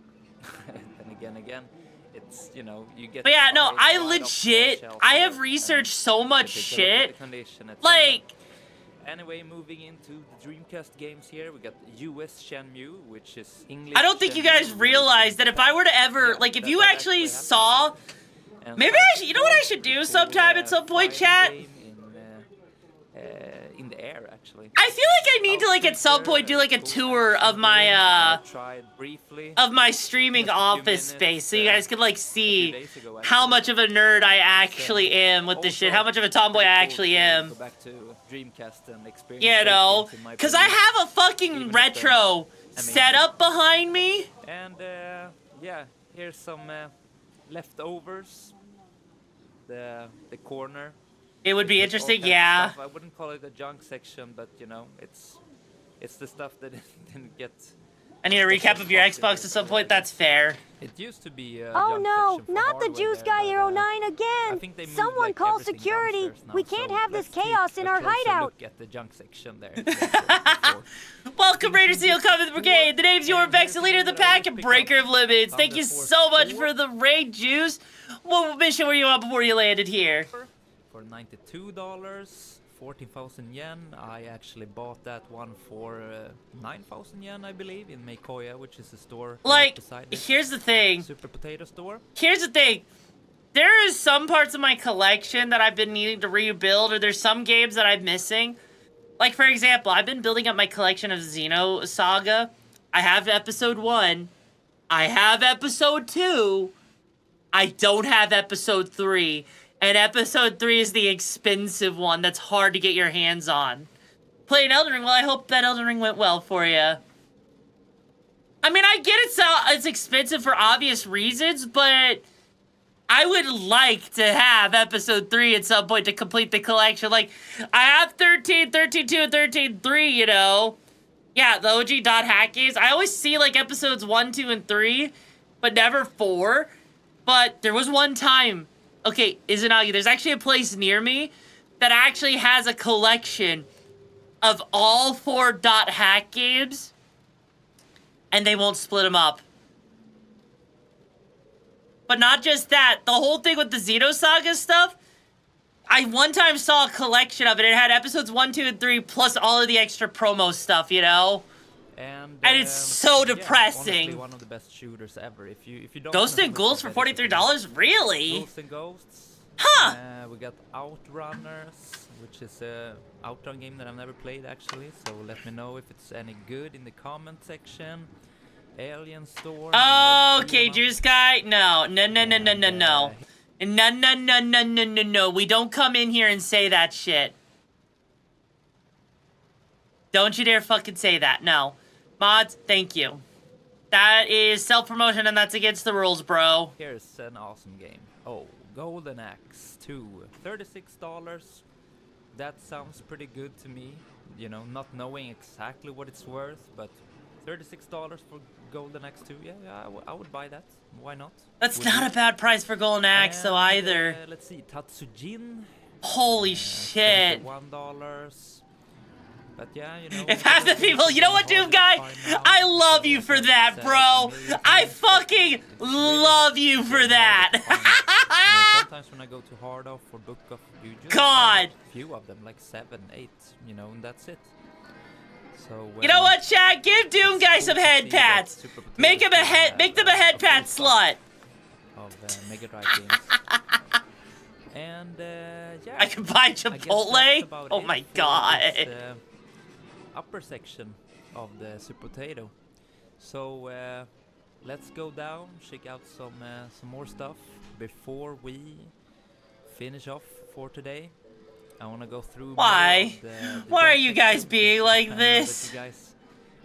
again, it's, you know, you get... But yeah, no, I legit, I have researched so much shit. Like... Anyway, moving into the Dreamcast games here, we got US Shenmue, which is English. I don't think you guys realize that if I were to ever, like, if you actually saw, maybe I should, you know what I should do sometime at some point, chat? In the air, actually. I feel like I need to, like, at some point do, like, a tour of my, of my streaming office space so you guys can, like, see how much of a nerd I actually am with this shit, how much of a tomboy I actually am. Go back to Dreamcast and experience. You know, because I have a fucking retro setup behind me. And, yeah, here's some leftovers. The corner. It would be interesting, yeah. I wouldn't call it a junk section, but you know, it's the stuff that didn't get. I need a recap of your Xbox at some point. That's fair. It used to be. Oh no, not the Juice Guy 09 again! Someone call security! We can't have this chaos in our hideout! Look at the junk section there. Welcome, Raiders Seal Combat Brigade. The name's YoruVexa, leader of the pack and breaker of limits. Thank you so much for the raid, Juice. What mission were you on before you landed here? For $92, 14,000 yen. I actually bought that one for 9,000 yen, I believe, in Meikoya, which is a store like, beside it. Here's the thing. Super Potato Store. Here's the thing. There is some parts of my collection that I've been needing to rebuild, or there's some games that I'm missing. Like, for example, I've been building up my collection of Xenosaga. I have episode 1. I have episode 2. I don't have episode 3. And episode 3 is the expensive one that's hard to get your hands on. Playing Elden Ring, well, I hope that Elden Ring went well for you. I mean, I get it's expensive for obvious reasons, but I would like to have episode 3 at some point to complete the collection. Like, I have 13, 13.2, and 13.3, you know. Yeah, the OG .hack games. I always see, like, episodes 1, 2, and 3, but never 4. But there was one time... Okay, Izanagi, there's actually a place near me that actually has a collection of all 4 .hack games, and they won't split them up. But not just that, the whole thing with the Xenosaga stuff, I one time saw a collection of it. It had episodes 1, 2, and 3, plus all of the extra promo stuff, you know? And it's so depressing. Honestly, one of the best shooters ever. If you don't Ghosts and Ghouls for $43? Really? Ghosts and Ghosts. Huh. We got Outrunners, which is a Outrun game that I've never played actually. So let me know if it's any good in the comment section. Alien Storm. Okay, Juice Guy. No. No. No. We don't come in here and say that shit. Don't you dare fucking say that. No. Mods, thank you. That is self-promotion and that's against the rules, bro. Here's an awesome game. Oh, Golden Axe 2. $36. That sounds pretty good to me. You know, not knowing exactly what it's worth, but $36 for Golden Axe 2. Yeah, I would buy that. Why not? That's not a bad price for Golden Axe, though, either. Let's see, Tatsujin. Holy shit. $1. But yeah, you know. If half the people, you know what, Doom Guy? I love you for that, bro. I fucking love you for that. Sometimes when I go too hard off for Book of, you just God. a few of them, like 7, 8, you know, and that's it. So you know what, Chad? Give Doom Guy some head pats. Make them a head pat slut. Of Mega Drive games. And yeah. I can buy Chipotle. Oh my god. Upper section of the Super Potato. So let's go down, check out some more stuff before we finish off for today. I want to go through. Why? Why are you guys being like this? You guys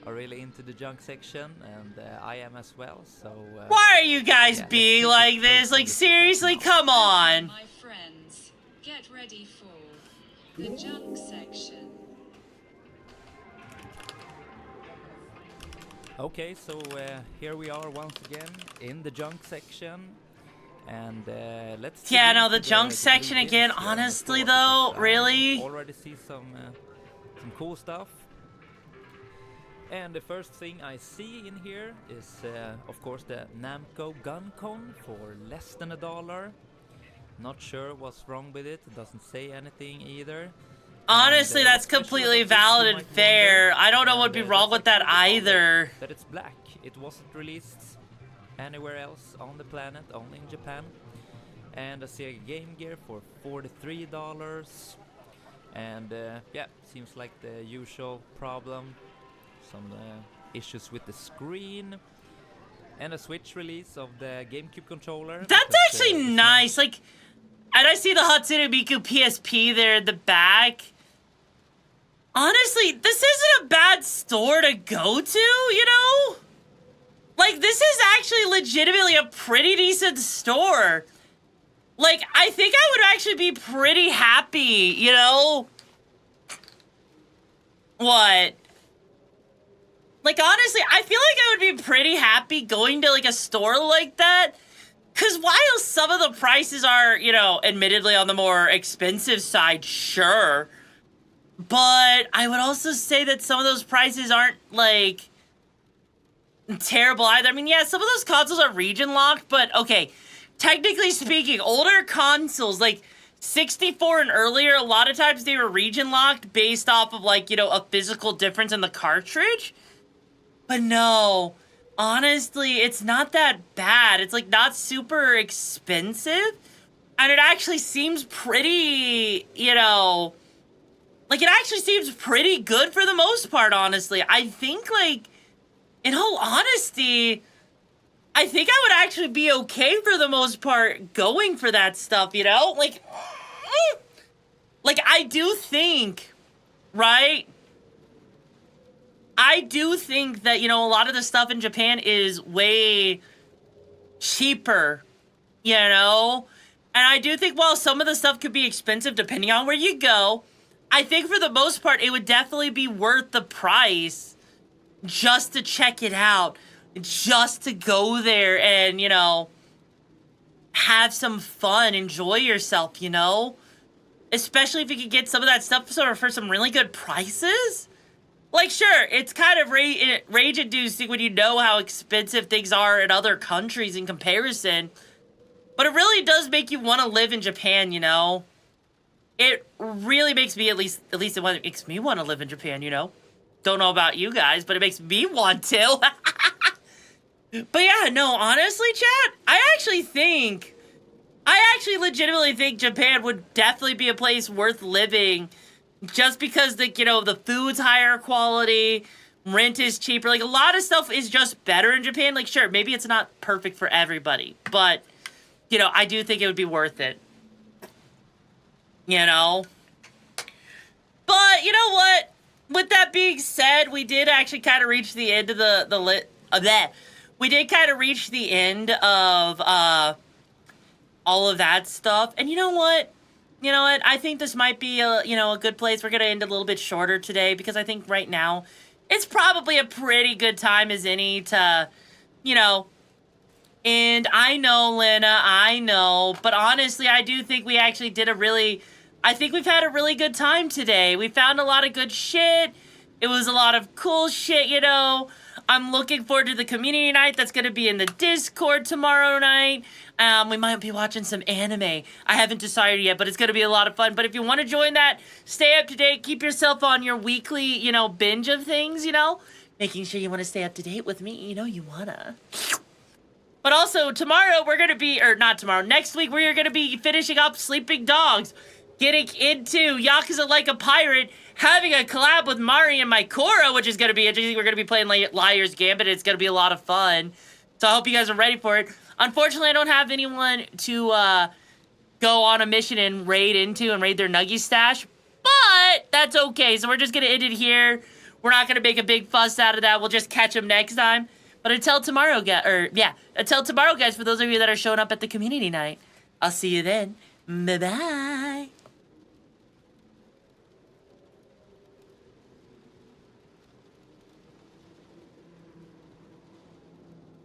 are really into the junk section, and I am as well. So. Why are you guys being like this? Like seriously, come on. My friends, get ready for the junk section. Okay, so here we are once again in the junk section, and let's. Yeah, no, the junk section again. Honestly, though, really. Already see some cool stuff. And the first thing I see in here is, of course, the Namco GunCon for less than $1. Not sure what's wrong with it. It doesn't say anything either. Honestly, that's completely valid and fair. I don't know what would be wrong with that either. That it's black. It wasn't released anywhere else on the planet, only in Japan. And a Sega Game Gear for $43. And yeah, seems like the usual problem. Some issues with the screen. And a Switch release of the GameCube controller. That's actually nice. Like, and I see the Hatsune Miku PSP there in the back. Honestly, this isn't a bad store to go to, you know? Like, this is actually legitimately a pretty decent store. Like, I think I would actually be pretty happy, you know? What? Like, honestly, I feel like I would be pretty happy going to, like, a store like that. Because while some of the prices are, you know, admittedly on the more expensive side, sure. But I would also say that some of those prices aren't, like, terrible either. I mean, yeah, some of those consoles are region locked, but okay. Technically speaking, older consoles, like 64 and earlier, a lot of times they were region locked based off of, like, you know, a physical difference in the cartridge. But no, honestly, it's not that bad. It's, like, not super expensive. And it actually seems pretty, you know, like, it actually seems pretty good for the most part, honestly. I think, like, in all honesty, I think I would actually be okay for the most part going for that stuff, you know? Like, I do think, right? I do think that, you know, a lot of the stuff in Japan is way cheaper, you know? And I do think while some of the stuff could be expensive depending on where you go, I think for the most part it would definitely be worth the price just to check it out, just to go there and, you know, have some fun, enjoy yourself, you know? Especially if you could get some of that stuff for some really good prices. Like, sure, it's kind of rage-inducing when you know how expensive things are in other countries in comparison. But it really does make you want to live in Japan, you know? It really makes me, at least it makes me want to live in Japan, you know? Don't know about you guys, but it makes me want to. But yeah, no, honestly, chat, I actually legitimately think Japan would definitely be a place worth living just because the food's higher quality, rent is cheaper. Like, a lot of stuff is just better in Japan. Like, sure, maybe it's not perfect for everybody, but, I do think it would be worth it. You know? But, you know what? With that being said, we did actually kind of reach the end of we did kind of reach the end of, all of that stuff. And you know what? I think this might be a good place. We're going to end a little bit shorter today because I think right now it's probably a pretty good time as any to, and I know, Lena, I know, but honestly, I do think we actually I think we've had a really good time today. We found a lot of good shit. It was a lot of cool shit, I'm looking forward to the community night that's going to be in the Discord tomorrow night. We might be watching some anime. I haven't decided yet, but it's going to be a lot of fun. But if you want to join that, stay up to date. Keep yourself on your weekly, binge of things, Making sure you want to stay up to date with me. You want to. But also, tomorrow we're going to be, or not tomorrow, next week we're going to be finishing up Sleeping Dogs. Getting into Yakuza Like a Pirate, having a collab with Mari and Mycora, which is going to be interesting. We're going to be playing Liar's Gambit. It's going to be a lot of fun. So I hope you guys are ready for it. Unfortunately, I don't have anyone to go on a mission and raid their Nuggie stash. But that's okay. So we're just going to end it here. We're not going to make a big fuss out of that. We'll just catch them next time. But until tomorrow, guys, for those of you that are showing up at the community night, I'll see you then. Bye-bye.